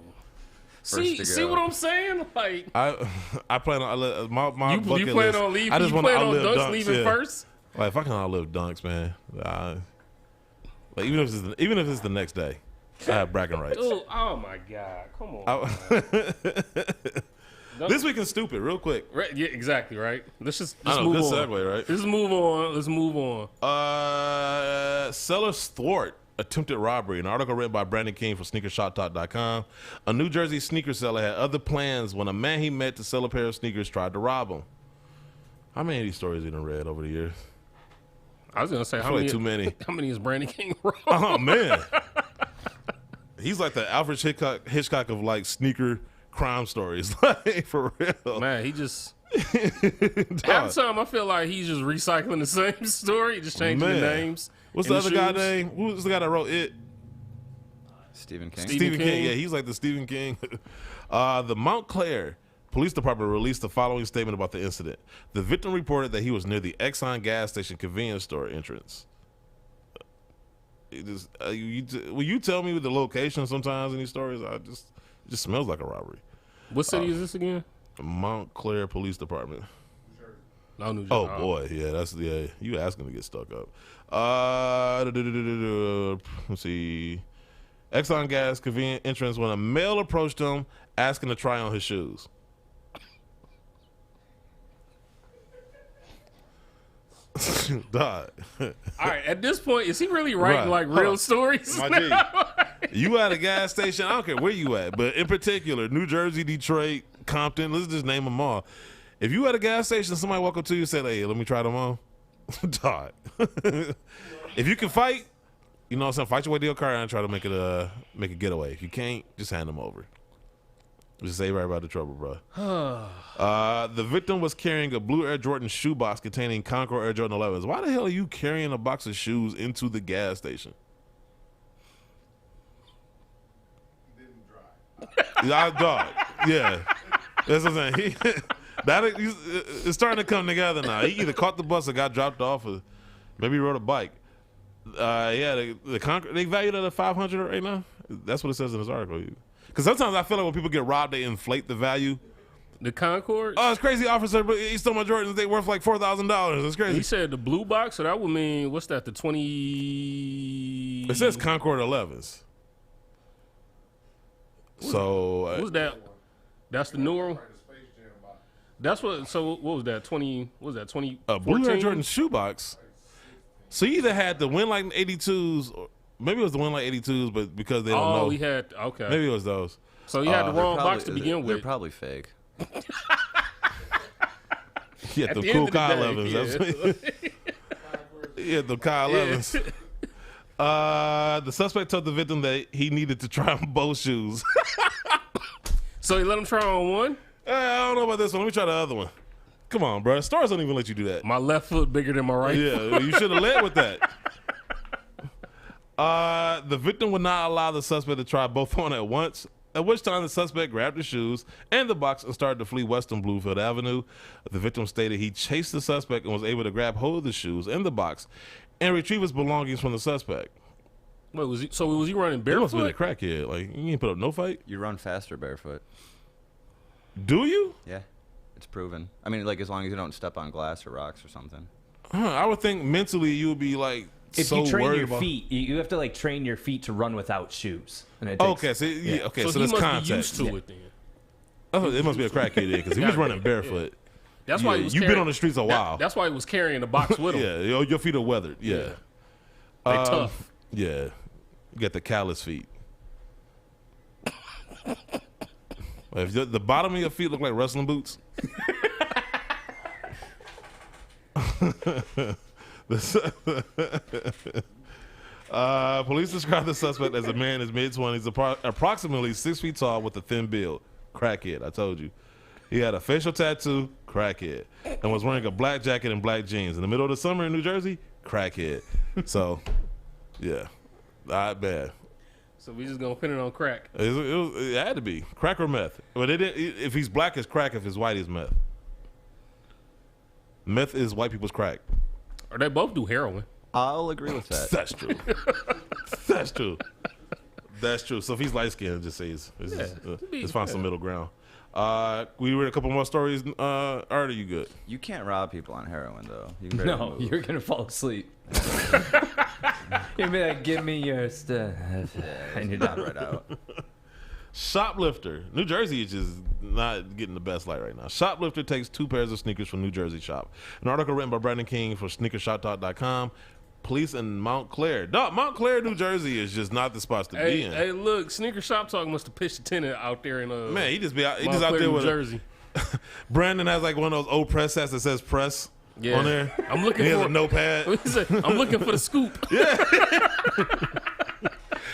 See what I'm saying? Like I plan on my you bucket plan list. on leaving. I just you want to plan on outlive Dunks leaving first. Like if I can outlive Dunks, man. Like even if it's the next day, I have bragging rights. Dude, oh my God! Come on. This week is stupid. Real quick. Right, yeah, exactly. Right. Let's just move good on. segue, right? Let's move on. Sellers thwart attempted robbery. An article written by Brandon King from SneakerShopTalk.com. A New Jersey sneaker seller had other plans when a man he met to sell a pair of sneakers tried to rob him. How many of these stories you done read over the years? I was gonna say too many. How many is Brandon King wrong? Oh man, he's like the Alfred Hitchcock of like sneaker crime stories, like for real. Man, he just half the time I feel like he's just recycling the same story, just changing the names. What's the other guy name? Who's the guy that wrote it? Stephen King. Stephen King. Yeah, he's like the Stephen King. The Montclair Police Department released the following statement about the incident. The victim reported that he was near the Exxon gas station convenience store entrance. Will you tell me the location sometimes in these stories? It just smells like a robbery. What city is this again? Montclair Police Department. New Jersey. Oh boy, yeah, you asking to get stuck up. Let's see. Exxon gas convenient entrance when a male approached him asking to try on his shoes. Dog. All right, at this point, is he really writing like real stories? You at a gas station, I don't care where you at, but in particular, New Jersey, Detroit, Compton, let's just name them all. If you at a gas station, somebody walk up to you and say, hey, let me try them on. Dog. If you can fight, you know what I'm saying, fight your way to your car and try to make a getaway. If you can't, just hand them over. Just save everybody the trouble, bro. The victim was carrying a blue Air Jordan shoebox containing Concord Air Jordan 11s. Why the hell are you carrying a box of shoes into the gas station? He didn't drive. Dog. Yeah. That's what I'm saying. It's starting to come together now. He either caught the bus or got dropped off, or maybe he rode a bike. The Concord, they valued it at $500 right now. That's what it says in this article. Because sometimes I feel like when people get robbed, they inflate the value. The Concord? Oh, it's crazy, officer, but he stole my Jordans. They worth like $4,000. It's crazy. He said the blue box, so that would mean, what's that, the 20... It says Concord 11s. So... What's that? That's the newer one? That's what, so what was that, 2014? A blue Air Jordan shoebox. So you either had the Winlight 82s, or maybe it was the Winlight 82s, but because they don't know. Oh, he had, okay. Maybe it was those. So you had the wrong box to begin with. They're probably fake. He had the cool Kyle 11s. He had the Kyle 11s. The suspect told the victim that he needed to try on both shoes. So he let him try on one? I don't know about this one. Let me try the other one. Come on, bro. Stars don't even let you do that. My left foot bigger than my right foot. Yeah, you should have led with that. The victim would not allow the suspect to try both on at once, at which time the suspect grabbed the shoes and the box and started to flee west on Bluefield Avenue. The victim stated he chased the suspect and was able to grab hold of the shoes and the box and retrieve his belongings from the suspect. Wait, was he running He barefoot? must be a crackhead. Like, you ain't put up no fight? You run faster barefoot. Do you? Yeah, it's proven. I mean, like as long as you don't step on glass or rocks or something. I would think mentally you would be like If so you train worried your about... feet, you have to like train your feet to run without shoes. And it takes, Okay, so okay, so he there's must context. be used to it then. Oh, it must be a crackhead then, because he was running barefoot. That's why he was you've been on the streets a while. That's why he was carrying the box with him. Yeah, your feet are weathered. Yeah, They tough. Yeah, you got the callous feet. If the bottom of your feet look like wrestling boots. Police described the suspect as a man in his mid-20s, approximately 6 feet tall with a thin build. Crackhead, I told you. He had a facial tattoo, crackhead, and was wearing a black jacket and black jeans. In the middle of the summer in New Jersey, crackhead. So, yeah, not bad. So we just gonna pin it on crack. It had to be crack or meth. But if he's black, it's crack. If he's white, it's meth. Meth is white people's crack. Or they both do heroin. I'll agree with that. That's true. That's true. That's true. So if he's light skinned, just say let's find some middle ground. We read a couple more stories. Art, are you good? You can't rob people on heroin, though. You can barely no, move. you're gonna fall asleep. You'll be like, "Give me your stuff," and you're done. right out. Shoplifter. New Jersey is just not getting the best light right now. Shoplifter takes 2 pairs of sneakers from New Jersey shop. An article written by Brandon King for sneakershop.com. Police in Montclair. No, Montclair, New Jersey is just not the spots to be in. Hey, look, Sneaker Shop Talk must have pitched a tenant out there in Man, he just out Montclair, there New with Jersey. Brandon has like one of those old press sets that says press on there. I'm looking he for has a notepad. I'm looking for the scoop. Yeah.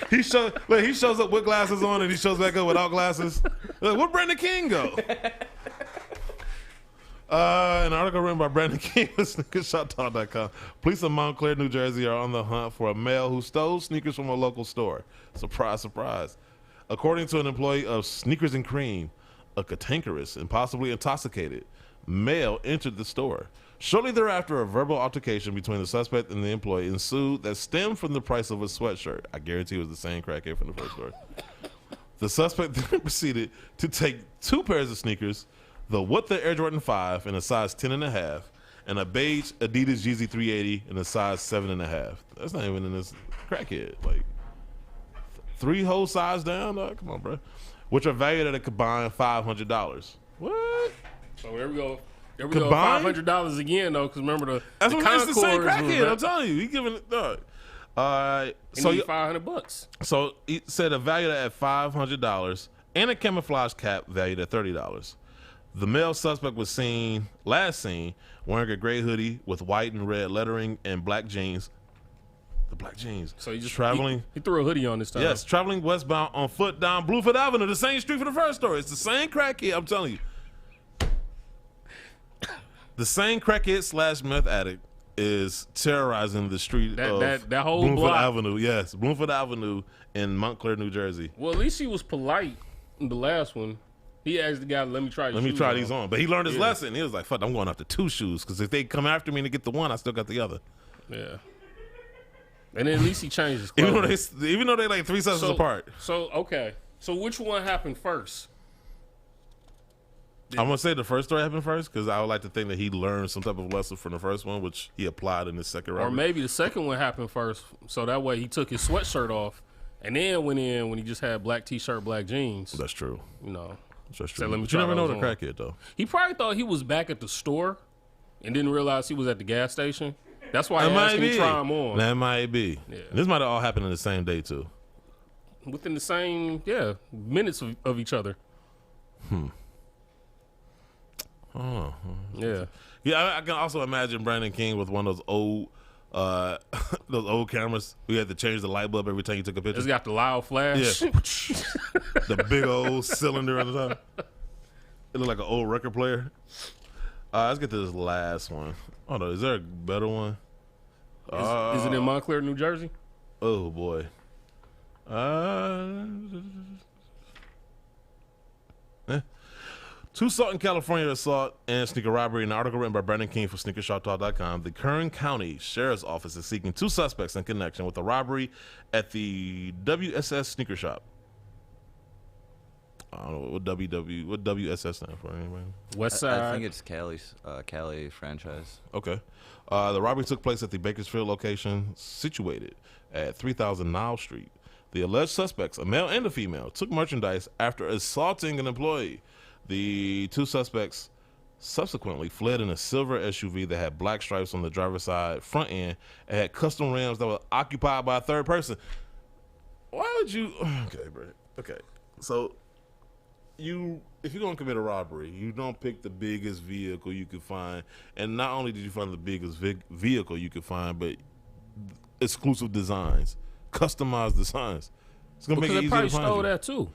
He shows up with glasses on and he shows back up without glasses. Like, where'd Brandon King go? An article written by Brandon King with sneakershop.com. Police in Montclair, New Jersey are on the hunt for a male who stole sneakers from a local store. Surprise, surprise. According to an employee of Sneakers and Cream, a cantankerous and possibly intoxicated male entered the store. Shortly thereafter, a verbal altercation between the suspect and the employee ensued that stemmed from the price of a sweatshirt. I guarantee it was the same crackhead from the first story. The suspect then proceeded to take 2 pairs of sneakers, the What the Air Jordan 5 in a size 10.5, and a beige Adidas Yeezy 380 in a size 7.5. That's not even in this crackhead. Like 3 whole size down, dog. Come on, bro. Which are valued at a combined $500. What? So there we go. There we Combined? go. $500 again though, because remember That's the what it's the same Concords crackhead. was I'm telling you, he giving it. Dog. so $500. So he said a value at $500 and a camouflage cap valued at $30. The male suspect was last seen wearing a gray hoodie with white and red lettering and black jeans. The black jeans. So he just traveling. He threw a hoodie on this time. Yes, traveling westbound on foot down Bluefoot Avenue, the same street for the first story. It's the same crackhead. I'm telling you. The same crackhead / meth addict is terrorizing the street of that whole Bloomfield block. Avenue. Yes, Bloomfield Avenue in Montclair, New Jersey. Well, at least he was polite in the last one. He asked the guy, "Let me try these on." But he learned his lesson. He was like, "Fuck, I'm going after 2 shoes because if they come after me to get the one, I still got the other." Yeah. And then at least he changed his clothes. Even though they like 3 sizes apart. So okay. So which one happened first? I'm gonna say the first story happened first because I would like to think that he learned some type of lesson from the first one, which he applied in the second round. Or maybe the second one happened first, so that way he took his sweatshirt off and then went in when he just had black t-shirt, black jeans. That's true. You know, that's true. Let me But you try never know the those on. crackhead though. He probably thought he was back at the store and didn't realize he was at the gas station. That's why he asked him to try him on. That might be. Yeah. This might have all happened in the same day too. Within the same minutes of each other. Oh. Yeah. Yeah, I can also imagine Brandon King with one of those old cameras. We had to change the light bulb every time you took a picture. It's got the loud flash. Yeah. The big old cylinder on the top. It looked like an old record player. Let's get to this last one. Oh no, is there a better one? Is it in Montclair, New Jersey? Oh boy. Two Southern California assault and sneaker robbery. An article written by Brandon King for sneakershop.com. The Kern County Sheriff's Office is seeking 2 suspects in connection with a robbery at the WSS sneaker shop. I don't know what WSS stand for anyway. West Side. I think it's Cali franchise. Okay. The robbery took place at the Bakersfield location situated at 3000 Nile Street. The alleged suspects, a male and a female, took merchandise after assaulting an employee. The two suspects subsequently fled in a silver SUV that had black stripes on the driver's side front end and had custom rims that were occupied by a third person. Why would you? Okay, bro. Okay, so if you're gonna commit a robbery, you don't pick the biggest vehicle you could find, and not only did you find the biggest vehicle you could find, but exclusive designs, customized designs. It's gonna make it easier to find stole you. that too.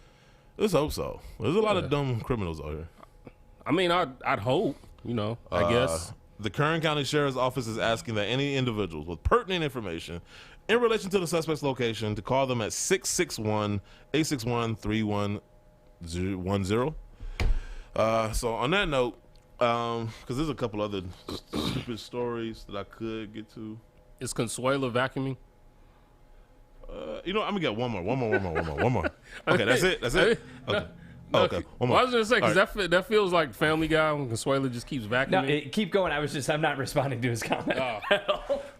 Let's hope so. There's a lot of dumb criminals out here. I mean, I'd hope, I guess. The Kern County Sheriff's Office is asking that any individuals with pertinent information in relation to the suspect's location to call them at 661-861-3110. So on that note, because there's a couple other stupid stories that I could get to. Is Consuela vacuuming? I'm gonna get one more. Okay, that's it. Okay. Okay, one more. Well, I was gonna say because that feels like Family Guy when Consuela just keeps vacuuming. No, keep going. I'm not responding to his comment.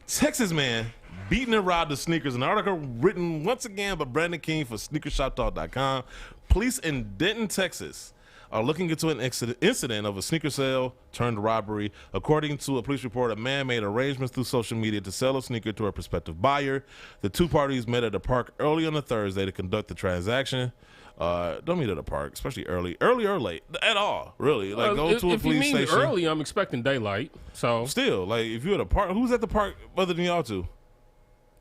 Texas man beaten and robbed of sneakers. An article written once again by Brandon King for SneakerShopTalk.com. Police in Denton, Texas, are looking into an incident of a sneaker sale turned robbery. According to a police report, a man made arrangements through social media to sell a sneaker to a prospective buyer. The two parties met at a park early on a Thursday to conduct the transaction. Don't meet at a park, especially early or late at all. Really, like go to a police station. If you mean early, I'm expecting daylight. So still, like if you're at a park, who's at the park other than y'all two?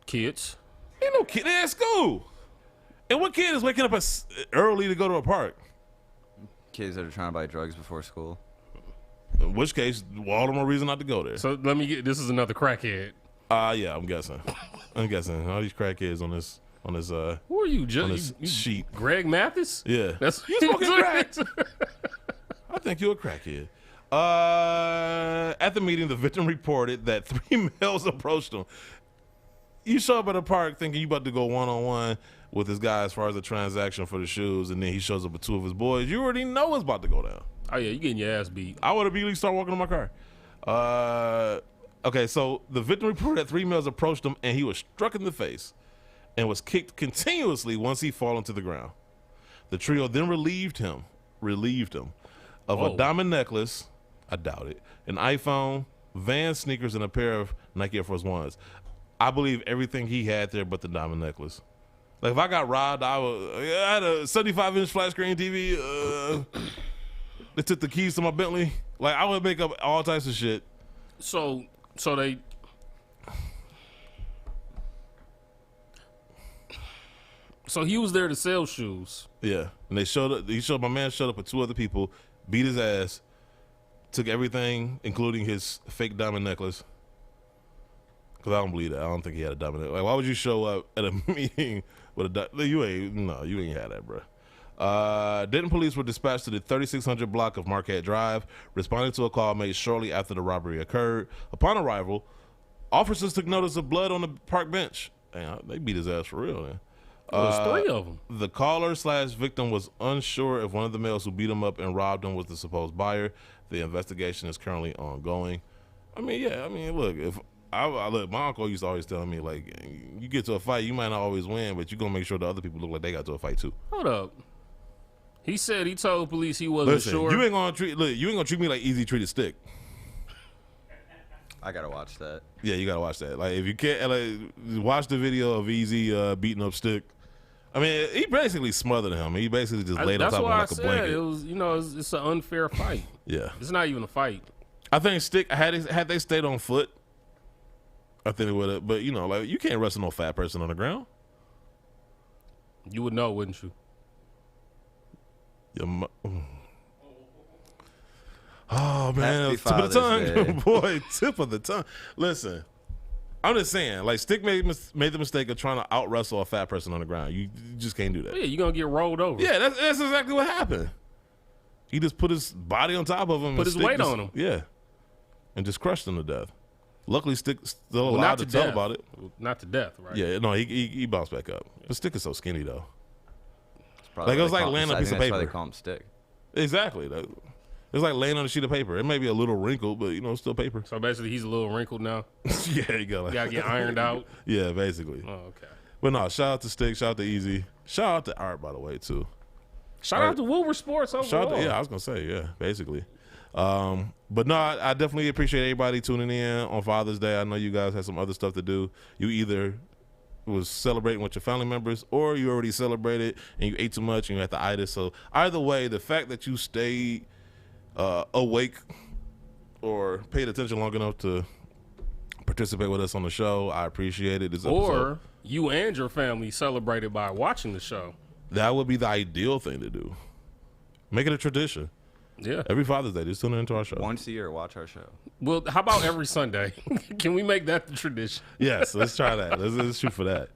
Kids. Ain't no kid. They're at school. And what kid is waking up early to go to a park? Kids that are trying to buy drugs before school. In which case, all the more reason not to go there. So let me get. This is another crackhead. Yeah, I'm guessing. All these crackheads on this. Who are you, on this sheet? Greg Mathis? Yeah, that's you smoking crack. I think you're a crackhead. At the meeting, the victim reported that 3 males approached him. You show up at a park thinking you about to go one-on-one with this guy as far as the transaction for the shoes, and then he shows up with 2 of his boys. You already know what's about to go down. Oh yeah, you getting your ass beat. I would immediately start walking to my car. Okay, so the victim reported that 3 males approached him, and he was struck in the face and was kicked continuously once he fallen to the ground. The trio then relieved him of a diamond necklace, I doubt it, an iPhone, Vans sneakers, and a pair of Nike Air Force Ones. I believe everything he had there but the diamond necklace. Like if I got robbed, I had a 75-inch flat screen TV. They took the keys to my Bentley. Like I would make up all types of shit. So he was there to sell shoes. Yeah, and they showed up. My man showed up with 2 other people, beat his ass, took everything, including his fake diamond necklace. Because I don't believe that. I don't think he had a diamond necklace. Like, why would you show up at a meeting with a diamond? You ain't had that, bro. Denton police were dispatched to the 3600 block of Marquette Drive, responding to a call made shortly after the robbery occurred. Upon arrival, officers took notice of blood on the park bench. Damn, they beat his ass for real, man. There was 3 of them. The caller/victim was unsure if one of the males who beat him up and robbed him was the supposed buyer. The investigation is currently ongoing. Look, look, my uncle used to always tell me, like, you get to a fight, you might not always win, but you're going to make sure the other people look like they got to a fight too. Hold up. He said he told police he wasn't sure. You ain't gonna treat me like Easy treated Stick. I gotta watch that. Yeah, you gotta watch that. Like if you can't, like, watch the video of Easy beating up Stick. I mean, he basically smothered him. He basically just laid on top of him like a blanket. It was, it's an unfair fight. Yeah, it's not even a fight. I think Stick had they stayed on foot, I think it would have. But like you can't wrestle no fat person on the ground. You would know, wouldn't you? Oh man, tip of the tongue, boy, tip of the tongue. Listen, I'm just saying, like Stick made the mistake of trying to out wrestle a fat person on the ground. You just can't do that. Yeah, you're gonna get rolled over. Yeah, that's exactly what happened. He just put his body on top of him, put his weight on him. Yeah, and just crushed him to death. Luckily, Stick still allowed to tell about it. Not to death, right? Yeah, no, he bounced back up. But Stick is so skinny though. probably Like, it was why they like call- laying on a I piece think of that's why paper. they call them stick. Exactly. It's like laying on a sheet of paper. It may be a little wrinkled, but you know, it's still paper. So basically, he's a little wrinkled now. Yeah, you got Got to get ironed out. Yeah, basically. Oh, okay. But no, shout out to Stick, shout out to Easy, shout out to Art, by the way, too. Shout out to Wilbur Sports overall. Shout out to, yeah, I was gonna say, yeah, basically. But no, I definitely appreciate everybody tuning in on Father's Day. I know you guys had some other stuff to do. You either was celebrating with your family members, or you already celebrated and you ate too much and you had the itis. So either way, the fact that you stayed awake or paid attention long enough to participate with us on the show, I appreciate it. This episode, Or you and your family celebrated by watching the show. that would be the ideal thing to do. Make it a tradition. Yeah. Every Father's Day, just tune into our show. Once a year, watch our show. Well, how about every Sunday? Can we make that the tradition? Yes, let's try that. Let's shoot for that.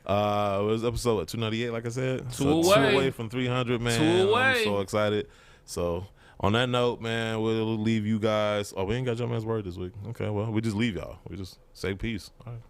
It was episode 298, like I said. Two Two away. away from 300, man. Two away. I'm so excited. So on that note, man, we'll leave you guys. Oh, we ain't got your man's word this week. Okay, well, we just leave y'all. We just say peace. All right.